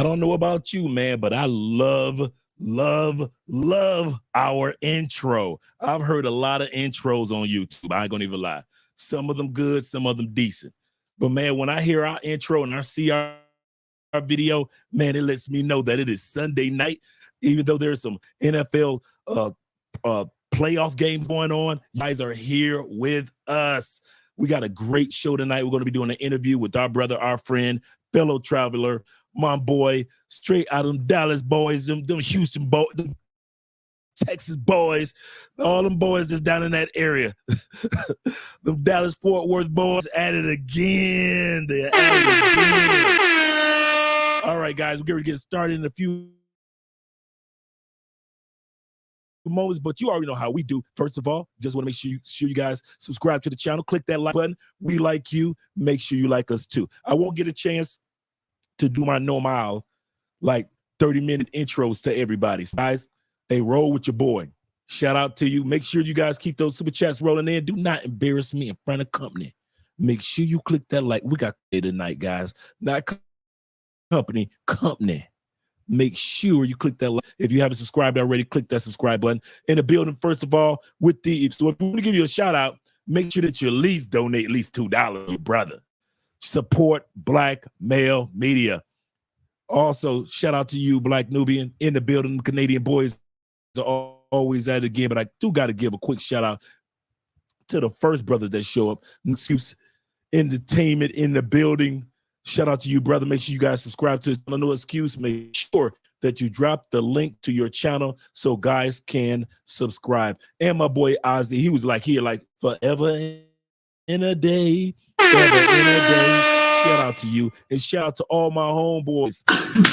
I don't know about you, man, but I love our intro. I've heard a lot of intros on YouTube. I ain't gonna even lie. Some of them good, some of them decent. But man, when I hear our intro and I see our video, man, it lets me know that it is Sunday night. Even though there's some NFL playoff games going on, you guys are here with us. We got a great show tonight. We're going to be doing an interview with our brother, our friend, fellow traveler, my boy, straight out of them Dallas boys, them Houston boys, them Texas boys, all them boys that's down in that area. Them Dallas Fort Worth boys at it again. They're at it again. All right, guys, we're going to get started in a few moments, but you already know how we do. First of all, just want to make sure you guys subscribe to the channel. Click that like button. We like you. Make sure you like us too. I won't get a chance to do my normal, like 30-minute intros to everybody. So guys, hey, roll with your boy. Shout out to you. Make sure you guys keep those super chats rolling in. Do not embarrass me in front of company. Make sure you click that like. We got it tonight, guys. Not company. Make sure you click that like. If you haven't subscribed already, click that subscribe button. In the building, first of all, with the, so if we want to give you a shout out, make sure that you at least donate at least $2, brother. Support Black male media. Also, shout out to you, Black Nubian, in the building. Canadian boys are always at it again, but I do got to give a quick shout out to the first brothers that show up. Excuse Entertainment in the building. Shout out to you, brother. Make sure you guys subscribe to No Excuse. Make sure that you drop the link to your channel so guys can subscribe. And my boy Ozzy, he was like here, like forever in a day. Shout out to you, and shout out to all my homeboys.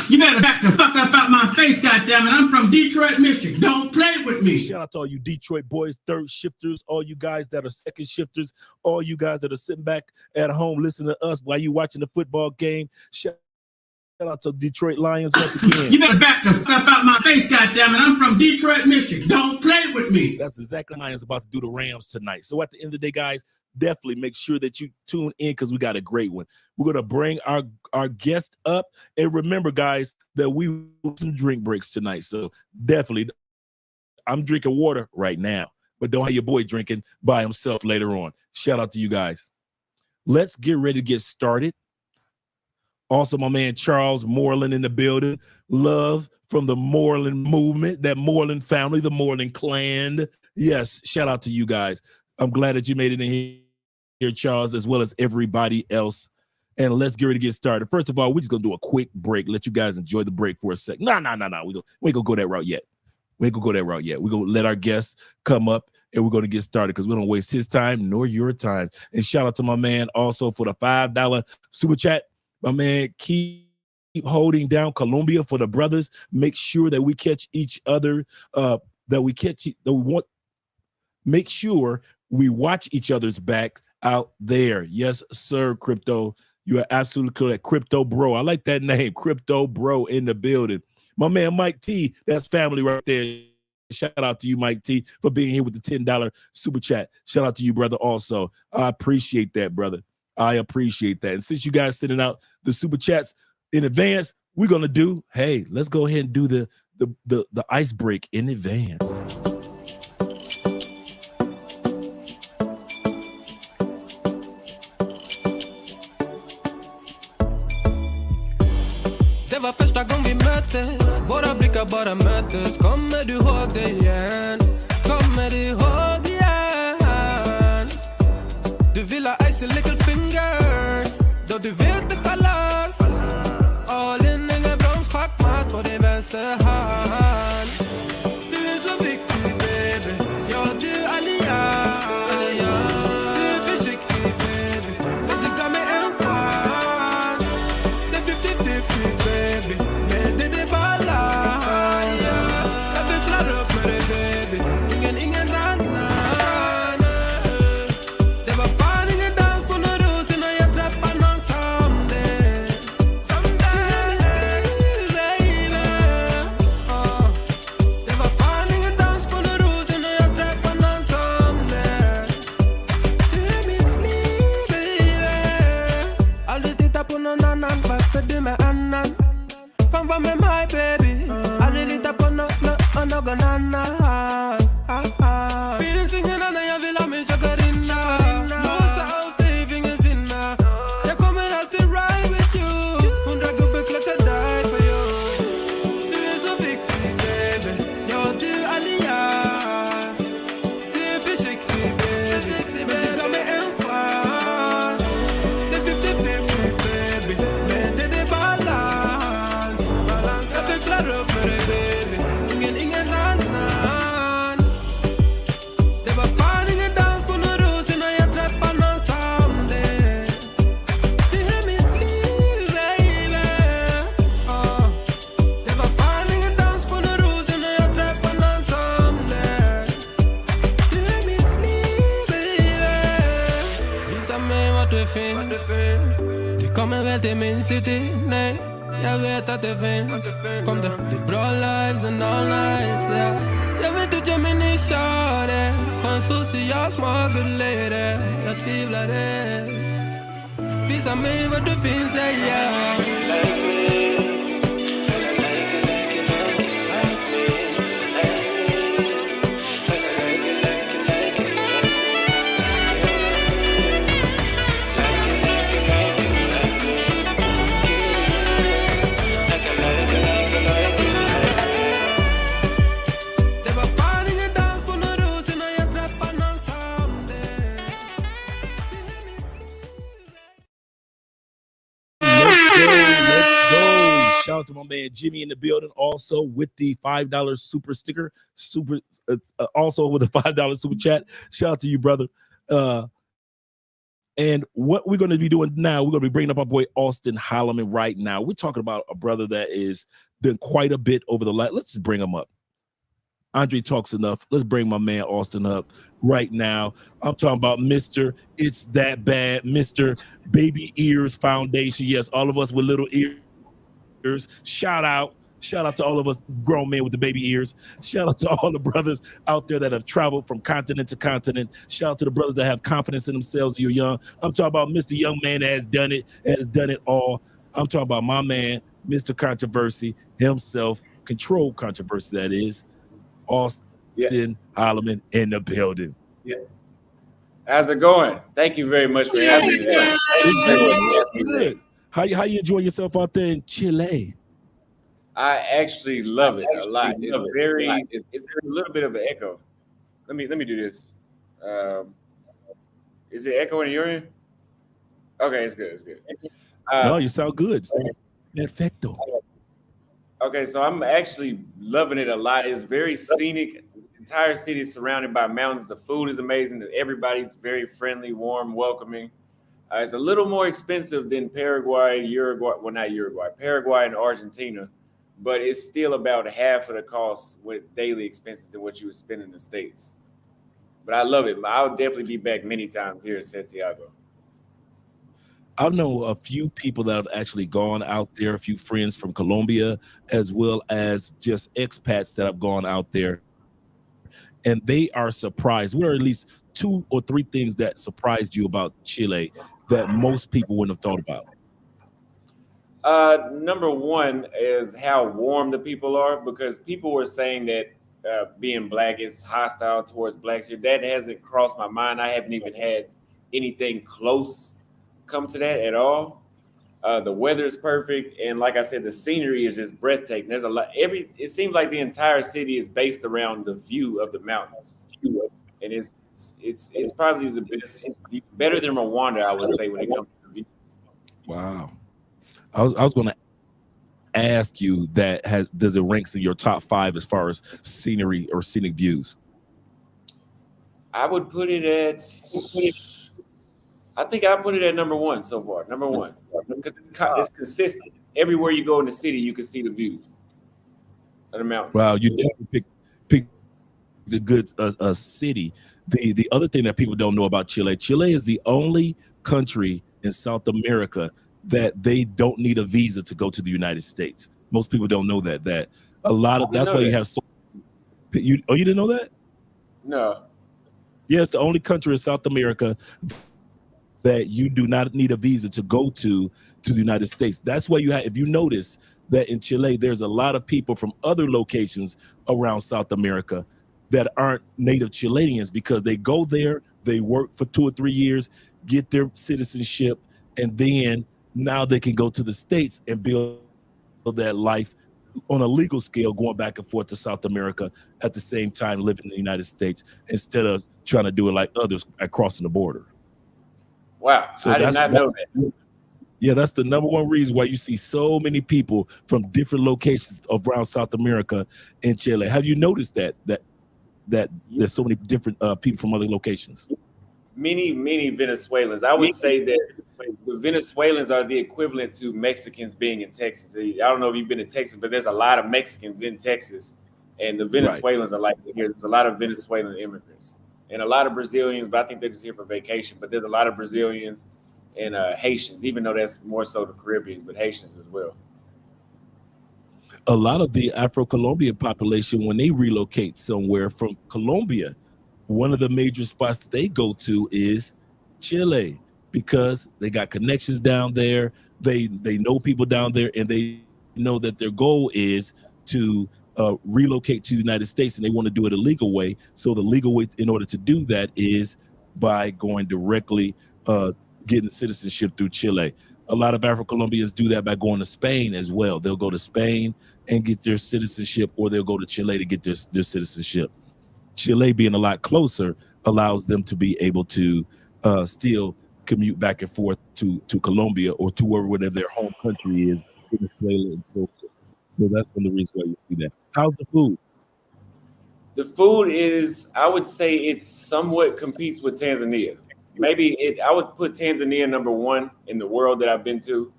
You better back the fuck up out my face, goddammit. I'm from Detroit, Michigan. Don't play with me. Shout out to all you Detroit boys, third shifters, all you guys that are second shifters, all you guys that are sitting back at home listening to us while you watching the football game. Shout out to Detroit Lions once again. You better back the fuck up out my face, goddammit. I'm from Detroit, Michigan. Don't play with me. That's exactly what Lions about to do the Rams tonight. So at the end of the day, guys, definitely make sure that you tune in because we got a great one. We're going to bring our guest up. And remember, guys, that we have some drink breaks tonight. So definitely, I'm drinking water right now, but don't have your boy drinking by himself later on. Shout out to you guys. Let's get ready to get started. Also, my man Charles Moreland in the building. Love from the Moreland movement, that Moreland family, the Moreland clan. Yes, shout out to you guys. I'm glad that you made it in here, Charles, as well as everybody else. And let's get ready to get started. First of all, we're just going to do a quick break. Let you guys enjoy the break for a sec. No. We ain't going to go that route yet. We're going to let our guests come up, and we're going to get started because we don't waste his time nor your time. And shout out to my man also for the $5 super chat. My man, keep holding down Colombia for the brothers. Make sure that we catch each other, make sure we watch each other's back out there. Yes, sir, Crypto. You are absolutely correct. Crypto Bro. I like that name. Crypto Bro in the building. My man, Mike T. That's family right there. Shout out to you, Mike T, for being here with the $10 super chat. Shout out to you, brother, also. I appreciate that, brother. I appreciate that. And since you guys sending out the super chats in advance, we're going to do, hey, let's go ahead and do the ice break in advance. Det var första gången vi möttes. Våra blickar bara möttes. Kommer du ihåg det igen? Kommer du ihåg igen? Du vill ha ice and little fingers. Då du vet det chalas. All in, ingen broms, schackmatt på din vänster hand. Du är så viktig, baby. Ja, du är allians. Du är försiktig, baby. Men du gav mig en chans. Det är 50-50, baby. Men det är balans. Jag växlar upp med dig, baby. kommer väl till min city, nej. Jag vet att det finns. Kom det blir bra lives and all nights, yeah. Jag vet att Gemini kör det. Har en social smart good lady. Jag tvivlar det. Visa mig vad du finns, yeah. Shout out to my man Jimmy in the building, also with the $5 super sticker, also with the $5 super chat. Shout out to you, brother. And what we're going to be doing now, we're going to be bringing up our boy Auston Holleman right now. We're talking about a brother that is done quite a bit over the last. Let's just bring him up. Andre talks enough. Let's bring my man Auston up right now. I'm talking about Mr. It's That Bad, Mr. Baby Ears Foundation. Yes, all of us with little ears. Shout out to all of us grown men with the baby ears. Shout out to all the brothers out there that have traveled from continent to continent. Shout out to the brothers that have confidence in themselves. You're young. I'm talking about Mr. Young Man that has done it all. I'm talking about my man, Mr. Controversy himself, controlled controversy that is, Auston Holleman in the building. Yeah. How's it going? Thank you very much for having me. It's good. How you enjoying yourself out there in Chile? I actually love it a lot. It's a little bit of an echo. Let me do this. Is it echoing in your end? Okay, it's good. It's good. No, you sound good. Perfecto. Okay, so I'm actually loving it a lot. It's very scenic. The entire city is surrounded by mountains. The food is amazing. Everybody's very friendly, warm, welcoming. It's a little more expensive than Paraguay, Paraguay and Argentina, but it's still about half of the cost with daily expenses than what you would spend in the States. But I love it. I'll definitely be back many times here in Santiago. I know a few people that have actually gone out there, a few friends from Colombia, as well as just expats that have gone out there. And they are surprised. What are at least 2 or 3 things that surprised you about Chile that most people wouldn't have thought about? Number one is how warm the people are, because people were saying that being black is hostile towards blacks here. That hasn't crossed my mind. I haven't even had anything close come to that at all. The weather is perfect, and like I said, the scenery is just breathtaking. There's a lot. It seems like the entire city is based around the view of the mountains, and it's probably it's better than Rwanda, I would say, when it comes to the views. Wow. I was going to ask you does it rank in your top 5 as far as scenery or scenic views? I would put it at. I think I put it at number 1 so far. Number 1, because it's consistent. Everywhere you go in the city, you can see the views of the mountains. Wow, you definitely picked the good city. The other thing that people don't know about Chile is the only country in South America that they don't need a visa to go to the United States. Most people don't know that. That's why you have so. You didn't know that? No. Yeah, it's the only country in South America that you do not need a visa to go to the United States. That's why if you notice that in Chile, there's a lot of people from other locations around South America that aren't native Chileans, because they go there, they work for 2 or 3 years, get their citizenship, and then now they can go to the States and build that life on a legal scale, going back and forth to South America at the same time living in the United States, instead of trying to do it like others at crossing the border. Wow, so I did not know that. Yeah, that's the number 1 reason why you see so many people from different locations around South America in Chile. Have you noticed that there's so many different people from other locations? Many Venezuelans. I would say that the Venezuelans are the equivalent to Mexicans being in Texas. I don't know if you've been to Texas, but there's a lot of Mexicans in Texas, and the Venezuelans are like here. There's a lot of Venezuelan immigrants and a lot of Brazilians, but I think they're just here for vacation. But there's a lot of Brazilians and Haitians, even though that's more so the Caribbean, but Haitians as well. A lot of the Afro-Colombian population, when they relocate somewhere from Colombia, one of the major spots that they go to is Chile, because they got connections down there. They know people down there, and they know that their goal is to relocate to the United States, and they want to do it a legal way. So the legal way in order to do that is by going directly, getting citizenship through Chile. A lot of Afro-Colombians do that by going to Spain as well. They'll go to Spain and get their citizenship, or they'll go to Chile to get their citizenship. Chile being a lot closer allows them to be able to still commute back and forth to Colombia or to wherever their home country is, Venezuela and so forth. So that's one of the reasons why you see that. How's the food? The food is, I would say it somewhat competes with Tanzania. I would put Tanzania number 1 in the world that I've been to,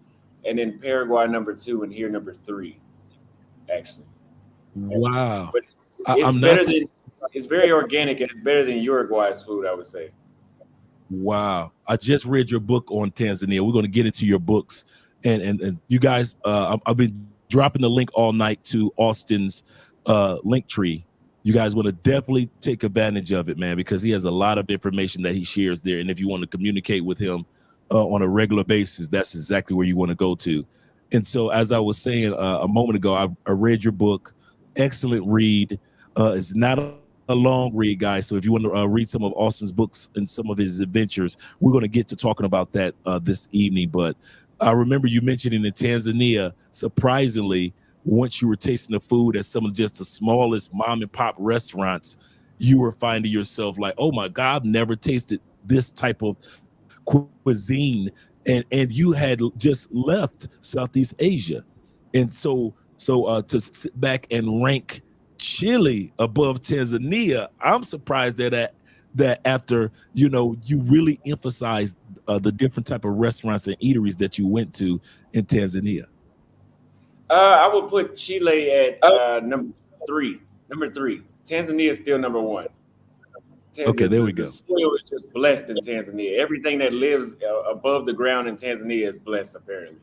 and then Paraguay number 2, and here number 3, actually. Wow. But it's very organic, and it's better than Uruguay's food, I would say. Wow. I just read your book on Tanzania. We're going to get into your books. And you guys, I've been dropping the link all night to Auston's link tree. You guys want to definitely take advantage of it, man, because he has a lot of information that he shares there. And if you want to communicate with him on a regular basis, that's exactly where you want to go to. And so, as I was saying a moment ago, I read your book. Excellent read. It's not a long read, guys. So if you want to read some of Auston's books and some of his adventures, we're going to get to talking about that this evening. But I remember you mentioning in Tanzania, surprisingly, once you were tasting the food at some of just the smallest mom and pop restaurants, you were finding yourself like, oh my God, I've never tasted this type of cuisine. And you had just left Southeast Asia. And so to sit back and rank Chile above Tanzania, I'm surprised that after, you really emphasized the different type of restaurants and eateries that you went to in Tanzania. I would put Chile at number 3. Tanzania is still number 1. Okay, there we go. The soil is just blessed in Tanzania. Everything that lives above the ground in Tanzania is blessed, apparently.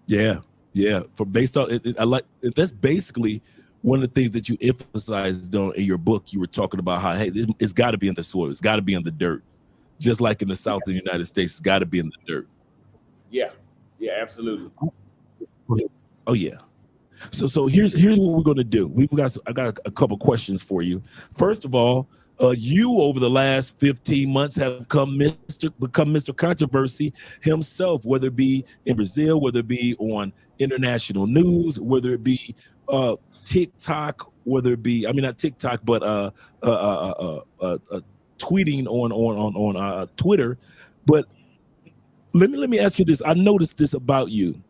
Yeah. For based on it, I like that's basically one of the things that you emphasized on in your book. You were talking about how, hey, it's got to be in the soil. It's got to be in the dirt, just like in the South of the United States. It's got to be in the dirt. Yeah, absolutely. Oh yeah. So here's what we're going to do. I got a couple questions for you. First of all, you over the last 15 months have become Mr. Controversy himself, whether it be in Brazil, whether it be on international news, whether it be TikTok, whether it be not TikTok, but tweeting on Twitter. But let me ask you this. I noticed this about you.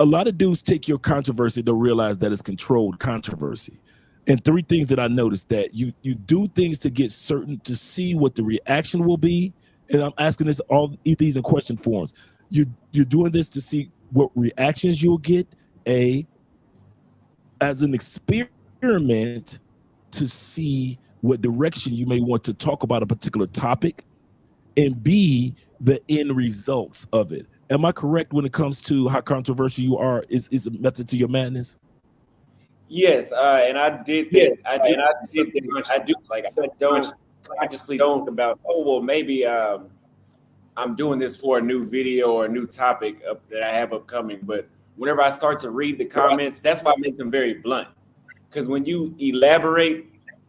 A lot of dudes take your controversy, don't realize that it's controlled controversy. And 3 things that I noticed: that you do things to get certain to see what the reaction will be. And I'm asking this all these in question forms. You're doing this to see what reactions you'll get, as an experiment to see what direction you may want to talk about a particular topic, and B, the end results of it. Am I correct when it comes to how controversial you are? Is a method to your madness? Yes, and I did that. I do like I said, don't consciously think about, maybe I'm doing this for a new video or a new topic that I have upcoming. But whenever I start to read the comments, that's why I make them very blunt. Because when you elaborate,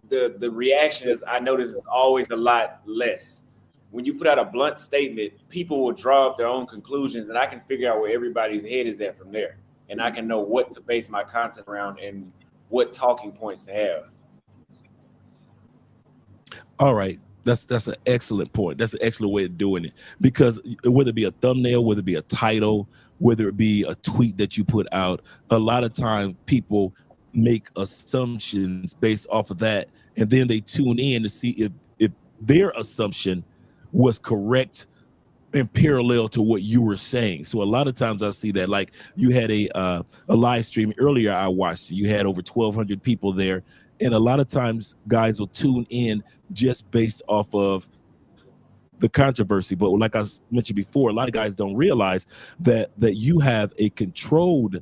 the reaction is, I notice, is always a lot less. When you put out a blunt statement, people will draw up their own conclusions, and I can figure out where everybody's head is at from there. And I can know what to base my content around and what talking points to have. All right. That's an excellent point. That's an excellent way of doing it, because whether it be a thumbnail, whether it be a title, whether it be a tweet that you put out, a lot of time people make assumptions based off of that. And then they tune in to see if their assumption was correct in parallel to what you were saying. So a lot of times I see that, like you had a live stream earlier. I watched it. You had over 1,200 people there. And a lot of times guys will tune in just based off of the controversy. But like I mentioned before, a lot of guys don't realize that you have a controlled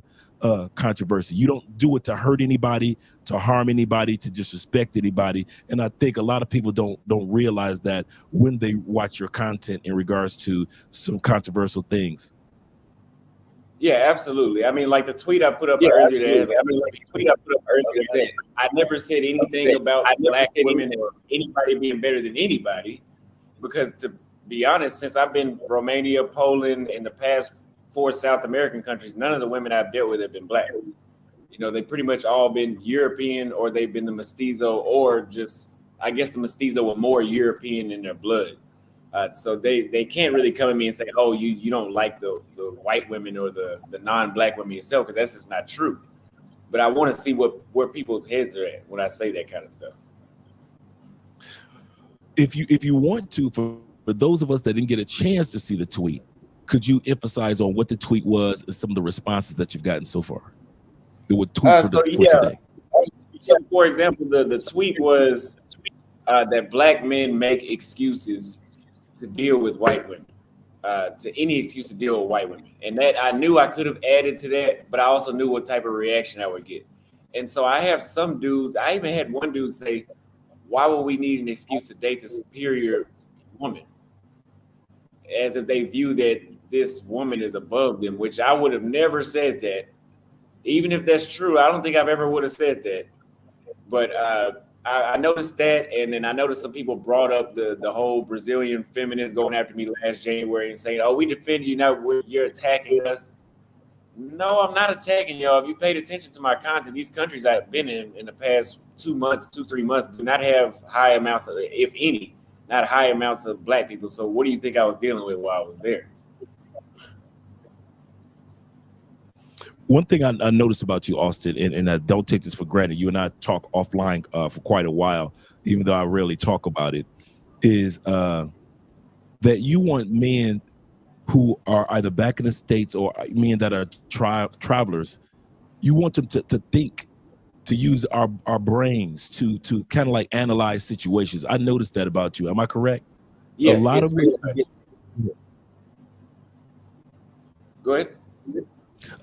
controversy. You don't do it to hurt anybody, to harm anybody, to disrespect anybody. And I think a lot of people don't realize that when they watch your content in regards to some controversial things. Yeah, absolutely. I mean, like the tweet I put up earlier. I never said anything about black women or anybody being better than anybody, because to be honest, since I've been Romania, Poland, and the past 4 South American countries, none of the women I've dealt with have been black. You know, they've pretty much all been European, or they've been the mestizo, or just, I guess the mestizo were more European in their blood. So they can't really come at me and say, oh, you don't like the white women or the non-black women yourself, because that's just not true. But I want to see where people's heads are at when I say that kind of stuff. If you want to, for those of us that didn't get a chance to see the tweet, could you emphasize on what the tweet was and some of the responses that you've gotten so far? For today. So, for example, the tweet was that black men make excuses to deal with white women, to any excuse to deal with white women. And that I knew I could have added to that, but I also knew what type of reaction I would get. And so I have some dudes, I even had one dude say, why would we need an excuse to date the superior woman? As if they view that this woman is above them, which I would have never said that. Even if that's true, I don't think I've ever would have said that. But I noticed that, and then I noticed some people brought up the whole Brazilian feminists going after me last January and saying, oh, we defend you, now you're attacking us. No, I'm not attacking y'all. If you paid attention to my content, these countries I've been in the past 2 months, 3 months, do not have high amounts of, if any, not high amounts of black people. So what do you think I was dealing with while I was there? One thing I noticed about you, Auston, and I don't take this for granted, you and I talk offline for quite a while, even though I rarely talk about it, is that you want men who are either back in the States or men that are travelers, you want them to think, to use our brains to kind of like analyze situations. I noticed that about you. Am I correct? Yes. A lot of Go ahead.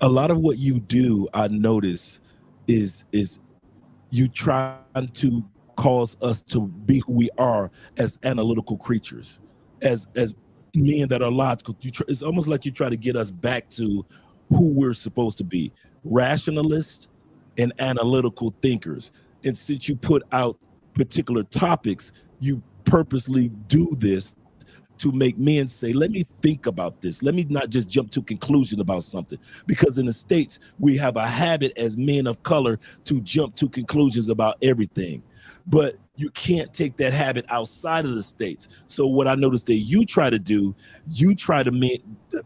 A lot of what you do, I notice, is you trying to cause us to be who we are as analytical creatures, as men that are logical. It's almost like you try to get us back to who we're supposed to be, rationalists and analytical thinkers. And since you put out particular topics, you purposely do this to make men say, let me think about this. Let me not just jump to conclusion about something. Because in the States, we have a habit as men of color to jump to conclusions about everything. But you can't take that habit outside of the States. So what I noticed that you try to do, you try to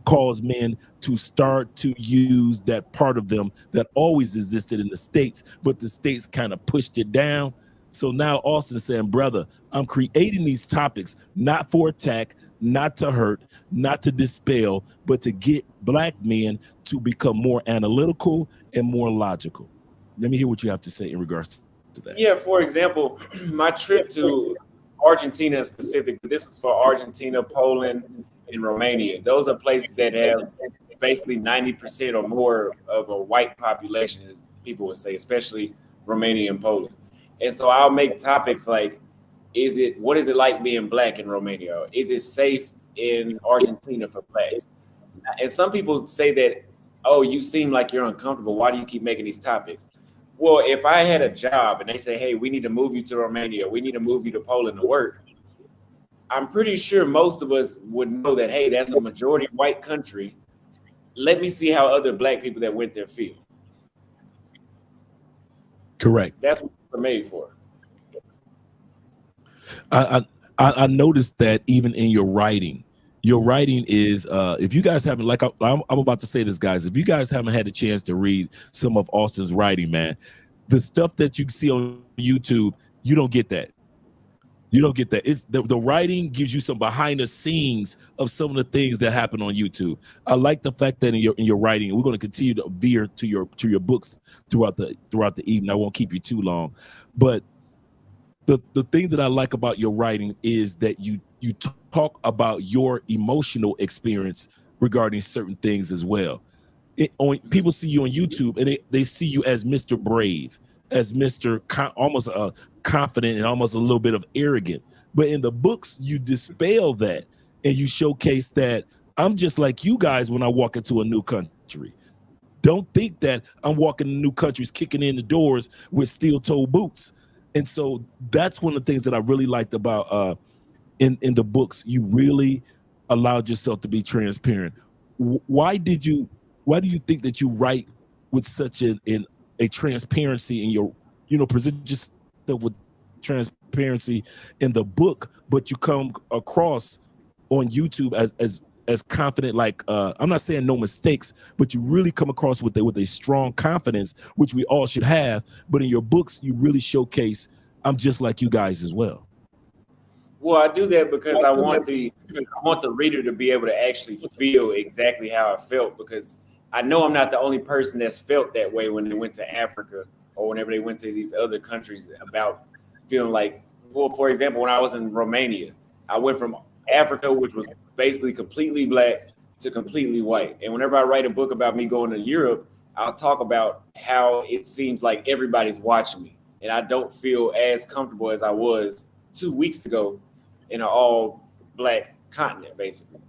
cause men to start to use that part of them that always existed in the States, but the States kind of pushed it down. So now Auston is saying, brother, I'm creating these topics, not for attack, not to hurt, not to dispel, but to get black men to become more analytical and more logical. Let me hear what you have to say in regards to that. Yeah, for example, my trip to Argentina in specific, this is for Argentina, Poland, and Romania. Those are places that have basically 90% or more of a white population, as people would say, especially Romania and Poland. And so I'll make topics like, what is it like being black in Romania? Or is it safe in Argentina for blacks? And some people say that, oh, you seem like you're uncomfortable. Why do you keep making these topics? Well, if I had a job and they say, hey, we need to move you to Romania, we need to move you to Poland to work, I'm pretty sure most of us would know that, hey, that's a majority white country. Let me see how other black people that went there feel. Correct. That's what they're made for. I noticed that even in your writing is, if you guys haven't, like I'm about to say this, guys, if you guys haven't had a chance to read some of Auston's writing, man, the stuff that you see on YouTube, you don't get that. You don't get that. It's the writing gives you some behind the scenes of some of the things that happen on YouTube. I like the fact that in your writing, we're going to continue to veer to your books throughout the evening. I won't keep you too long, but the thing that I like about your writing is that you talk about your emotional experience regarding certain things as well. People see you on YouTube and they see you as Mr. Brave, as Mr. Almost confident and almost a little bit of arrogant. But in the books, you dispel that and you showcase that I'm just like you guys when I walk into a new country. Don't think that I'm walking in new countries, kicking in the doors with steel-toe boots. And so that's one of the things that I really liked about in the books. You really allowed yourself to be transparent. Why do you think that you write with such a transparency in your, present yourself with transparency in the book, but you come across on YouTube as confident, like I'm not saying no mistakes, but you really come across with a strong confidence, which we all should have. But in your books, you really showcase I'm just like you guys as well. Well, I do that because I want the reader to be able to actually feel exactly how I felt, because I know I'm not the only person that's felt that way when they went to Africa or whenever they went to these other countries, about feeling like, well, for example, when I was in Romania, I went from Africa, which was basically completely black, to completely white. And whenever I write a book about me going to Europe, I'll talk about how it seems like everybody's watching me, and I don't feel as comfortable as I was 2 weeks ago in an all black continent, basically.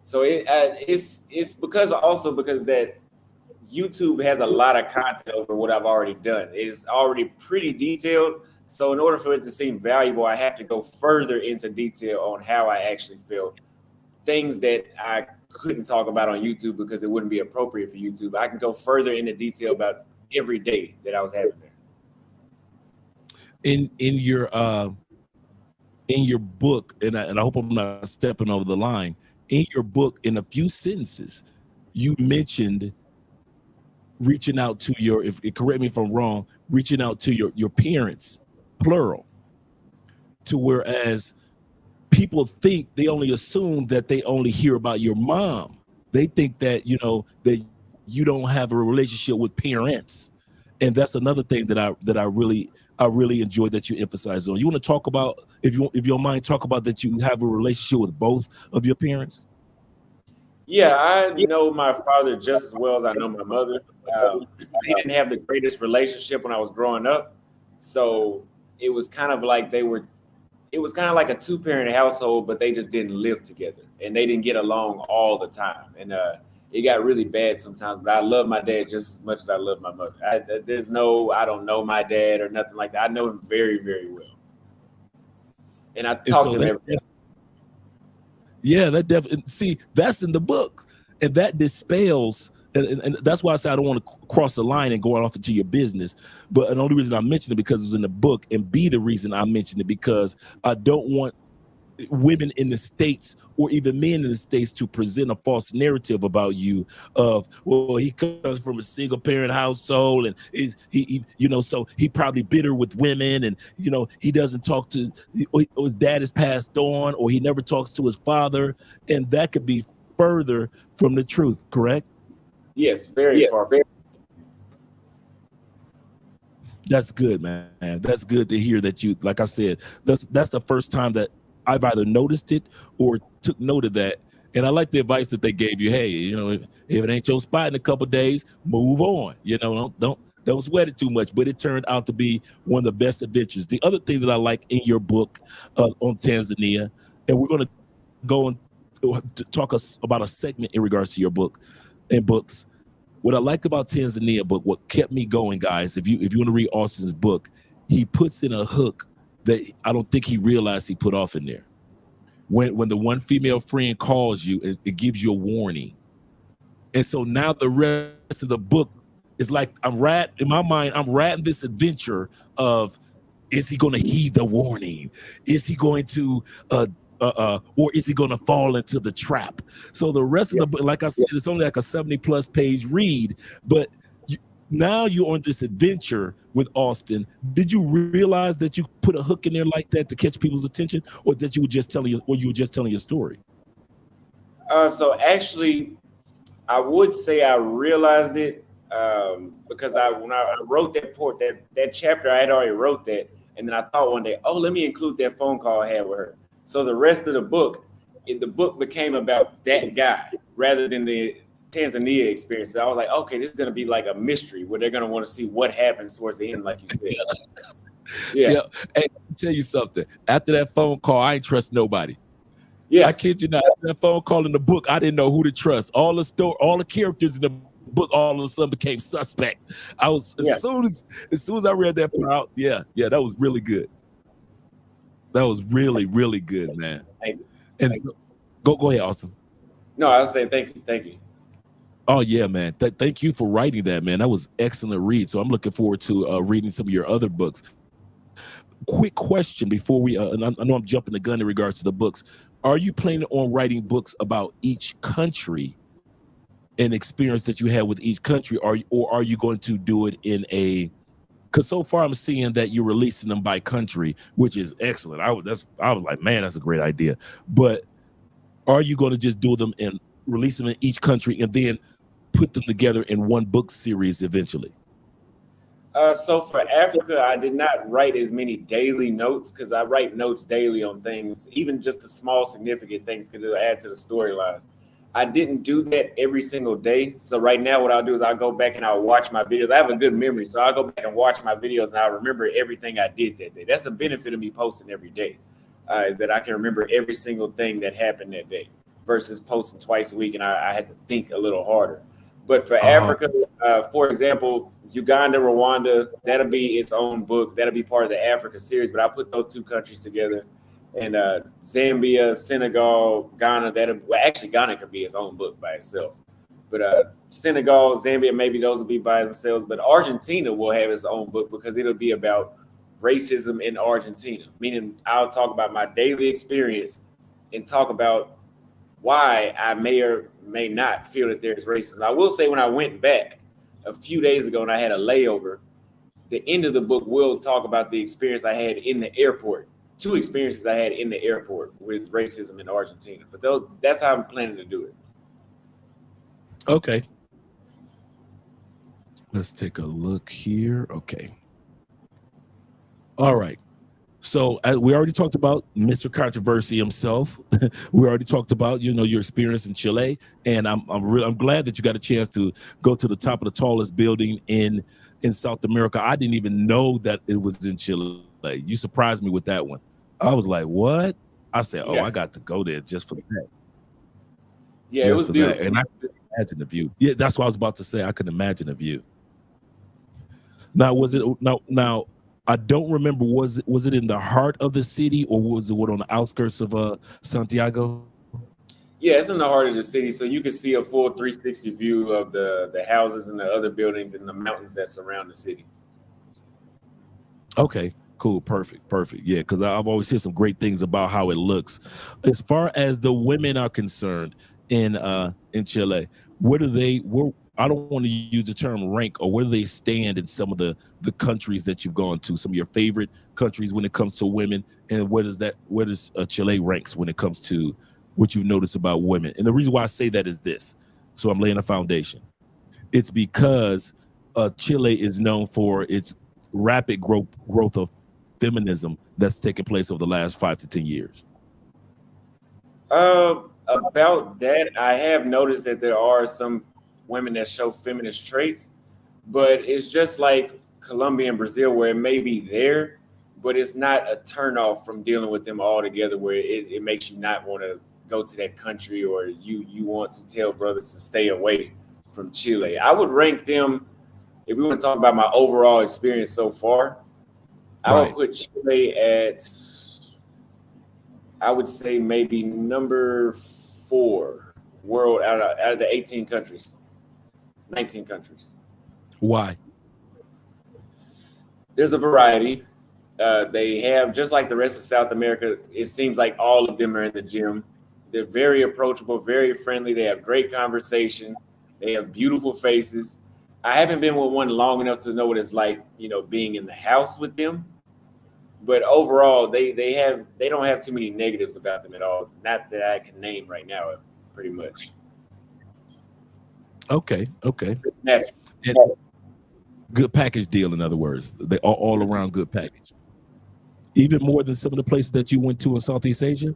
So it's because that YouTube has a lot of content over what I've already done. It's already pretty detailed. So in order for it to seem valuable, I have to go further into detail on how I actually feel. Things that I couldn't talk about on YouTube because it wouldn't be appropriate for YouTube. I can go further into detail about every day that I was having there. In your book, and I hope I'm not stepping over the line, in your book, in a few sentences, you mentioned reaching out to your, correct me if I'm wrong, reaching out to your parents, plural, to whereas people think, they only assume that they only hear about your mom. They think that, that you don't have a relationship with parents. And that's another thing that I really enjoy that you emphasize on. You want to talk about, if you don't mind, talk about that you have a relationship with both of your parents? Yeah, I know my father just as well as I know my mother. They didn't have the greatest relationship when I was growing up. So it was kind of like it was kind of like a two-parent household, but they just didn't live together and they didn't get along all the time. And it got really bad sometimes, but I love my dad just as much as I love my mother. I don't know my dad or nothing like that. I know him very, very well. And I talk to him every day. Yeah, that definitely, see, that's in the book, and that dispels, and that's why I say I don't want to cross the line and go off into your business. But the only reason I mentioned it because it was in the book, and B, the reason I mentioned it because I don't want women in the States or even men in the States to present a false narrative about you of, well, he comes from a single parent household and so he probably bitter with women, and he doesn't talk to, or his dad has passed on, or he never talks to his father, and that could be further from the truth, correct? Yes, very far. That's good, man. That's good to hear that you, like I said, that's the first time that I've either noticed it or took note of that. And I like the advice that they gave you. Hey, if it ain't your spot in a couple of days, move on. Don't sweat it too much. But it turned out to be one of the best adventures. The other thing that I like in your book on Tanzania, and we're going to go and talk about a segment in regards to your book and books. What I like about Tanzania book, what kept me going, guys, if you want to read Auston's book, he puts in a hook that I don't think he realized he put off in there. When the one female friend calls you, it gives you a warning. And so now the rest of the book is like, in my mind, I'm riding this adventure of, is he going to heed the warning? Is he going to, or is he going to fall into the trap? So the rest of the book, like I said, it's only like a 70+ page read, but now you're on this adventure with Auston. Did you realize that you put a hook in there like that to catch people's attention, or that you were just telling your story? So actually, I would say I realized it because when I wrote that chapter, I had already wrote that, And then I thought one day, oh, let me include that phone call I had with her. So the rest of the book became about that guy rather than the Tanzania experience. So I was like, okay, this is going to be like a mystery where they're going to want to see what happens towards the end, like you said. Yeah. Hey, I'll tell you something. After that phone call, I ain't trust nobody. Yeah. I kid you not. After that phone call in the book, I didn't know who to trust. All the characters in the book all of a sudden became suspect. I was as soon as I read that part out, that was really good. That was really, really good, man. And so, go ahead, Austin. No, I was saying thank you. Oh yeah, man. Thank you for writing that, man. That was excellent read. So I'm looking forward to reading some of your other books. Quick question before we, and I know I'm jumping the gun in regards to the books. Are you planning on writing books about each country and experience that you had with each country, or are you going to do it in a? Because so far I'm seeing that you're releasing them by country, which is excellent. I was like, man, that's a great idea. But are you going to just do them and release them in each country and then put them together in one book series eventually? So for Africa, I did not write as many daily notes because I write notes daily on things, even just the small significant things because it'll add to the storyline. I didn't do that every single day. So right now what I'll do is I'll go back and I'll watch my videos. I have a good memory, so I'll go back and watch my videos and I'll remember everything I did that day. That's a benefit of me posting every day, is that I can remember every single thing that happened that day versus posting twice a week and I had to think a little harder. But for Africa, for example, Uganda, Rwanda, that'll be its own book. That'll be part of the Africa series, but I'll put those two countries together. And Zambia, Senegal, Ghana, actually Ghana could be its own book by itself. But Senegal, Zambia, maybe those will be by themselves. But Argentina will have its own book because it'll be about racism in Argentina, meaning I'll talk about my daily experience and talk about why I may or may not feel that there's racism. I will say when I went back a few days ago and I had a layover, the end of the book will talk about the experience I had in the airport. 2 experiences I had in the airport with racism in Argentina. But that's how I'm planning to do it. Okay. Let's take a look here. Okay. All right. So we already talked about Mr. Controversy himself. We already talked about, your experience in Chile. And I'm glad that you got a chance to go to the top of the tallest building in South America. I didn't even know that it was in Chile. You surprised me with that one. I was like, what? I said, I got to go there just for that. Yeah, just it was beautiful. And I could imagine the view. Yeah, that's what I was about to say. I could imagine the view. Now, I don't remember, was it in the heart of the city or was it on the outskirts of Santiago? Yeah, it's in the heart of the city. So you can see a full 360 view of the houses and the other buildings and the mountains that surround the city. Okay, cool. Perfect. Yeah, because I've always heard some great things about how it looks. As far as the women are concerned in Chile, I don't want to use the term rank, or where do they stand in some of the countries that you've gone to, some of your favorite countries when it comes to women, and where does Chile ranks when it comes to what you've noticed about women? And the reason why I say that is this. So I'm laying a foundation. It's because Chile is known for its rapid growth of feminism that's taken place over the last 5 to 10 years. About that, I have noticed that there are some women that show feminist traits, but it's just like Colombia and Brazil where it may be there, but it's not a turnoff from dealing with them altogether where it makes you not want to go to that country or you want to tell brothers to stay away from Chile. I would rank them, if we want to talk about my overall experience so far, I would put Chile at, I would say maybe number 4 world out of the 18 countries. 19 countries. Why? There's a variety. They have, just like the rest of South America, it seems like all of them are in the gym. They're very approachable, very friendly. They have great conversation. They have beautiful faces. I haven't been with one long enough to know what it's like, being in the house with them. But overall, they don't have too many negatives about them at all. Not that I can name right now, pretty much. Okay. That's good package deal, in other words. They all around good package. even more than some of the places that you went to in Southeast Asia?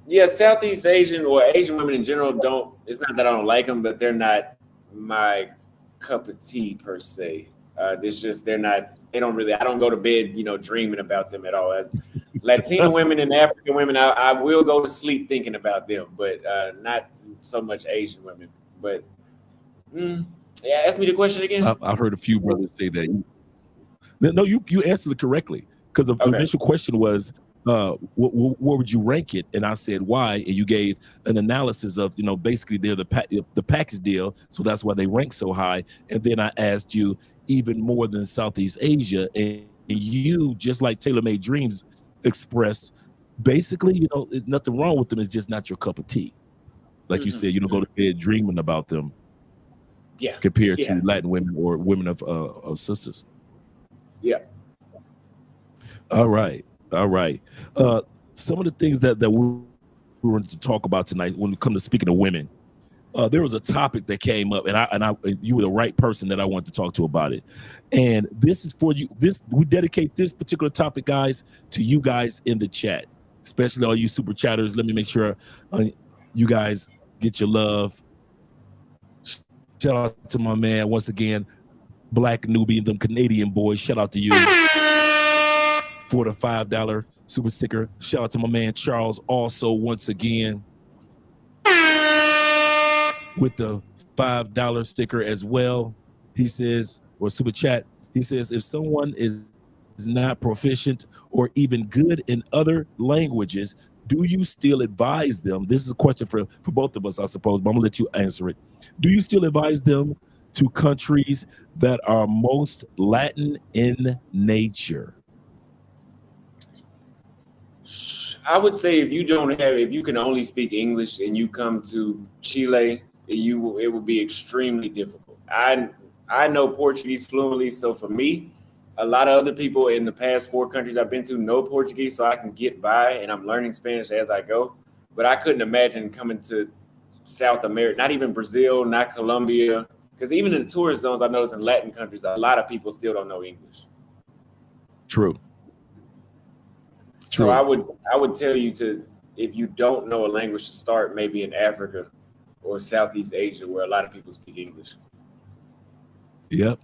Yeah, Southeast Asian or Asian women in general don't. It's not that I don't like them, but they're not my cup of tea per se. It's just they're not. They don't really. I don't go to bed, dreaming about them at all. Latina women and African women, I will go to sleep thinking about them, but not so much Asian women. But yeah, ask me the question again. I've heard a few brothers say that. No, you answered it correctly, because the initial question was, where would you rank it? And I said why, and you gave an analysis of, basically they're the package deal, so that's why they rank so high. And then I asked you even more than Southeast Asia, and you, just like Tailor Made Dreams expressed, basically, there's nothing wrong with them. It's just not your cup of tea. Like you said, you don't go to bed dreaming about them. Yeah. Compared to Latin women or women of sisters. Yeah. All right. Some of the things that we were to talk about tonight when it comes to speaking of women, there was a topic that came up, and you were the right person that I wanted to talk to about it. And this is for you. We dedicate this particular topic, guys, to you guys in the chat, especially all you super chatters. Let me make sure you guys get your love. Shout out to my man once again, Black Newbie, them Canadian boys. Shout out to you for the $5 super sticker. Shout out to my man Charles also once again with the $5 sticker as well. He says, or super chat, he says, if someone is not proficient or even good in other languages, do you still advise them? This is a question for both of us, I suppose, but I'm gonna let you answer it. Do you still advise them to countries that are most Latin in nature? I would say if you can only speak English and you come to Chile, it will be extremely difficult. I know Portuguese fluently, so for me, a lot of other people in the past 4 countries I've been to know Portuguese, so I can get by, and I'm learning Spanish as I go. But I couldn't imagine coming to South America, not even Brazil, not Colombia, because even in the tourist zones, I noticed in Latin countries, a lot of people still don't know English. True. So I would tell you if you don't know a language, to start maybe in Africa or Southeast Asia, where a lot of people speak English. Yep.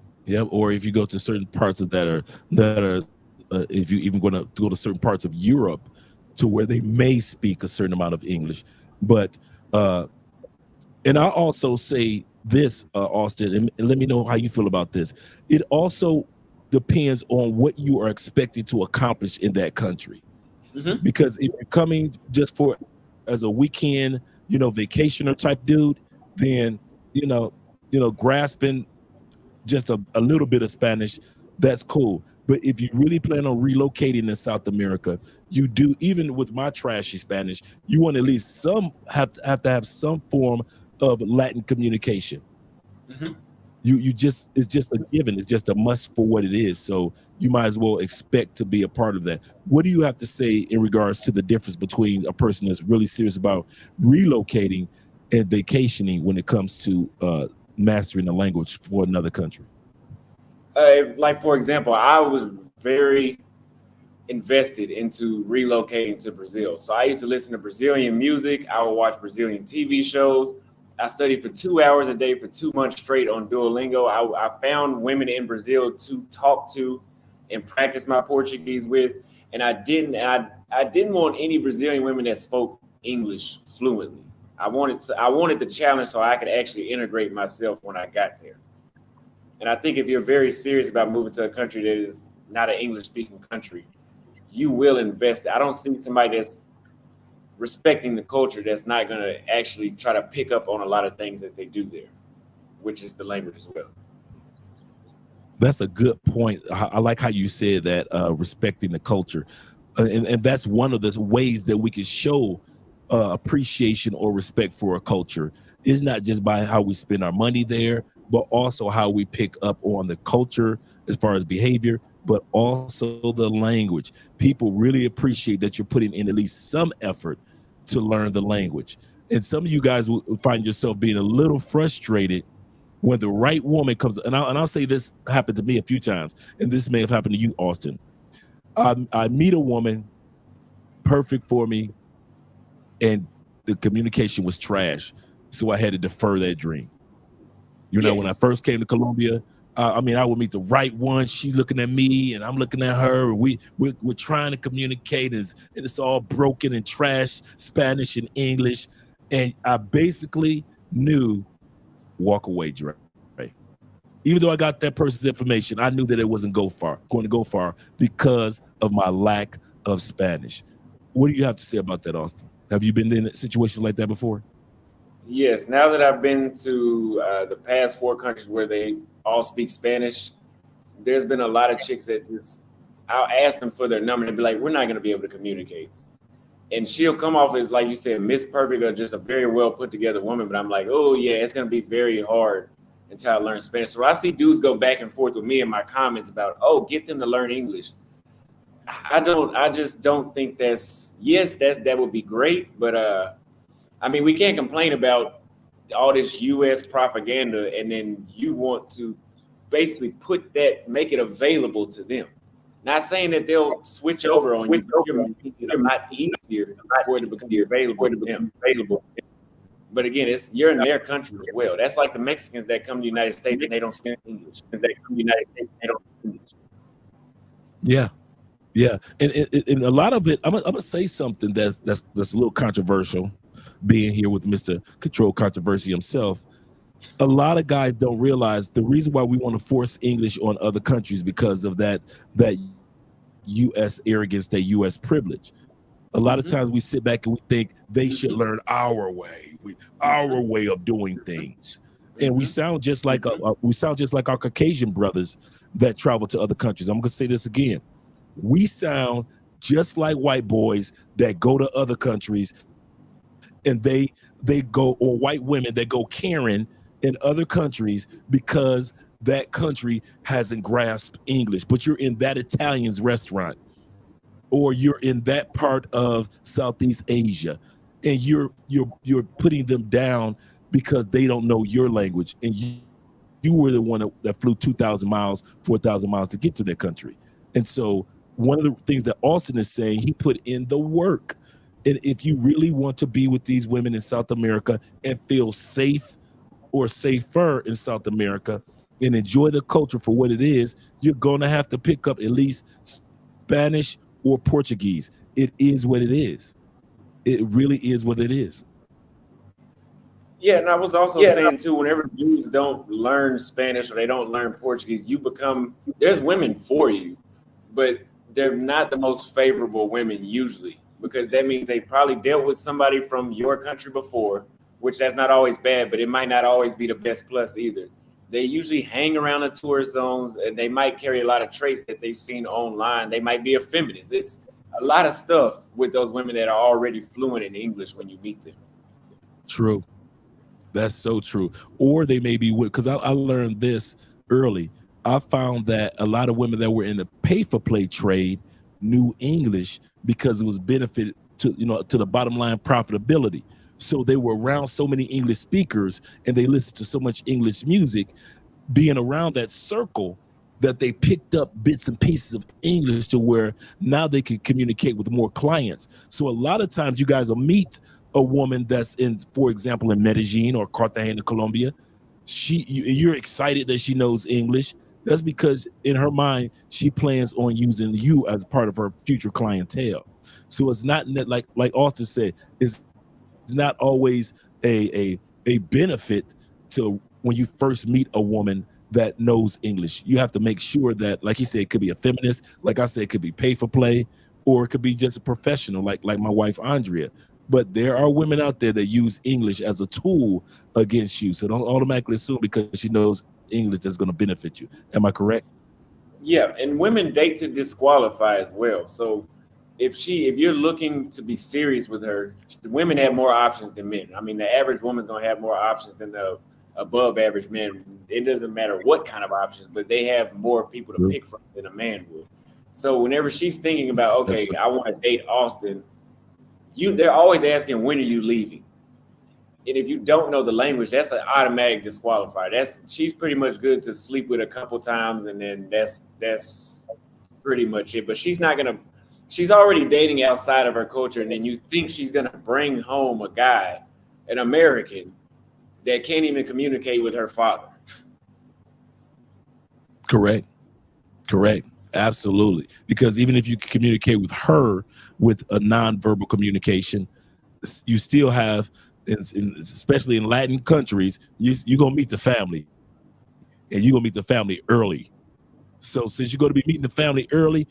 Or if you go to certain parts of that are if you even going to go to certain parts of Europe, to where they may speak a certain amount of English. But and I also say this, Austin, and let me know how you feel about this. It also depends on what you are expected to accomplish in that country. Mm-hmm. Because if you're coming just for as a weekend, vacationer type dude, then grasping just a little bit of Spanish, that's cool. But if you really plan on relocating in South America, you do, even with my trashy Spanish, you want at least have to have some form of Latin communication. Mm-hmm. It's just a given. It's just a must for what it is. So you might as well expect to be a part of that. What do you have to say in regards to the difference between a person that's really serious about relocating and vacationing when it comes to mastering the language for another country? Like, for example, I was very invested into relocating to Brazil. So I used to listen to Brazilian music. I would watch Brazilian TV shows. I studied for 2 hours a day for 2 months straight on Duolingo. I found women in Brazil to talk to and practice my Portuguese with. And I didn't want any Brazilian women that spoke English fluently. I wanted the challenge so I could actually integrate myself when I got there. And I think if you're very serious about moving to a country that is not an English-speaking country, you will invest. I don't see somebody that's respecting the culture that's not going to actually try to pick up on a lot of things that they do there, which is the language as well. That's a good point. I like how you said that, respecting the culture. And that's one of the ways that we can show appreciation or respect for a culture. It's not just by how we spend our money there, but also how we pick up on the culture as far as behavior, but also the language. People really appreciate that you're putting in at least some effort to learn the language. And some of you guys will find yourself being a little frustrated when the right woman comes. And I'll say this happened to me a few times, and this may have happened to you, Austin. I meet a woman, perfect for me, and the communication was trash. So I had to defer that dream. You know, when I first came to Colombia, I would meet the right one. She's looking at me, and I'm looking at her. And we're trying to communicate, and it's all broken and trash Spanish and English. And I basically knew, walk away, Dre. Even though I got that person's information, I knew that it wasn't going to go far because of my lack of Spanish. What do you have to say about that, Auston? Have you been in situations like that before? Yes. Now that I've been to the past 4 countries where they all speak Spanish, there's been a lot of chicks that I'll ask them for their number and be like, we're not going to be able to communicate. And she'll come off as, like you said, Miss Perfect or just a very well put together woman. But I'm like, oh, yeah, it's going to be very hard until I learn Spanish. So I see dudes go back and forth with me in my comments about, oh, get them to learn English. I just don't think that would be great. But we can't complain about all this US propaganda and then you want to basically make it available to them. Not saying that they'll switch over on you, it's a lot easier for it to become available to them. But again, you're in their country as well. That's like the Mexicans that come to the United States and they don't speak English. Yeah. Yeah. And a lot of it, I'm gonna say something that's a little controversial, being here with Mr. Control Controversy himself. A lot of guys don't realize the reason why we want to force English on other countries because of that U.S. arrogance, that U.S. privilege. A lot of times we sit back and we think they should learn our way of doing things, and we sound just like our Caucasian brothers that travel to other countries. I'm gonna say this again: we sound just like white boys that go to other countries, and they go, or white women that go Karen in other countries because that country hasn't grasped English. But you're in that Italian's restaurant, or you're in that part of Southeast Asia, and you're putting them down because they don't know your language, and you were the one that flew 2,000 miles, 4,000 miles to get to their country. And so one of the things that Auston is saying, he put in the work. And if you really want to be with these women in South America and feel safe or safer in South America and enjoy the culture for what it is, you're going to have to pick up at least Spanish or Portuguese. It is what it is. It really is what it is. Yeah, and I was also saying too, whenever dudes don't learn Spanish or they don't learn Portuguese, there's women for you, but they're not the most favorable women usually, because that means they probably dealt with somebody from your country before, which that's not always bad, but it might not always be the best plus either. They usually hang around the tourist zones, and they might carry a lot of traits that they've seen online. They might be a feminist. There's a lot of stuff with those women that are already fluent in English when you meet them. True. That's so true. Or they may be, because I learned this early. I found that a lot of women that were in the pay-for-play trade knew English because it was benefit to the bottom line profitability. So they were around so many English speakers and they listened to so much English music, being around that circle, that they picked up bits and pieces of English to where now they can communicate with more clients. So a lot of times you guys will meet a woman that's in, for example, in Medellin or Cartagena, Colombia. You're excited that she knows English. That's because in her mind, she plans on using you as part of her future clientele. So it's not like Auston said, it's not always a benefit to when you first meet a woman that knows English. You have to make sure that, like he said, it could be a feminist. Like I said, it could be pay for play, or it could be just a professional, like my wife, Andrea. But there are women out there that use English as a tool against you. So don't automatically assume because she knows English that's going to benefit you. Am I correct? Yeah, and women date to disqualify as well. So if you're looking to be serious with her, women have more options than men. I mean, the average woman's going to have more options than the above average men. It doesn't matter what kind of options, but they have more people to pick from than a man would. So whenever she's thinking about, okay, I want to date Auston, they're always asking, when are you leaving? And if you don't know the language, that's an automatic disqualifier. She's pretty much good to sleep with a couple times, and then that's pretty much it. But she's already dating outside of her culture, and then you think she's gonna bring home a guy, an American, that can't even communicate with her father. Correct. Absolutely. Because even if you communicate with her with a nonverbal communication, you still have, especially in Latin countries, you're going to meet the family, and you're going to meet the family early. So since you're going to be meeting the family early,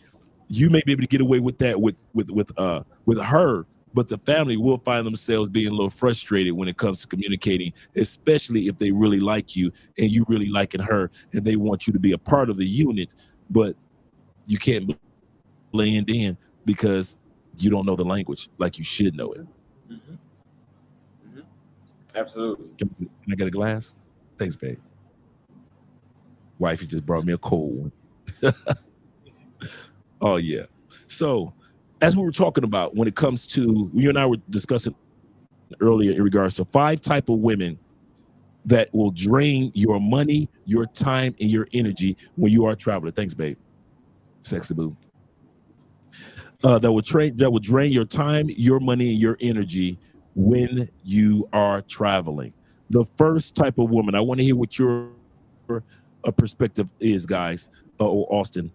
you may be able to get away with that with her, but the family will find themselves being a little frustrated when it comes to communicating, especially if they really like you and you really liking her, and they want you to be a part of the unit, but you can't blend in because you don't know the language like you should know it. Mm-hmm. Mm-hmm. Absolutely. Can I get a glass? Thanks, babe. Wifey just brought me a cold one. Oh, yeah. So as we were talking about, when it comes to, you and I were discussing earlier in regards to 5 types of women that will drain your money, your time, and your energy when you are a traveler. Thanks, babe. Sexy boo. That will drain your time, your money, and your energy when you are traveling. The first type of woman, I want to hear what your perspective is, guys, or Austin.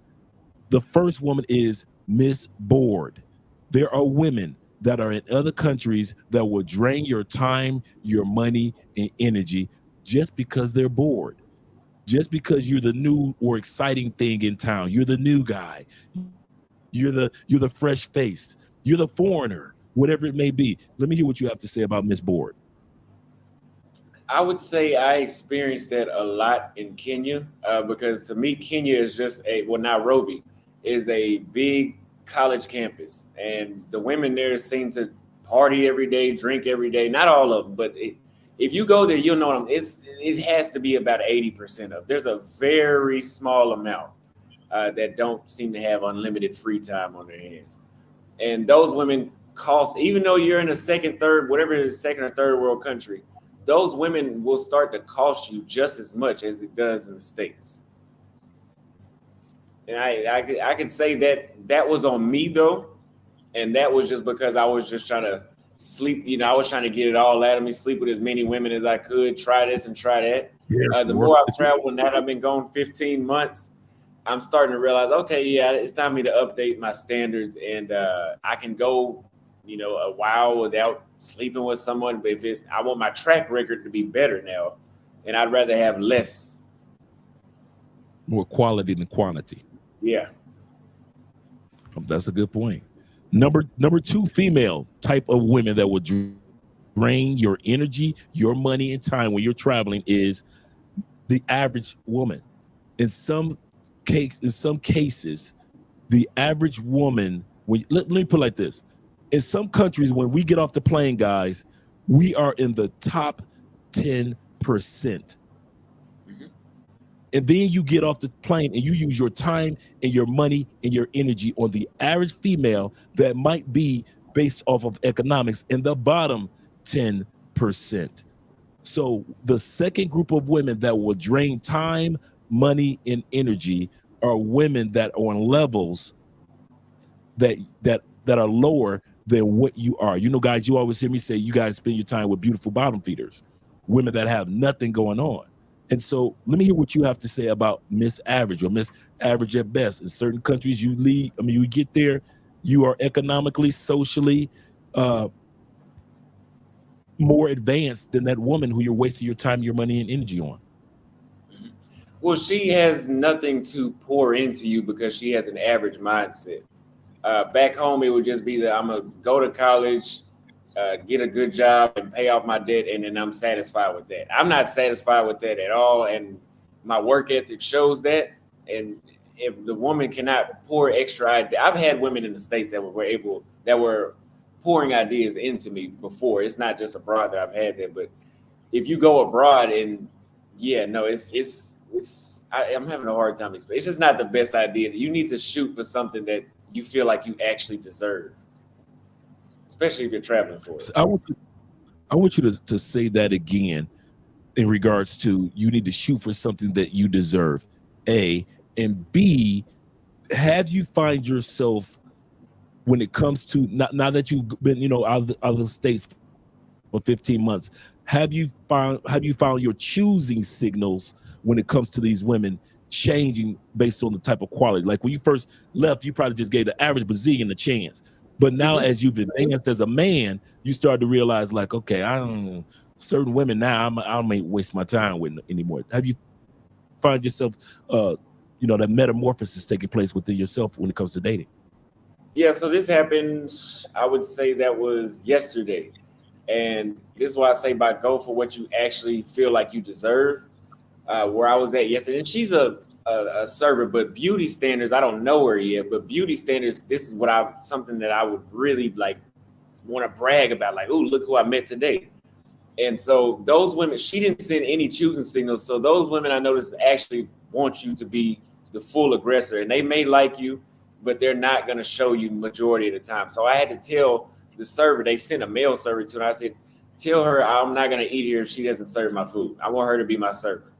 The first woman is Miss Bored. There are women that are in other countries that will drain your time, your money, and energy just because they're bored. Just because you're the new or exciting thing in town. You're the new guy. You're the fresh face. You're the foreigner, whatever it may be. Let me hear what you have to say about Miss Bored. I would say I experienced that a lot in Kenya because to me, Kenya is just Nairobi is a big college campus, and the women there seem to party every day, drink every day. Not all of them, but if you go there, you'll know them. It has to be about 80% of. There's a very small amount that don't seem to have unlimited free time on their hands, and those women cost. Even though you're in a second, third, whatever it is, second or third world country, those women will start to cost you just as much as it does in the States. And I could say that was on me though, and that was just because I was just trying to sleep. I was trying to get it all out of me, sleep with as many women as I could, try this and try that. Yeah, the more I've traveled, now that I've been gone 15 months, I'm starting to realize, okay, yeah, it's time for me to update my standards, and I can go, a while without sleeping with someone. But I want my track record to be better now, and I'd rather have less. More quality than quantity. Yeah. That's a good point. Number 2 female type of women that will drain your energy, your money, and time when you're traveling is the average woman. In some cases, the average woman, let me put it like this. In some countries, when we get off the plane, guys, we are in the top 10%. And then you get off the plane and you use your time and your money and your energy on the average female that might be based off of economics in the bottom 10%. So the second group of women that will drain time, money, and energy are women that are on levels that are lower than what you are. Guys, you always hear me say you guys spend your time with beautiful bottom feeders, women that have nothing going on. And so let me hear what you have to say about Miss Average or Miss Average at best. In certain countries you get there, you are economically, socially more advanced than that woman who you're wasting your time, your money, and energy on. Well, she has nothing to pour into you because she has an average mindset. Back home, it would just be that I'm going to go to college, get a good job and pay off my debt, and then I'm satisfied with that. I'm not satisfied with that at all, and my work ethic shows that. And if the woman cannot pour extra ideas, I've had women in the States that were pouring ideas into me before. It's not just abroad that I've had that, but if you go abroad and I'm having a hard time explaining. It's just not the best idea. You need to shoot for something that you feel like you actually deserve, especially if you're traveling for it. I want you to say that again in regards to you need to shoot for something that you deserve, A, and B, have you find yourself when it comes to now that you've been, you know, out of the States for 15 months, have you found your choosing signals when it comes to these women changing based on the type of quality? Like when you first left, you probably just gave the average Brazilian a chance. But now as you've advanced as a man, you start to realize like, okay, I don't certain women now I don't waste my time with anymore. Have you find yourself you know, that metamorphosis taking place within yourself when it comes to dating? Yeah, so this happened, I would say that was yesterday. And this is why I say by go for what you actually feel like you deserve. Where I was at yesterday, and she's a server, but beauty standards, I don't know her yet, but beauty standards, this is what something that I would really like want to brag about. Like, oh, look who I met today. And so those women, she didn't send any choosing signals. So those women I noticed actually want you to be the full aggressor, and they may like you, but they're not going to show you majority of the time. So I had to tell the server, they sent a male server to, and I said, tell her I'm not going to eat here if she doesn't serve my food. I want her to be my server.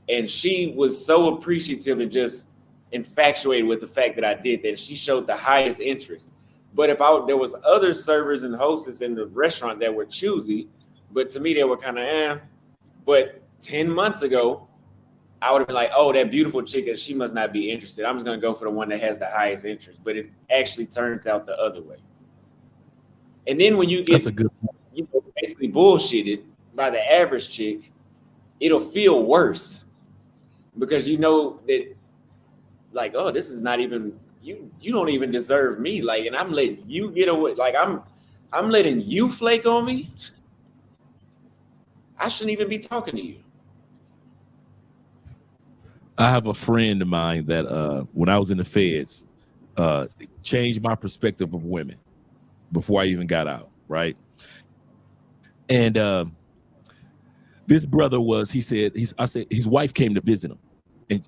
And she was so appreciative and just infatuated with the fact that I did that. She showed the highest interest. But if there was other servers and hostess in the restaurant that were choosy, but to me, they were kind of But 10 months ago, I would have been like, oh, that beautiful chick, she must not be interested. I'm just going to go for the one that has the highest interest. But it actually turns out the other way. And then when you get basically bullshitted by the average chick, it'll feel worse because you know that, like, oh, this is not even, you don't even deserve me. Like, and I'm letting you get away. Like, I'm letting you flake on me. I shouldn't even be talking to you. I have a friend of mine that when I was in the feds, changed my perspective of women before I even got out, right? And this brother I said his wife came to visit him, and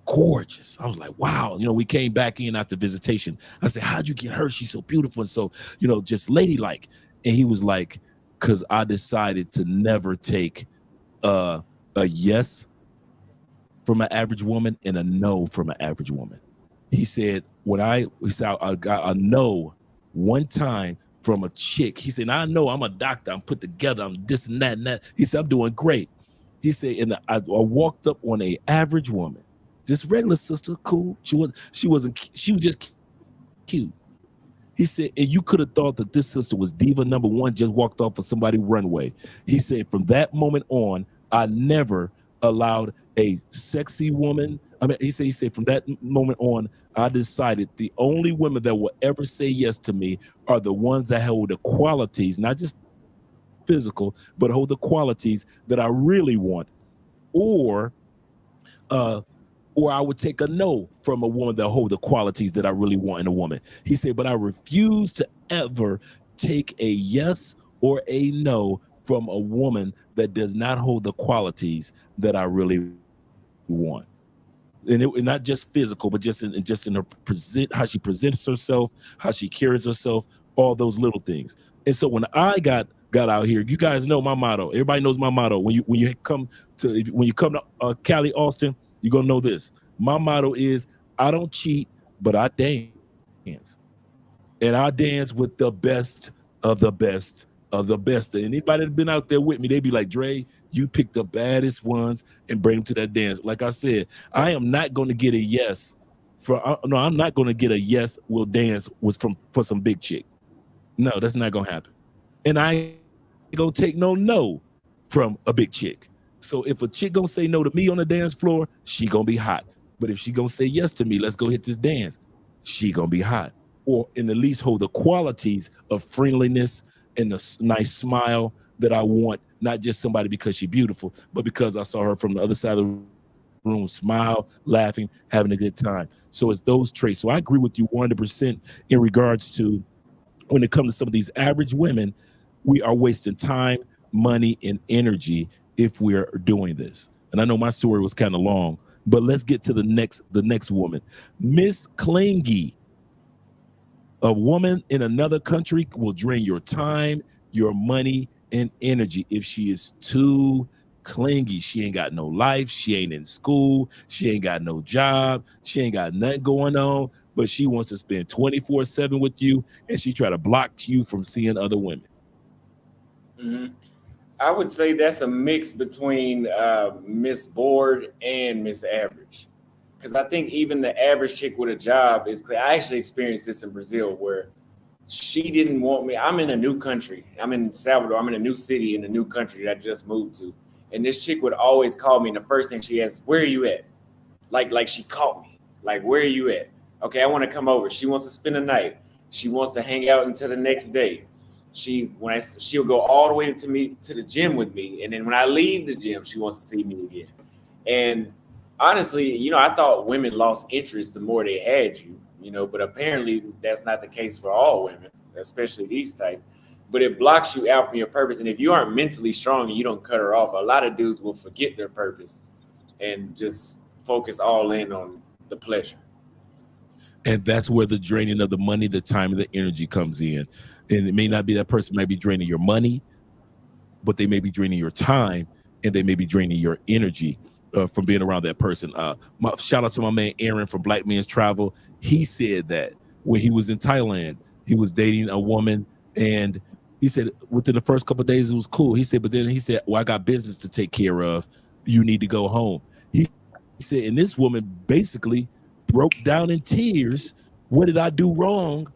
gorgeous. I was like, wow, you know, we came back in after visitation. I said, how'd you get her? She's so beautiful and so, you know, just ladylike. And he was like, because I decided to never take a yes from an average woman and a no from an average woman. He said, I got a no one time from a chick. He said, I know I'm a doctor, I'm put together, I'm this and that and that. He said, I'm doing great. He said, and I walked up on a average woman, just regular sister, cool. She was just cute. He said, and you could have thought that this sister was diva number one, just walked off of somebody's runway. He said, from that moment on, I never allowed a sexy woman. I mean, he said, from that moment on, I decided the only women that will ever say yes to me are the ones that hold the qualities, not just physical, but hold the qualities that I really want. Or I would take a no from a woman that hold the qualities that I really want in a woman. He said, but I refuse to ever take a yes or a no from a woman that does not hold the qualities that I really want. And not just physical, but just in her how she presents herself, how she carries herself, all those little things. And so when I got out here, you guys know my motto. Everybody knows my motto. When you come to Cali, Austin, you're gonna know this. My motto is, I don't cheat, but I dance. And I dance with the best of the best of the best. And anybody that's been out there with me, they be like, Dre, you pick the baddest ones and bring them to that dance. Like I said, I am not going to get a yes I'm not going to get a yes, we'll dance for some big chick. No, that's not going to happen. And I ain't going to take no from a big chick. So if a chick going to say no to me on the dance floor, she going to be hot. But if she going to say yes to me, let's go hit this dance, she going to be hot. Or in the least hold the qualities of friendliness and the nice smile that I want, not just somebody because she's beautiful, but because I saw her from the other side of the room, smile, laughing, having a good time. So it's those traits. So I agree with you 100% in regards to when it comes to some of these average women, we are wasting time, money, and energy if we're doing this. And I know my story was kind of long, but let's get to the next woman. Miss Clingy. A woman in another country will drain your time, your money, and energy if she is too clingy. She ain't got no life. She ain't in school. She ain't got no job. She ain't got nothing going on, but she wants to spend 24/7 with you, and she try to block you from seeing other women. Mm-hmm. I would say that's a mix between Miss Bored and Miss Average. Because I think even the average chick with a job is clear. I actually experienced this in Brazil where she didn't want me. I'm in a new country. I'm in Salvador. I'm in a new city in a new country that I just moved to. And this chick would always call me. And the first thing she asked, where are you at? Like she caught me. Like, where are you at? Okay, I want to come over. She wants to spend the night. She wants to hang out until the next day. She'll go all the way to the gym with me. And then when I leave the gym, she wants to see me again. And honestly, I thought women lost interest the more they had you, but apparently that's not the case for all women, especially these type. But it blocks you out from your purpose. And if you aren't mentally strong and you don't cut her off, a lot of dudes will forget their purpose and just focus all in on the pleasure. And that's where the draining of the money, the time, and the energy comes in. And it may not be that person might be draining your money, but they may be draining your time, and they may be draining your energy from being around that person. Shout out to my man Aaron from Black Men's Travel. He said that when he was in Thailand, he was dating a woman, and he said within the first couple of days it was cool. He said, but then he said, well, I got business to take care of. You need to go home. He said, and this woman basically broke down in tears. What did I do wrong?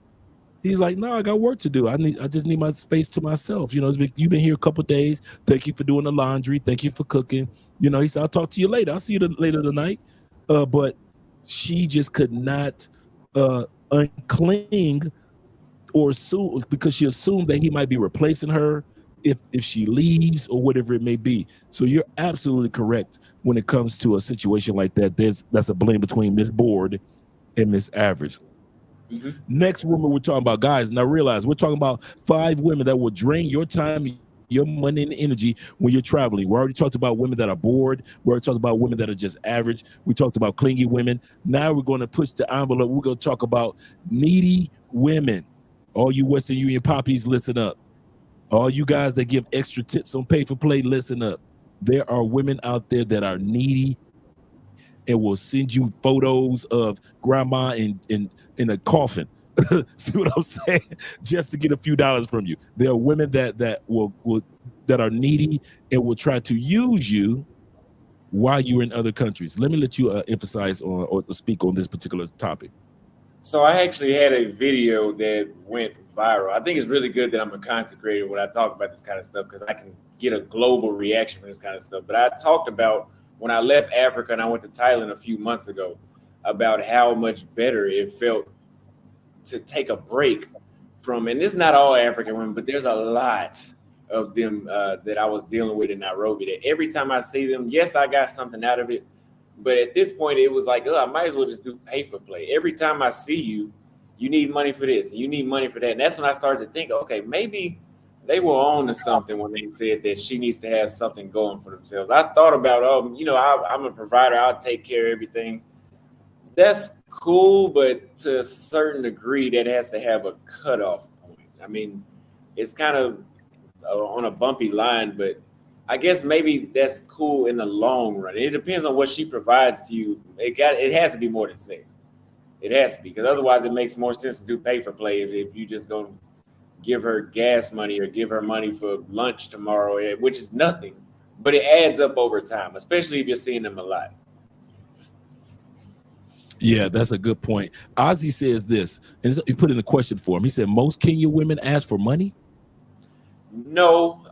He's like, no, I got work to do. I just need my space to myself. You've been here a couple of days. Thank you for doing the laundry. Thank you for cooking. He said, I'll talk to you later. I'll see you later tonight. But she just could not uncling or assume, because she assumed that he might be replacing her if she leaves or whatever it may be. So you're absolutely correct when it comes to a situation like that. That's a blame between Miss Bored and Miss Average. Mm-hmm. Next woman we're talking about, guys, now realize we're talking about 5 women that will drain your time, your money, and energy when you're traveling. We already talked about women that are bored. We already talked about women that are just average. We talked about clingy women. Now we're going to push the envelope. We're going to talk about needy women. All you Western Union poppies, listen up. All you guys that give extra tips on pay for play, listen up. There are women out there that are needy and will send you photos of grandma in a coffin. See what I'm saying? Just to get a few dollars from you. There are women that are needy and will try to use you while you're in other countries. Let me let you emphasize on or speak on this particular topic. So I actually had a video that went viral. I think it's really good that I'm a content creator when I talk about this kind of stuff, because I can get a global reaction from this kind of stuff. But I talked about when I left Africa and I went to Thailand a few months ago about how much better it felt to take a break from, and this is not all African women, but there's a lot of them that I was dealing with in Nairobi, that every time I see them, yes, I got something out of it. But at this point, it was like, I might as well just do pay for play. Every time I see you, you need money for this, and you need money for that. And that's when I started to think, okay, maybe they were on to something when they said that she needs to have something going for themselves. I thought about, I'm a provider. I'll take care of everything. That's cool, but to a certain degree, that has to have a cutoff point. I mean, it's kind of on a bumpy line, but I guess maybe that's cool in the long run. It depends on what she provides to you. It has to be more than sex. It has to be, because otherwise it makes more sense to do pay for play if you just go give her gas money or give her money for lunch tomorrow, which is nothing, but it adds up over time, especially if you're seeing them a lot. Yeah, that's a good point. Ozzy says this, and he put in a question for him. He said, most Kenyan women ask for money? No,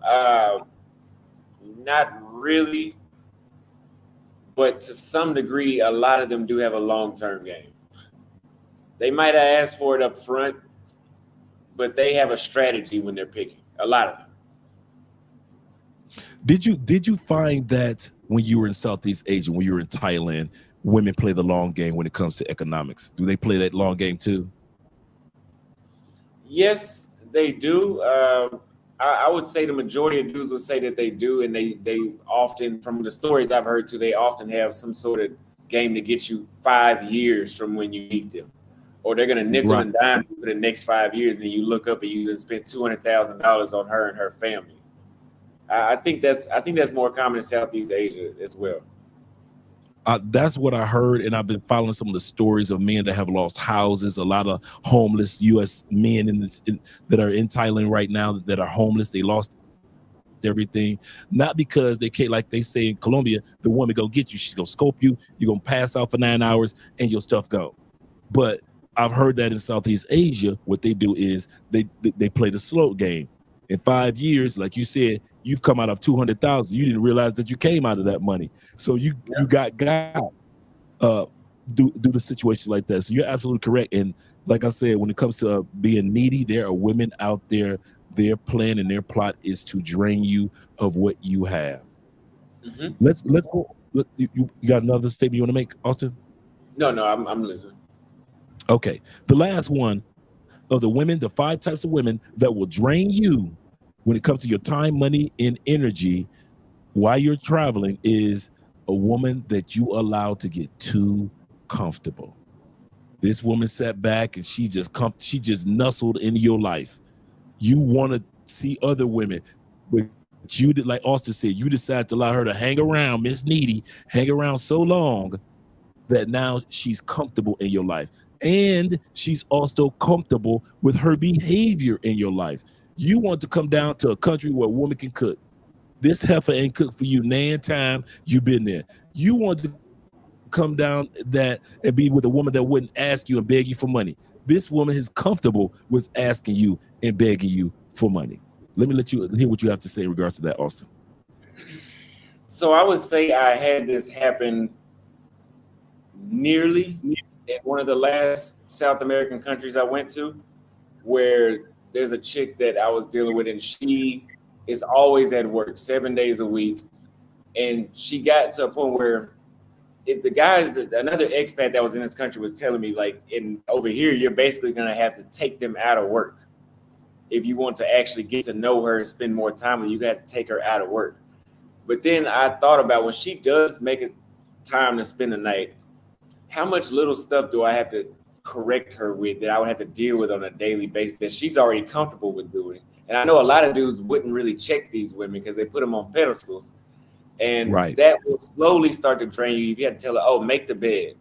not really. But to some degree, a lot of them do have a long-term game. They might have asked for it up front, but they have a strategy when they're picking. A lot of them. Did you find that when you were in Southeast Asia, when you were in Thailand, women play the long game when it comes to economics? Do they play that long game too? Yes, they do. I would say the majority of dudes would say that they do, and they often, from the stories I've heard too, they often have some sort of game to get you 5 years from when you meet them, or they're gonna nickel and dime you for the next 5 years, and then you look up and you spent $200,000 on her and her family. I think that's more common in Southeast Asia as well. That's what I heard, and I've been following some of the stories of men that have lost houses. A lot of homeless U.S. men that are in Thailand right now that are homeless. They lost everything, not because they can't, like they say in Colombia, the woman go get you. She's gonna scope you. You're gonna pass out for 9 hours, and your stuff go. But I've heard that in Southeast Asia, what they do is they play the slow game. In 5 years, like you said, you've come out of 200,000. You didn't realize that you came out of that money. So you got do the situations like that. So you're absolutely correct. And like I said, when it comes to being needy, there are women out there. Their plan and their plot is to drain you of what you have. Mm-hmm. Let's go. You got another statement you want to make, Austin? No, I'm listening. Okay, the last one of the women, the 5 types of women that will drain you when it comes to your time, money, and energy while you're traveling is a woman that you allow to get too comfortable. This woman sat back and she just nestled into your life. You want to see other women, but you did, like Austin said, you decided to allow her to hang around, Miss Needy, hang around so long that now she's comfortable in your life. And she's also comfortable with her behavior in your life. You want to come down to a country where a woman can cook. This heifer ain't cooked for you nan time. You've been there. You want to come down that and be with a woman that wouldn't ask you and beg you for money. This woman is comfortable with asking you and begging you for money. Let me let you hear what you have to say in regards to that, Austin. So I would say I had this happen nearly in one of the last South American countries I went to, where there's a chick that I was dealing with, and she is always at work 7 days a week. And she got to a point where another expat that was in this country was telling me, like, over here, you're basically going to have to take them out of work. If you want to actually get to know her and spend more time with you, you have to take her out of work. But then I thought about when she does make it time to spend the night, how much little stuff do I have to correct her with that I would have to deal with on a daily basis that she's already comfortable with doing? And I know a lot of dudes wouldn't really check these women because they put them on pedestals. And that will slowly start to drain you. If you have to tell her, oh, make the bed,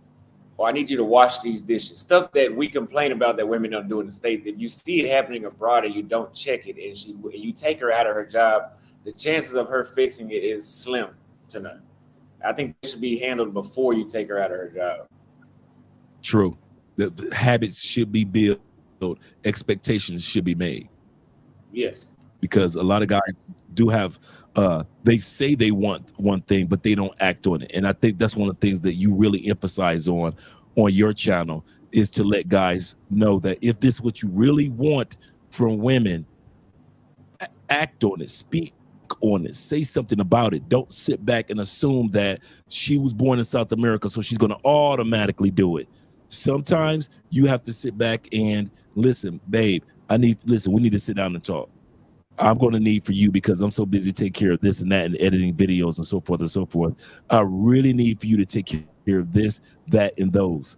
or I need you to wash these dishes, stuff that we complain about that women don't do in the States. If you see it happening abroad and you don't check it and you take her out of her job, the chances of her fixing it is slim to none. I think it should be handled before you take her out of her job. True. The habits should be built. Expectations should be made. Yes. Because a lot of guys do have, they say they want one thing, but they don't act on it. And I think that's one of the things that you really emphasize on your channel is to let guys know that if this is what you really want from women, act on it, speak on it, say something about it. Don't sit back and assume that she was born in South America, so she's going to automatically do it. Sometimes you have to sit back and listen, babe, we need to sit down and talk. I'm going to need for you, because I'm so busy taking care of this and that and editing videos and so forth and so forth. I really need for you to take care of this, that, and those.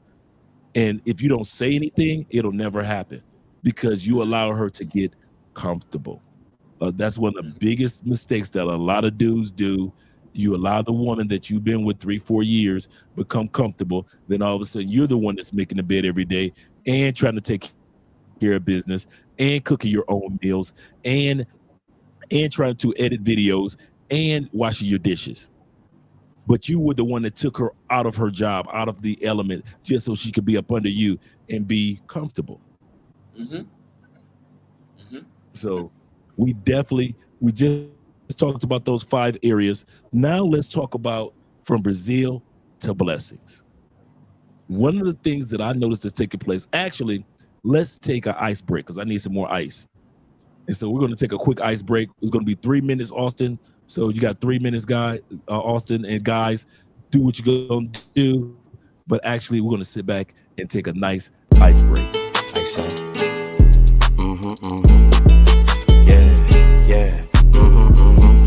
And if you don't say anything, it'll never happen because you allow her to get comfortable. That's one of the biggest mistakes that a lot of dudes do. You allow the woman that you've been with 3-4 years become comfortable. Then all of a sudden you're the one that's making the bed every day and trying to take care of business and cooking your own meals and trying to edit videos and washing your dishes. But you were the one that took her out of her job, out of the element, just so she could be up under you and be comfortable. Mm-hmm. Mm-hmm. So we just talked about those 5 areas. Now let's talk about from Brazil to blessings. One of the things that I noticed that's taking place, actually, let's take an ice break because I need some more ice. And so we're going to take a quick ice break. It's going to be 3 minutes, Austin. So you got 3 minutes, Austin, and guys, do what you're going to do. But actually, we're going to sit back and take a nice ice break. Ice on. Mm-hmm, mm-hmm. Yeah. Mm-hmm, mm-hmm.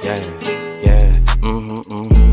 Yeah. Mm-hmm, mm-hmm.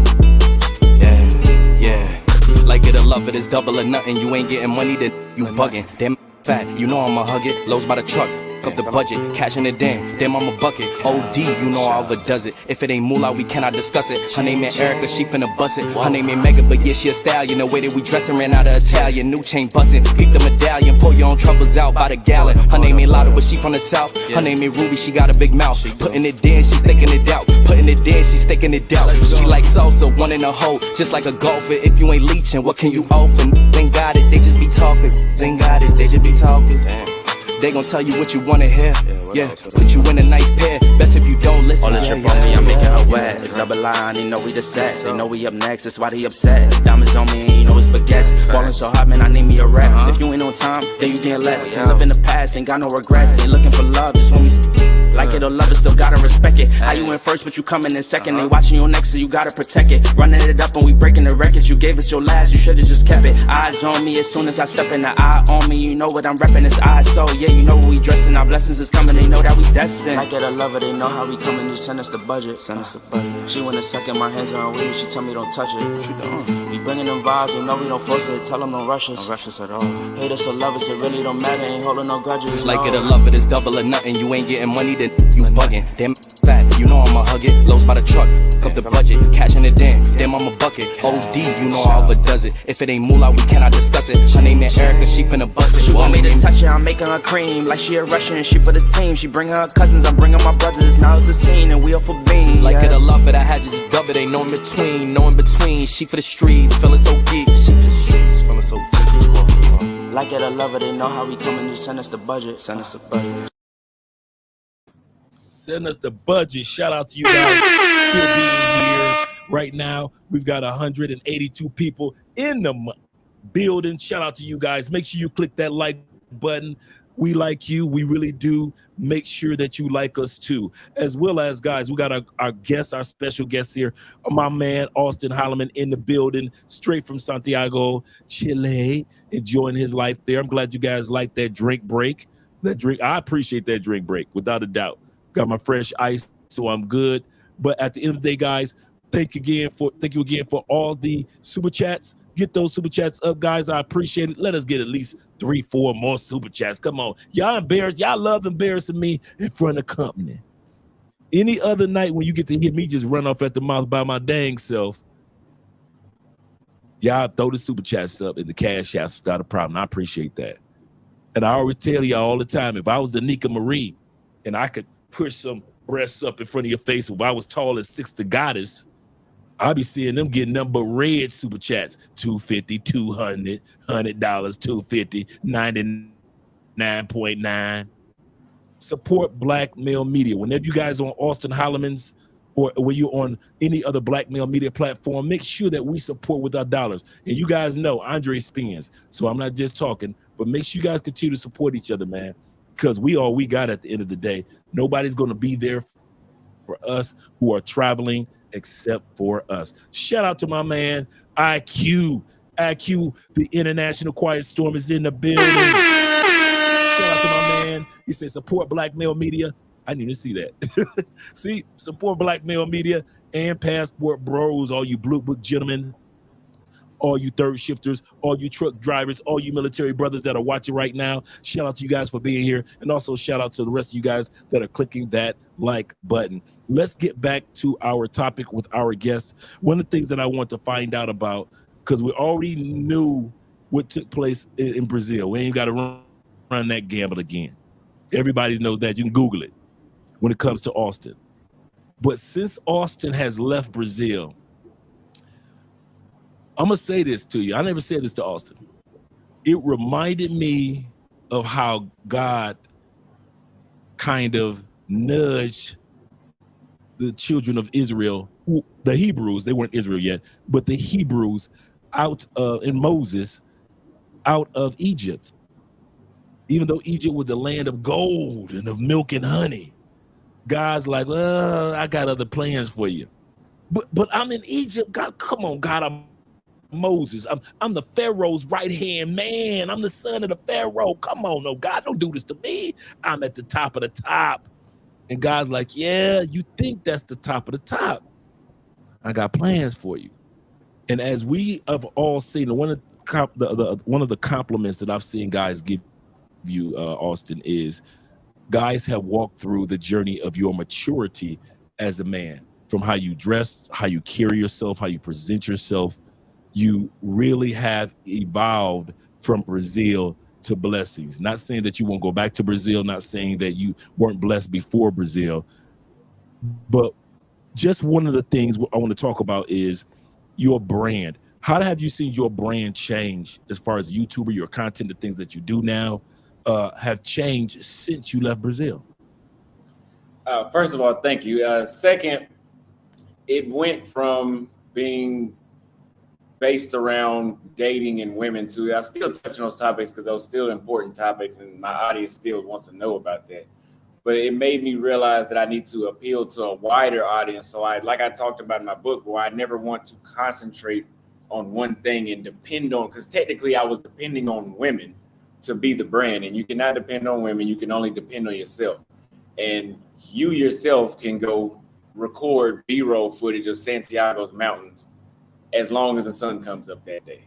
Yeah. Like it or love it, it's double or nothing. You ain't getting money, then you bugging. Damn fat, you know I'ma hug it. Lowe's by the truck. up the budget, cashing it in, then I'm a bucket. OD, you know I overdoes it. If it ain't moolah, we cannot discuss it. Her name ain't Erica, she finna bust it. Her name ain't Megan, but yeah, she a stallion. The way that we dressin' ran out of Italian. New chain bustin', peep the medallion. Pour your own troubles out by the gallon. Her name ain't Lotta, but she from the south. Her name ain't Ruby, she got a big mouth. Putting it in, she staking it out. Putting it in, she staking it out. She like salsa, one in a hole, just like a golfer. If you ain't leeching, what can you offer? They got it, they just be talking. They got it, they just be talking. They gon' tell you what you wanna hear. Yeah, put you in a nice pair. Best if you don't listen. All this shit on me, I'm making her wet. It's double line, they know we the set. They know we up next, that's why they upset. Diamonds on me, and you know it's baguettes. Ballin' so hot, man, I need me a rap. If you ain't on time, then you getting left. Can't live in the past, ain't got no regrets. Ain't looking for love, just when we like it or love it, still gotta respect it. How you in first, but you coming in second. They watching you next, so you gotta protect it. Running it up and we breaking the records. You gave us your last, you should've just kept it. Eyes on me as soon as I step in. The eye on me, you know what I'm reppin'. It's eyes, so yeah, you know what we dressing. Our blessings is coming, they know that we destined. Like it or love it, they know how we coming. Just send us the budget, send us the budget. She want a second, my hands are on weed. She tell me don't touch it. She don't. We bringing them vibes, you know we don't force it. Tell them don't rush us. Don't rush us at all. Hate us or love us, it really don't matter. Ain't holding no grudges. Like it or love it, it's double or nothing. You ain't getting money, then you bugging. Damn fat, you know I'ma hug it. Lows by the truck, up the budget, cashing it in. Damn, I'm a bucket. OD, you know I overdoes it. If it ain't moolah, we cannot discuss it. Her name ain't Erica, she finna bust it. She want me to touch it, I'm making her cream. Like she a Russian, she for the team. She bring her cousins, I'm bringing my brothers. Now it's the scene, and we all for being. Like it or love it, I had just dub it. Ain't no in between, no in between. She for the streets, feeling so geek. She for the streets, feeling so geek. Like it or love it, they know how we coming. Just send us the budget, send us the budget. Send us the budget. Shout out to you guys still being here right now. We've got 182 people in the building. Shout out to you guys. Make sure you click that like button. We like you. We really do. Make sure that you like us too. As well as, guys, we got our guests, our special guests here. My man, Auston Holleman, in the building, straight from Santiago, Chile, enjoying his life there. I'm glad you guys like that drink break. I appreciate that drink break, without a doubt. Got my fresh ice, so I'm good. But at the end of the day, guys, thank you again for all the super chats. Get those super chats up, guys. I appreciate it. Let us get at least 3-4 more super chats. Come on. Y'all love embarrassing me in front of company. Any other night when you get to hear me just run off at the mouth by my dang self, y'all throw the super chats up in the cash apps without a problem. I appreciate that. And I always tell y'all all the time, if I was the Nika Marie and I could push some breasts up in front of your face, if I was tall as 6 the goddess, I'll be seeing them getting nothing but red super chats. $250, $200, $100, $250, 99.9. Support black male media. Whenever you guys on Auston Holleman's or when you're on any other black male media platform, make sure that we support with our dollars. And you guys know Andre spins, so I'm not just talking, but make sure you guys continue to support each other, man, because we all we got at the end of the day. Nobody's going to be there for us who are traveling except for us. Shout out to my man, IQ, the International Quiet Storm is in the building. Shout out to my man. He said, support black male media. I need to see that. See, support black male media and passport bros, all you blue book gentlemen, all you third shifters, all you truck drivers, all you military brothers that are watching right now. Shout out to you guys for being here. And also shout out to the rest of you guys that are clicking that like button. Let's get back to our topic with our guest. One of the things that I want to find out about, because we already knew what took place in Brazil. We ain't got to run that gamble again. Everybody knows that. You can Google it when it comes to Auston. But since Auston has left Brazil, I'm going to say this to you. I never said this to Auston. It reminded me of how God kind of nudged the children of Israel, the Hebrews, they weren't Israel yet, but the Hebrews in Moses out of Egypt. Even though Egypt was the land of gold and of milk and honey, God's like, well, I got other plans for you. But I'm in Egypt. God, come on, God, I'm Moses. I'm the Pharaoh's right-hand man. I'm the son of the Pharaoh. Come on, no, God, don't do this to me. I'm at the top of the top. And God's like, yeah, you think that's the top of the top. I got plans for you. And as we have all seen, one of the compliments that I've seen guys give you, Auston, is guys have walked through the journey of your maturity as a man, from how you dress, how you carry yourself, how you present yourself. You really have evolved from Brazil to blessings. Not saying that you won't go back to Brazil, not saying that you weren't blessed before Brazil, but just one of the things I want to talk about is your brand. How have you seen your brand change as far as YouTuber, your content, the things that you do now have changed since you left Brazil? First of all, thank you. Second, it went from being based around dating and women to, I still touch on those topics because those still important topics and my audience still wants to know about that. But it made me realize that I need to appeal to a wider audience. So like I talked about in my book, where I never want to concentrate on one thing and depend on, because technically I was depending on women to be the brand, and you cannot depend on women. You can only depend on yourself. And you yourself can go record B-roll footage of Santiago's mountains as long as the sun comes up that day.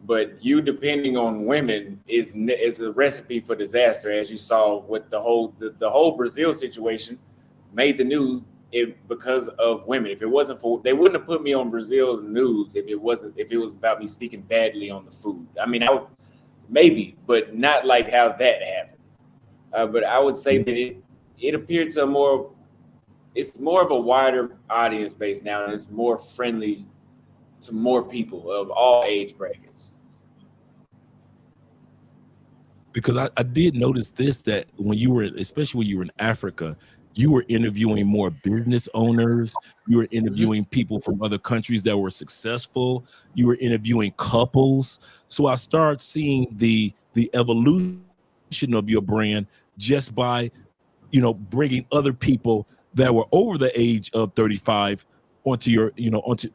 But you depending on women is a recipe for disaster, as you saw with the whole Brazil situation made the news because of women. If it wasn't for, they wouldn't have put me on Brazil's news if it was about me speaking badly on the food. I mean, maybe, but not like how that happened. But I would say that it appeared to it's more of a wider audience base now, and it's more friendly to more people of all age brackets. Because I did notice this, that especially when you were in Africa, you were interviewing more business owners, you were interviewing people from other countries that were successful, you were interviewing couples. So I started seeing the evolution of your brand just by, bringing other people that were over the age of 35 onto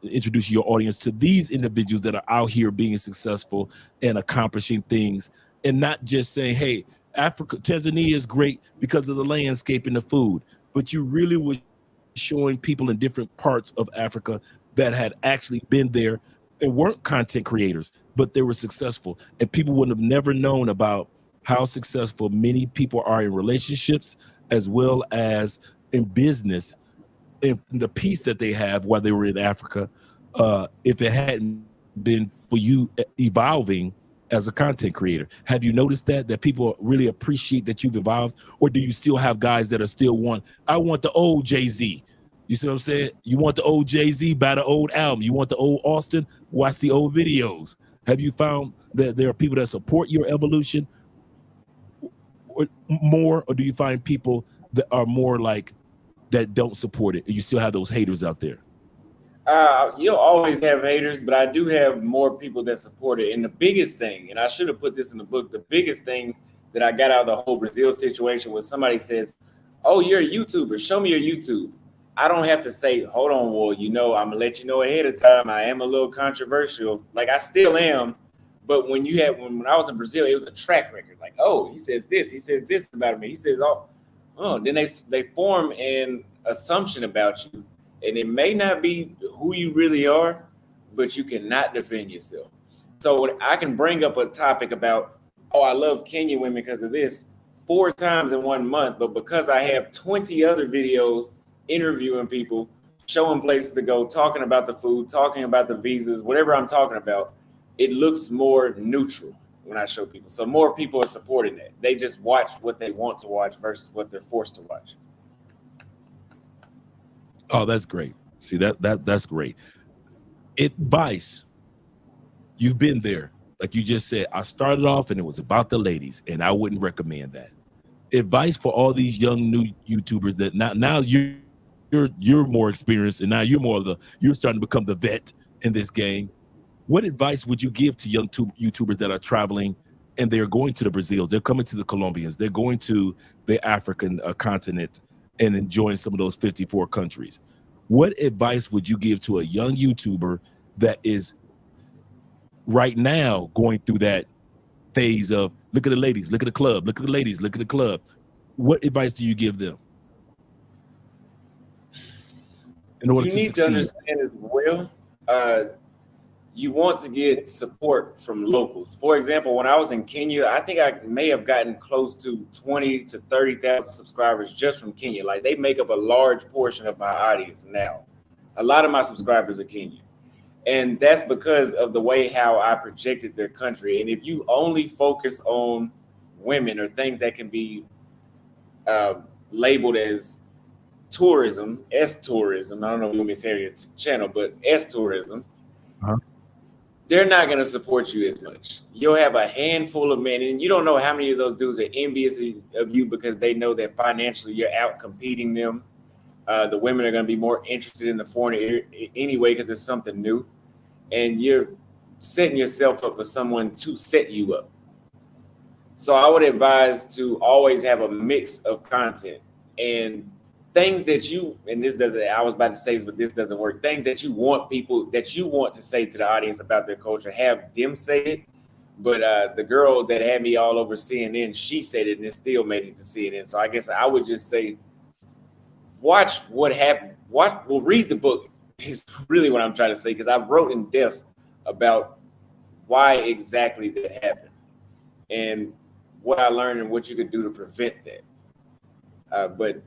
introducing your audience to these individuals that are out here being successful and accomplishing things. And not just saying, hey, Tanzania is great because of the landscape and the food, but you really were showing people in different parts of Africa that had actually been there and weren't content creators, but they were successful. And people would have never known about how successful many people are in relationships as well as in business, and the peace that they have while they were in Africa, if it hadn't been for you evolving as a content creator. Have you noticed that people really appreciate that you've evolved? Or do you still have guys that are still I want the old Jay-Z? You see what I'm saying? You want the old Jay-Z, buy the old album. You want the old Austin, watch the old videos. Have you found that there are people that support your evolution or more, or do you find people that are more like that don't support it? You still have those haters out there? You'll always have haters, but I do have more people that support it. And the biggest thing, and I should have put this in the book, the biggest thing that I got out of the whole Brazil situation was somebody says, oh, you're a YouTuber, show me your YouTube. I don't have to say, hold on, well, I'm gonna let you know ahead of time, I am a little controversial. Like I still am, but when I was in Brazil, it was a track record. Like, oh, he says this about me. He says, then they form an assumption about you. And it may not be who you really are, but you cannot defend yourself. So when I can bring up a topic about, oh, I love Kenyan women because of this 4 times in 1 month, but because I have 20 other videos interviewing people, showing places to go, talking about the food, talking about the visas, whatever I'm talking about, it looks more neutral when I show people. So more people are supporting that. They just watch what they want to watch versus what they're forced to watch. Oh, that's great. See, that's great. Advice. You've been there. Like you just said, I started off and it was about the ladies, and I wouldn't recommend that. Advice for all these young new YouTubers that now you're more experienced, and now you're starting to become the vet in this game. What advice would you give to young YouTubers that are traveling and they're going to the Brazils, they're coming to the Colombians, they're going to the African continent and enjoying some of those 54 countries? What advice would you give to a young YouTuber that is right now going through that phase of, look at the ladies, look at the club, look at the ladies, look at the club? What advice do you give them in order to succeed? You need to understand as well, you want to get support from locals. For example, when I was in Kenya, I think I may have gotten close to 20 to 30,000 subscribers just from Kenya. Like, they make up a large portion of my audience now. A lot of my subscribers are Kenyan. And that's because of the way how I projected their country. And if you only focus on women or things that can be labeled as tourism, S-tourism, I don't know if you want me to say your channel, but S-tourism, they're not going to support you as much. You'll have a handful of men, and you don't know how many of those dudes are envious of you because they know that financially you're out competing them. The women are going to be more interested in the foreigner anyway because it's something new. And you're setting yourself up for someone to set you up. So I would advise to always have a mix of content and things that you, and this doesn't, I was about to say this, but this doesn't work. Things that you want people, that you want to say to the audience about their culture, have them say it. But the girl that had me all over CNN, she said it and it still made it to CNN. So I guess I would just say, watch what happened. Read the book is really what I'm trying to say, because I wrote in depth about why exactly that happened and what I learned and what you could do to prevent that. But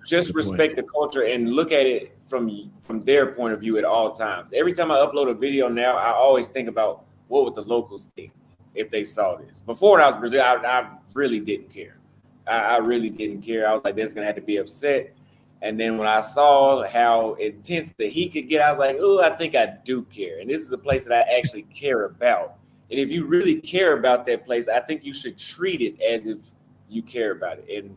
just respect the culture and look at it from their point of view at all times. Every time I upload a video now, I always think about what would the locals think if they saw this. Before, when I was in Brazil, I really didn't care. I really didn't care. I was like, they're going to have to be upset. And then when I saw how intense the heat could get, I was like, oh, I think I do care. And this is a place that I actually care about. And if you really care about that place, I think you should treat it as if you care about it. And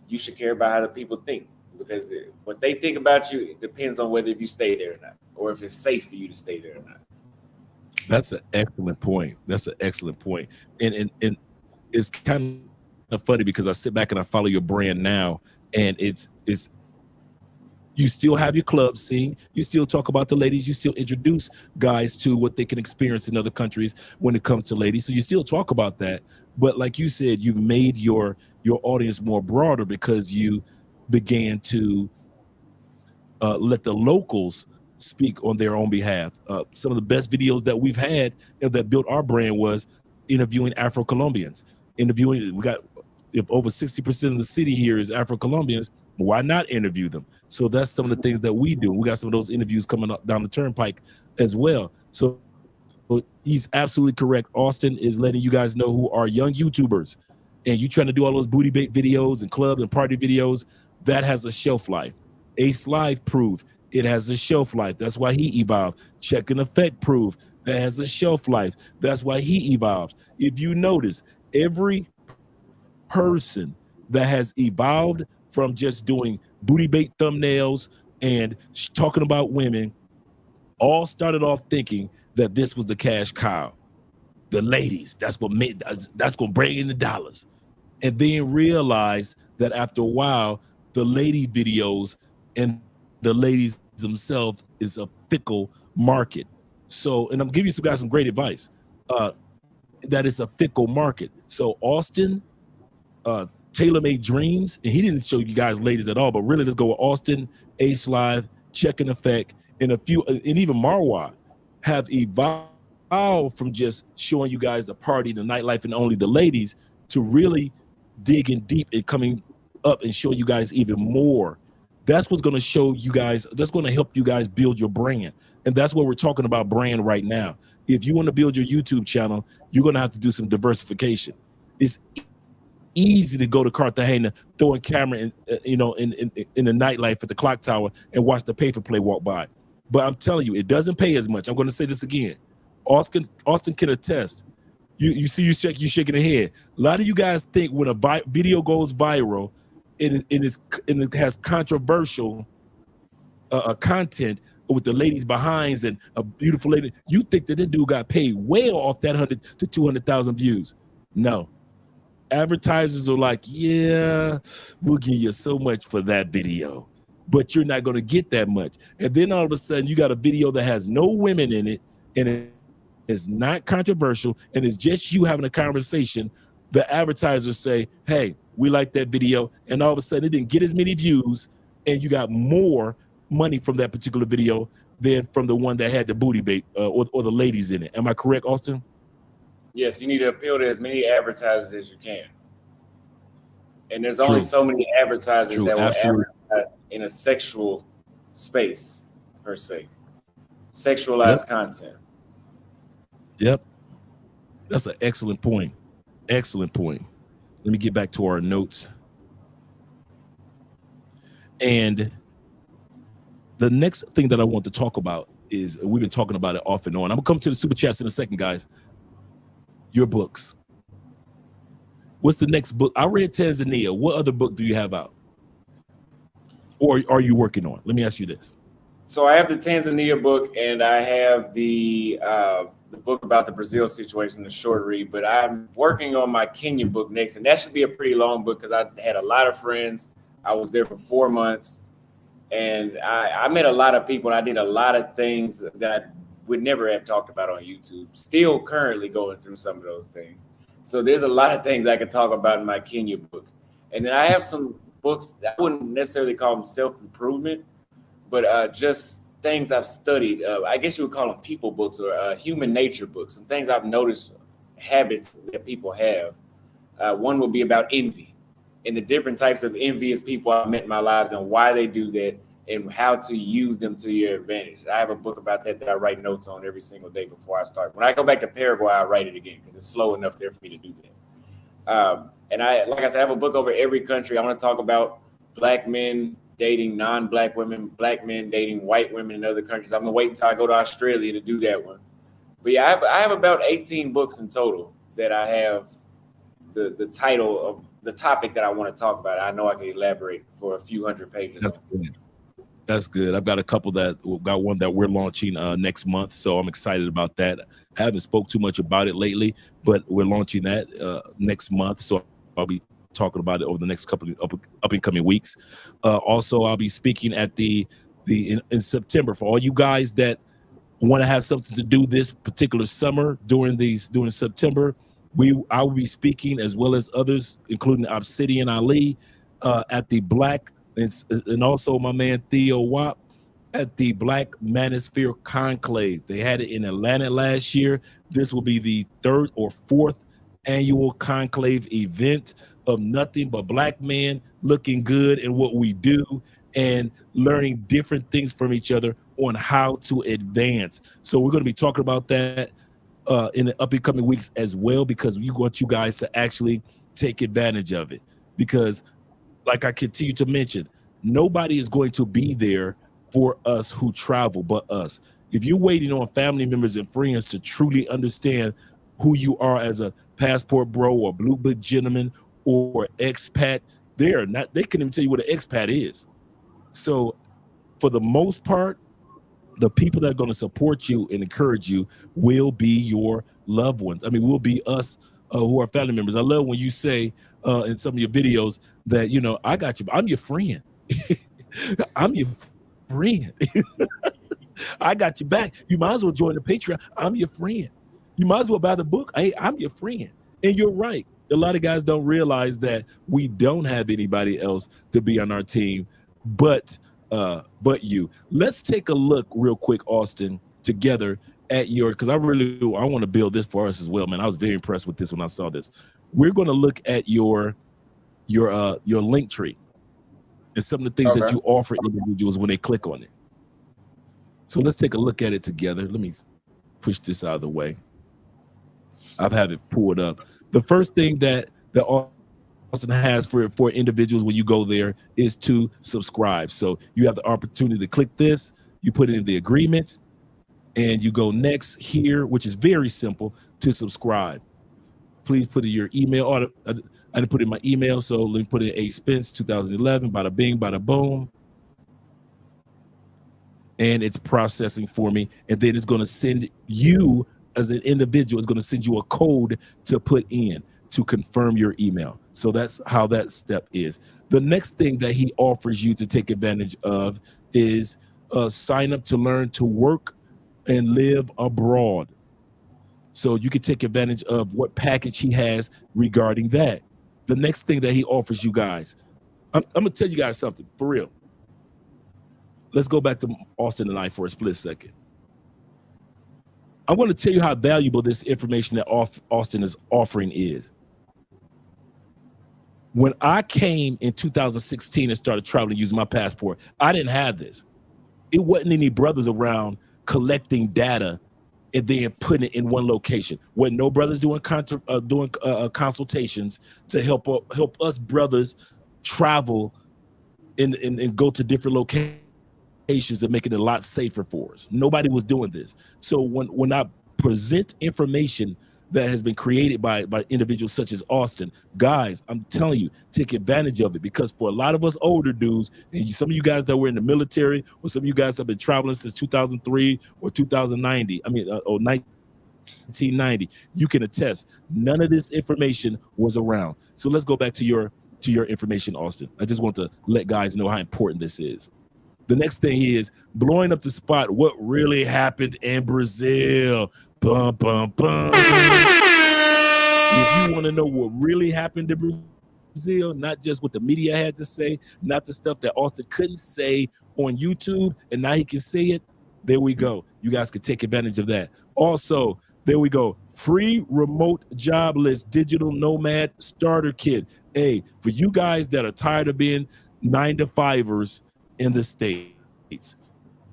you should care about how the people think, because what they think about you, it depends on whether if you stay there or not, or if it's safe for you to stay there or not. That's an excellent point. That's an excellent point. And it's kind of funny because I sit back and I follow your brand now, and it's you still have your club scene, you still talk about the ladies, you still introduce guys to what they can experience in other countries when it comes to ladies. So you still talk about that. But like you said, you've made your audience more broader because you began to let the locals speak on their own behalf. Some of the best videos that we've had that built our brand was interviewing Afro-Colombians. We got, if over 60% of the city here is Afro-Colombians, why not interview them? So that's some of the things that we do. We got some of those interviews coming up down the turnpike as well. So he's absolutely correct. Auston is letting you guys know who are young YouTubers, and you trying to do all those booty bait videos and club and party videos, that has a shelf life. Ace Live proved it has a shelf life. That's why he evolved. Check and Effect proved that has a shelf life. That's why he evolved. If you notice, every person that has evolved from just doing booty bait thumbnails and talking about women all started off thinking that this was the cash cow. The ladies, that's gonna bring in the dollars. And then realize that after a while, the lady videos and the ladies themselves is a fickle market. So, and I'm giving you guys some great advice. That is a fickle market. So Auston, Tailor-Made Dreams, and he didn't show you guys ladies at all, but really let's go with Auston, Ace Live, Check and Effect, and a few, and even Marwa have evolved from just showing you guys the party, the nightlife, and only the ladies, to really digging deep and coming up and show you guys even more. That's what's going to show you guys, that's going to help you guys build your brand. And that's what we're talking about, brand right now. If you want to build your YouTube channel, you're going to have to do some diversification. It's easy to go to Cartagena, throw a camera in, in the nightlife at the clock tower and watch the paper play walk by. But I'm telling you, it doesn't pay as much. I'm going to say this again. Auston can attest. You see you shaking the head. A lot of you guys think when a video goes viral, and it has controversial content with the ladies behinds and a beautiful lady, you think that dude got paid well off that 100 to 200,000 views. No. Advertisers are like, yeah, we'll give you so much for that video, but you're not going to get that much. And then all of a sudden you got a video that has no women in it, and it is not controversial, and it's just you having a conversation. The advertisers say, hey, we like that video. And all of a sudden it didn't get as many views, and you got more money from that particular video than from the one that had the booty bait or the ladies in it. Am I correct, Austin? Yes, you need to appeal to as many advertisers as you can. And there's only so many advertisers that will advertise in a sexual space, per se. Sexualized content. Yep. That's an excellent point. Excellent point. Let me get back to our notes. And the next thing that I want to talk about is, we've been talking about it off and on. I'm gonna come to the super chats in a second, guys. Your books. What's the next book? I read Tanzania. What other book do you have out? Or are you working on? Let me ask you this. So I have the Tanzania book, and I have the book about the Brazil situation, the short read, but I'm working on my Kenya book next, and that should be a pretty long book because I had a lot of friends. I was there for 4 months, and I met a lot of people, and I did a lot of things that I would never have talked about on YouTube. Still currently going through some of those things. So there's a lot of things I could talk about in my Kenya book. And then I have some books that I wouldn't necessarily call them self-improvement, but just things I've studied. I guess you would call them people books or human nature books, some things I've noticed, habits that people have. One would be about envy and the different types of envious people I've met in my lives and why they do that and how to use them to your advantage. I have a book about that I write notes on every single day before I start. When I go back to Paraguay, I write it again because it's slow enough there for me to do that. And like I said, I have a book over every country. I want to talk about Black men dating non-Black women, Black men dating white women in other countries. I'm gonna wait until I go to Australia to do that one. But yeah, I have about 18 books in total that I have the title of the topic that I want to talk about. I know I can elaborate for a few hundred pages. That's good. That's good. I've got a couple got one that we're launching next month, so I'm excited about that. I haven't spoke too much about it lately, but we're launching that next month, so I'll be talking about it over the next couple of up and coming weeks. Also, I'll be speaking at in September for all you guys that want to have something to do this particular summer during September. I will be speaking, as well as others, including Obsidian Ali, at the Black. And also my man Theo Wap at the Black Manosphere Conclave. They had it in Atlanta last year. This will be the 3rd or 4th annual conclave event of nothing but Black men looking good in what we do and learning different things from each other on how to advance. So we're going to be talking about that in the up and coming weeks as well, because we want you guys to actually take advantage of it. Because like I continue to mention, nobody is going to be there for us who travel but us. If you're waiting on family members and friends to truly understand who you are as a passport bro or blue book gentleman or expat, they couldn't even tell you what an expat is. So for the most part, the people that are going to support you and encourage you will be your loved ones. I mean, will be us who are family members. I love when you say in some of your videos that, you know, I got you, I'm your friend. I'm your friend. I got you back. You might as well join the Patreon. I'm your friend. You might as well buy the book. Hey, I'm your friend. And you're right. A lot of guys don't realize that we don't have anybody else to be on our team but you. Let's take a look real quick, Austin, together at because I want to build this for us as well, man. I was very impressed with this when I saw this. We're going to look at your link tree and some of the things that you offer individuals when they click on it. So let's take a look at it together. Let me push this out of the way. I've had it pulled up. The first thing that Austin has for individuals when you go there is to subscribe. So you have the opportunity to click this, you put it in the agreement, and you go next here, which is very simple, to subscribe. Please put in your email. I didn't put in my email, so let me put in A Spence 2011, bada bing, bada boom. And it's processing for me. And then it's going to send you as an individual, it's going to send you a code to put in to confirm your email. So that's how that step is. The next thing that he offers you to take advantage of is sign up to learn to work and live abroad. So you can take advantage of what package he has regarding that. The next thing that he offers you guys, I'm gonna tell you guys something for real. let's go back to Austin and I for a split second. I'm going to tell you how valuable this information that Austin is offering is. When I came in 2016 and started traveling using my passport, I didn't have this. It wasn't any brothers around collecting data and then putting it in one location. When no brothers doing consultations to help us brothers travel and go to different locations and making it a lot safer for us. Nobody was doing this. So when I present information that has been created by individuals such as Austin, guys, I'm telling you, take advantage of it, because for a lot of us older dudes, and some of you guys that were in the military, or some of you guys have been traveling since 2003 or 1990, you can attest, none of this information was around. So let's go back to your information, Austin. I just want to let guys know how important this is. The next thing is blowing up the spot. What really happened in Brazil? Bum, bum, bum. If you want to know what really happened in Brazil, not just what the media had to say, not the stuff that Austin couldn't say on YouTube, and now he can say it, there we go. You guys can take advantage of that. Also, there we go. Free remote job list, digital nomad starter kit. Hey, for you guys that are tired of being 9-to-5ers in the States,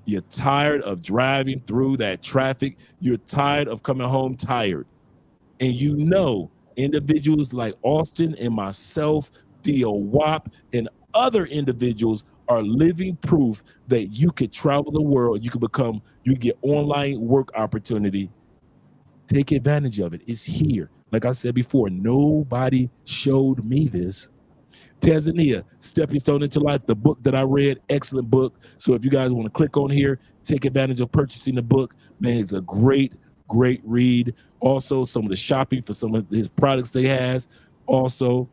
you're tired of driving through that traffic, you're tired of coming home tired, and you know individuals like Austin and myself, Theo Wap, and other individuals are living proof that you could travel the world, you get online work opportunity. Take advantage of it. It's here. Like I said before, nobody showed me this. Tanzania, Stepping Stone into Life, the book that I read, excellent book. So if you guys want to click on here, take advantage of purchasing the book. Man, it's a great read. Also, some of the shopping for some of his products they has. Also,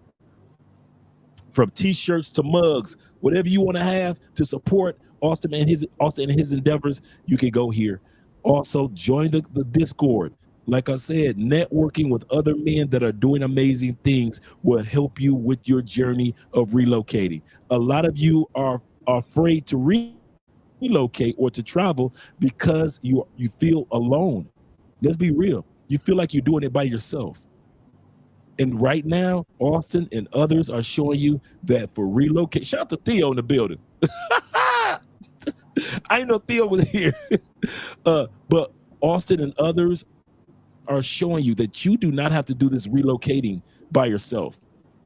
from t-shirts to mugs, whatever you want to have to support Austin and his endeavors, you can go here. Also, join the Discord. Like I said, networking with other men that are doing amazing things will help you with your journey of relocating. A lot of you are afraid to relocate or to travel because you feel alone. Let's be real. You feel like you're doing it by yourself. And right now, Austin and others are showing you that for relocate. Shout out to Theo in the building. I didn't know Theo was here. But Austin and others are showing you that you do not have to do this relocating by yourself.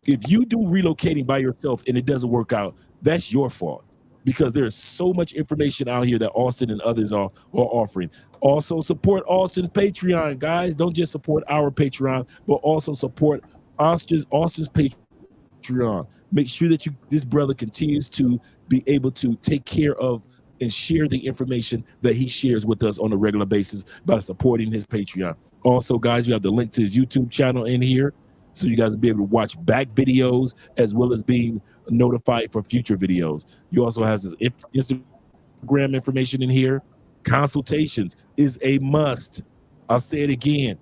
If you do relocating by yourself and it doesn't work out, that's your fault, because there's so much information out here that Austin and others are offering. Also support Austin's Patreon, guys. Don't just support our Patreon, but also support Austin's Patreon. Make sure that this brother continues to be able to take care of and share the information that he shares with us on a regular basis by supporting his Patreon. Also, guys, you have the link to his YouTube channel in here, so you guys will be able to watch back videos as well as being notified for future videos. You also has his Instagram information in here. Consultations is a must. I'll say it again.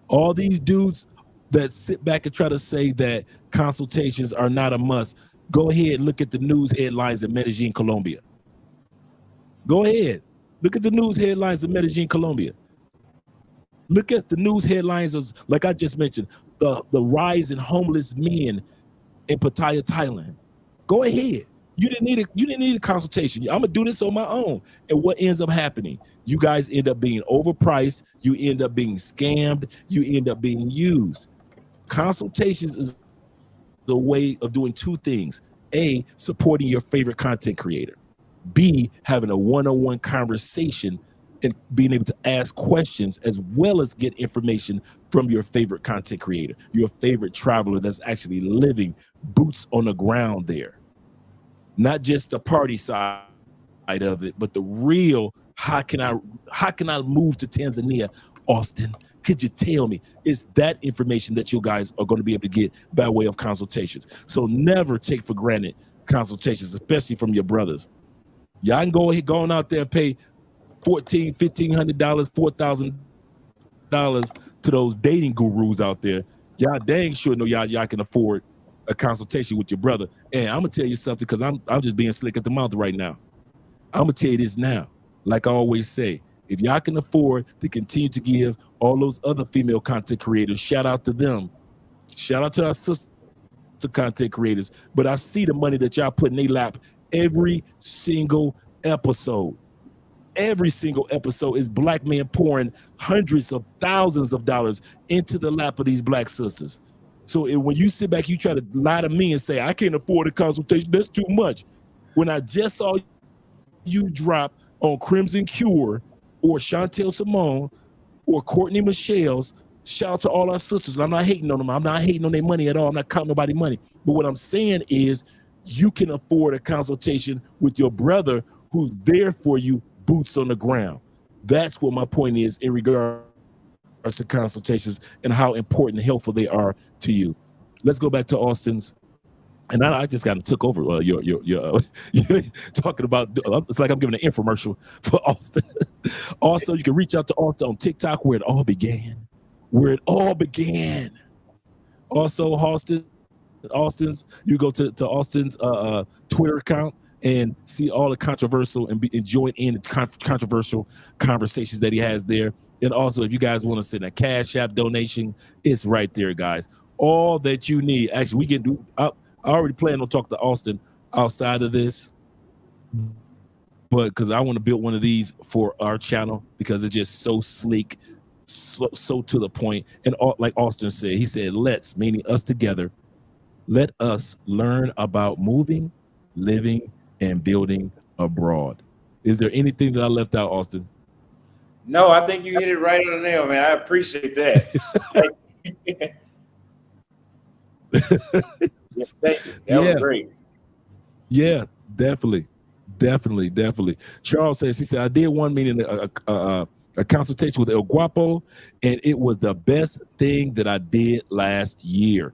All these dudes that sit back and try to say that consultations are not a must, go ahead and look at the news headlines in Medellin, Colombia. Go ahead. Look at the news headlines in Medellin, Colombia. Look at the news headlines of, like I just mentioned, the rise in homeless men in Pattaya, Thailand. Go ahead. You didn't need a consultation. I'm gonna do this on my own. And what ends up happening? You guys end up being overpriced. You end up being scammed. You end up being used. Consultations is the way of doing two things: A, supporting your favorite content creator; B, having a one-on-one conversation and being able to ask questions as well as get information from your favorite content creator, your favorite traveler that's actually living boots on the ground there. Not just the party side of it, but the real, how can I move to Tanzania, Austin? Could you tell me? It's that information that you guys are going to be able to get by way of consultations. So never take for granted consultations, especially from your brothers. Y'all can go out there and pay $1,400, $1,500, $4,000 to those dating gurus out there. Y'all dang sure know y'all can afford a consultation with your brother. And I'm gonna tell you something, because I'm just being slick at the mouth right now. I'm gonna tell you this now. Like I always say, if y'all can afford to continue to give all those other female content creators, shout out to them. Shout out to our sister content creators. But I see the money that y'all put in their lap every single episode. Every single episode is black men pouring hundreds of thousands of dollars into the lap of these black sisters. So when you sit back, you try to lie to me and say, I can't afford a consultation, that's too much. When I just saw you drop on Crimson Cure or Chantel Simone or Courtney Michelle's, shout out to all our sisters. I'm not hating on them. I'm not hating on their money at all. I'm not counting nobody's money. But what I'm saying is you can afford a consultation with your brother who's there for you, boots on the ground. That's what my point is in regards to consultations and how important and helpful they are to you. Let's go back to Austin's. And I just kind of took over your talking about, it's like I'm giving an infomercial for Austin. Also, you can reach out to Austin on TikTok where it all began. Also, Austin's, you go to Austin's Twitter account and see all the controversial and join in the controversial conversations that he has there. And also, if you guys want to send a Cash App donation, it's right there, guys. All that you need. Actually, we can do. I already plan on talking to Austin outside of this, but because I want to build one of these for our channel because it's just so sleek, so to the point. And like Austin said, he said, let's, meaning us together, let us learn about moving, living, and building abroad. Is there anything that I left out, Austin? No, I think you hit it right on the nail, man. I appreciate that. Thank you. That was great. Yeah, definitely. Charles says, he said, I did one meeting, a consultation with El Guapo, and it was the best thing that I did last year.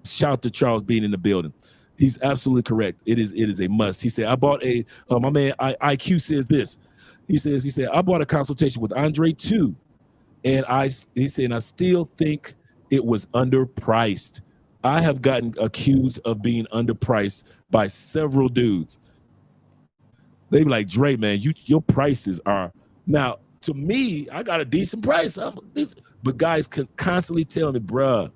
Shout out to Charles being in the building. He's absolutely correct. It is a must. He said, I bought my man IQ says this. He said, I bought a consultation with Andre too. And he said, I still think it was underpriced. I have gotten accused of being underpriced by several dudes. They be like, Dre, man, your prices are, now to me, I got a decent price. But guys can constantly tell me, bruh,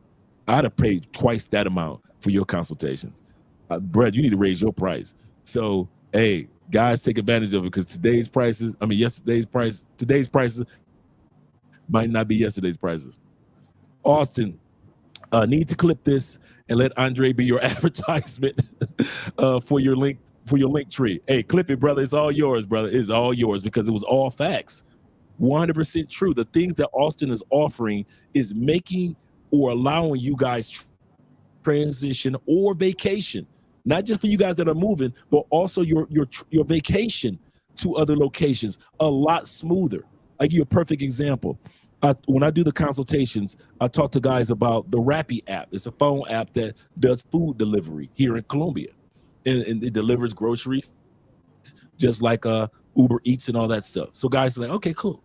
I'd have paid twice that amount for your consultations. Bruh, you need to raise your price. So, hey, guys, take advantage of it because today's prices might not be yesterday's prices. Austin, need to clip this and let Andre be your advertisement for your link tree. Hey, clip it, brother. It's all yours, brother. It's all yours because it was all facts. 100% true. The things that Austin is offering is making or allowing you guys transition or vacation, not just for you guys that are moving, but also your vacation to other locations a lot smoother. I give you a perfect example. When I do the consultations, I talk to guys about the Rappi app. It's a phone app that does food delivery here in Colombia, and it delivers groceries just like Uber Eats and all that stuff. So guys are like, okay, cool.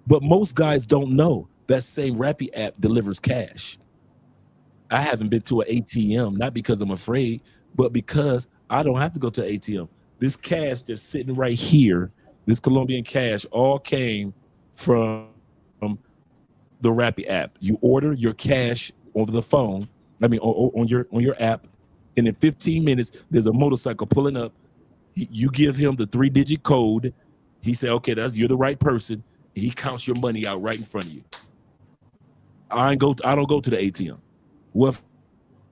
But most guys don't know that same Rappi app delivers cash. I haven't been to an ATM, not because I'm afraid, but because I don't have to go to an ATM. This cash that's sitting right here, this Colombian cash, all came from the Rappi app. You order your cash over the phone, on your app, and in 15 minutes, there's a motorcycle pulling up. You give him the 3-digit code. He said, okay, you're the right person. He counts your money out right in front of you. I don't go to the ATM. What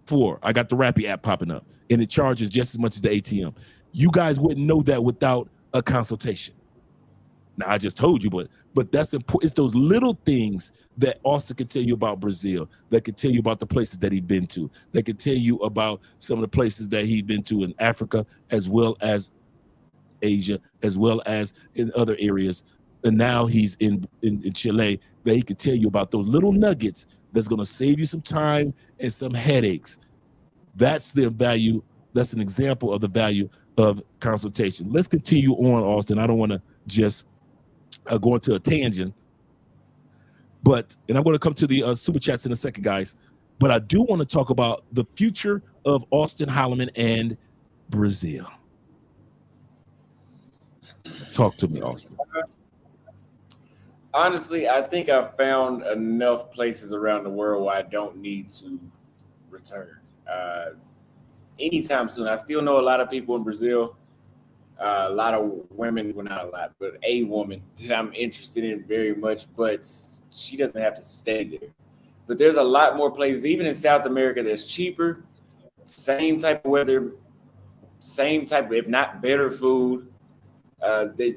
for? I got the Rappi app popping up, and it charges just as much as the ATM. You guys wouldn't know that without a consultation. Now, I just told you, but that's important. It's those little things that Austin can tell you about Brazil, that can tell you about the places that he's been to, that can tell you about some of the places that he's been to in Africa, as well as Asia, as well as in other areas. And now he's in Chile, that he can tell you about those little nuggets that's going to save you some time and some headaches. That's the value. That's an example of the value of consultation. Let's continue on, Austin. I don't want to just go into a tangent, and I'm going to come to the super chats in a second, guys. But I do want to talk about the future of Auston Holleman and Brazil. Talk to me, Auston. Honestly, I think I've found enough places around the world where I don't need to return anytime soon. I still know a lot of people in Brazil, a lot of women, well, not a lot, but a woman that I'm interested in very much, but she doesn't have to stay there. But there's a lot more places, even in South America, that's cheaper, same type of weather, same type of, if not better food.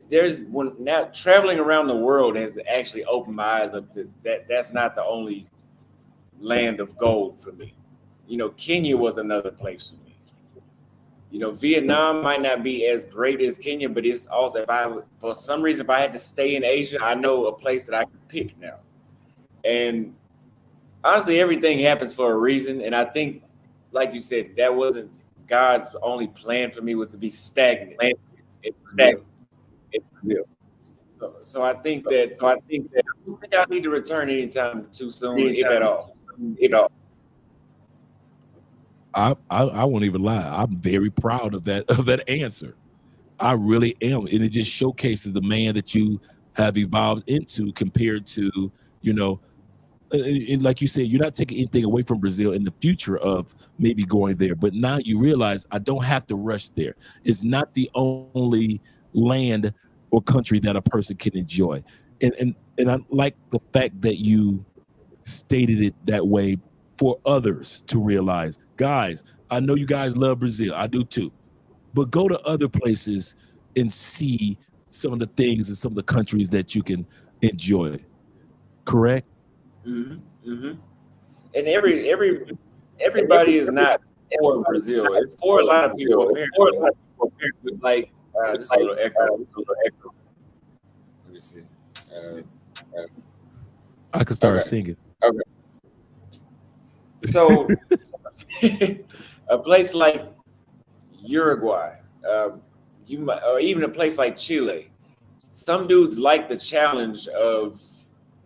There's one now traveling around the world has actually opened my eyes up to that. That's not the only land of gold for me. You know, Kenya was another place for me. You know, Vietnam might not be as great as Kenya, but it's also, if I, for some reason, if I had to stay in Asia, I know a place that I can pick now. And honestly, everything happens for a reason. And I think, like you said, that wasn't God's only plan for me was to be stagnant. It's stagnant. So I think that I don't think I need to return anytime too soon, if at all. I won't even lie. I'm very proud of that answer. I really am, and it just showcases the man that you have evolved into compared to, you know, and like you said, you're not taking anything away from Brazil in the future of maybe going there, but now you realize I don't have to rush there. It's not the only land or country that a person can enjoy, and I like the fact that you stated it that way for others to realize. Guys, I know you guys love Brazil. I do too. But go to other places and see some of the things and some of the countries that you can enjoy. Correct? Mm-hmm. Mm-hmm. And everybody is not for Brazil. It's for a lot of people. Apparently, like this is a little echo. Let me see. I could start singing. Okay. So, a place like Uruguay, you might, or even a place like Chile, some dudes like the challenge of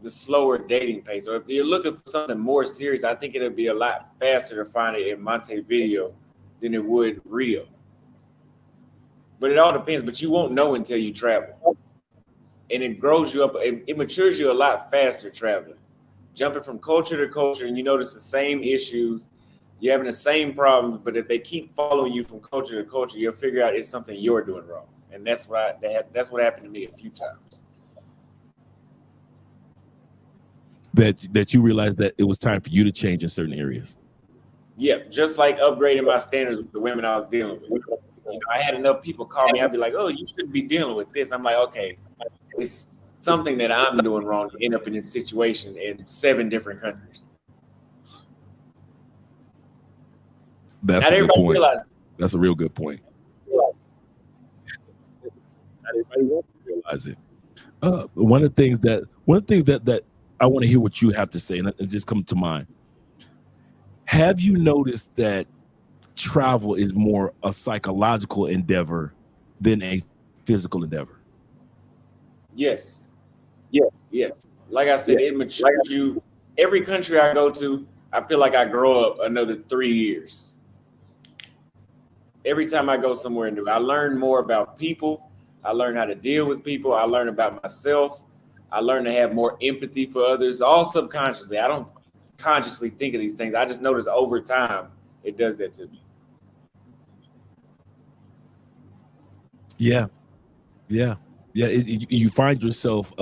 the slower dating pace. Or if you're looking for something more serious, I think it'll be a lot faster to find it in Montevideo than it would Rio. But it all depends. But you won't know until you travel, and it grows you up. It matures you a lot faster traveling. Jumping from culture to culture, and you notice the same issues, you're having the same problems, but if they keep following you from culture to culture, you'll figure out it's something you're doing wrong. And that's what happened to me a few times. That you realized that it was time for you to change in certain areas. Yeah, just like upgrading my standards with the women I was dealing with. You know, I had enough people call me, I'd be like, oh, you shouldn't be dealing with this. I'm like, okay, it's something that I'm doing wrong to end up in this situation in 7 different countries. That's a good point. That's a real good point. Not everybody wants to realize it. One of the things that I want to hear what you have to say, and it just come to mind. Have you noticed that travel is more a psychological endeavor than a physical endeavor? Yes. Like I said, it matures you. Every country I go to, I feel like I grow up another 3 years. Every time I go somewhere new, I learn more about people. I learn how to deal with people. I learn about myself. I learn to have more empathy for others, all subconsciously. I don't consciously think of these things. I just notice over time it does that to me. Yeah. You find yourself.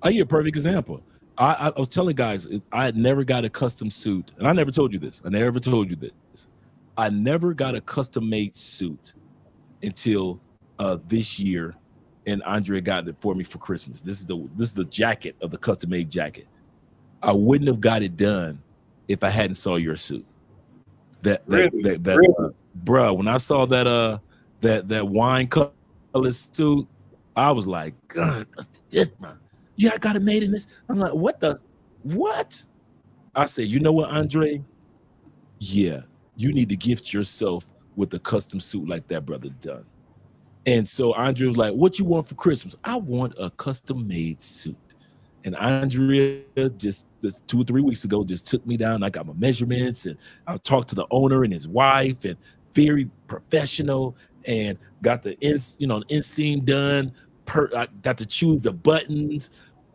I give a perfect example. I was telling guys I had never got a custom suit, and I never told you this. I never got a custom-made suit until this year, and Andrea got it for me for Christmas. This is the jacket of the custom-made jacket. I wouldn't have got it done if I hadn't saw your suit. Bruh, when I saw that wine color suit, I was like, God, this, bro. Yeah, I got it made in this. I'm like, what? I said, you know what, Andre? Yeah, you need to gift yourself with a custom suit like that, brother, done. And so Andre was like, what you want for Christmas? I want a custom made suit. And Andrea just 2 or 3 weeks ago just took me down. I got my measurements, and I talked to the owner and his wife, and very professional. and got the inseam done. I got to choose the buttons.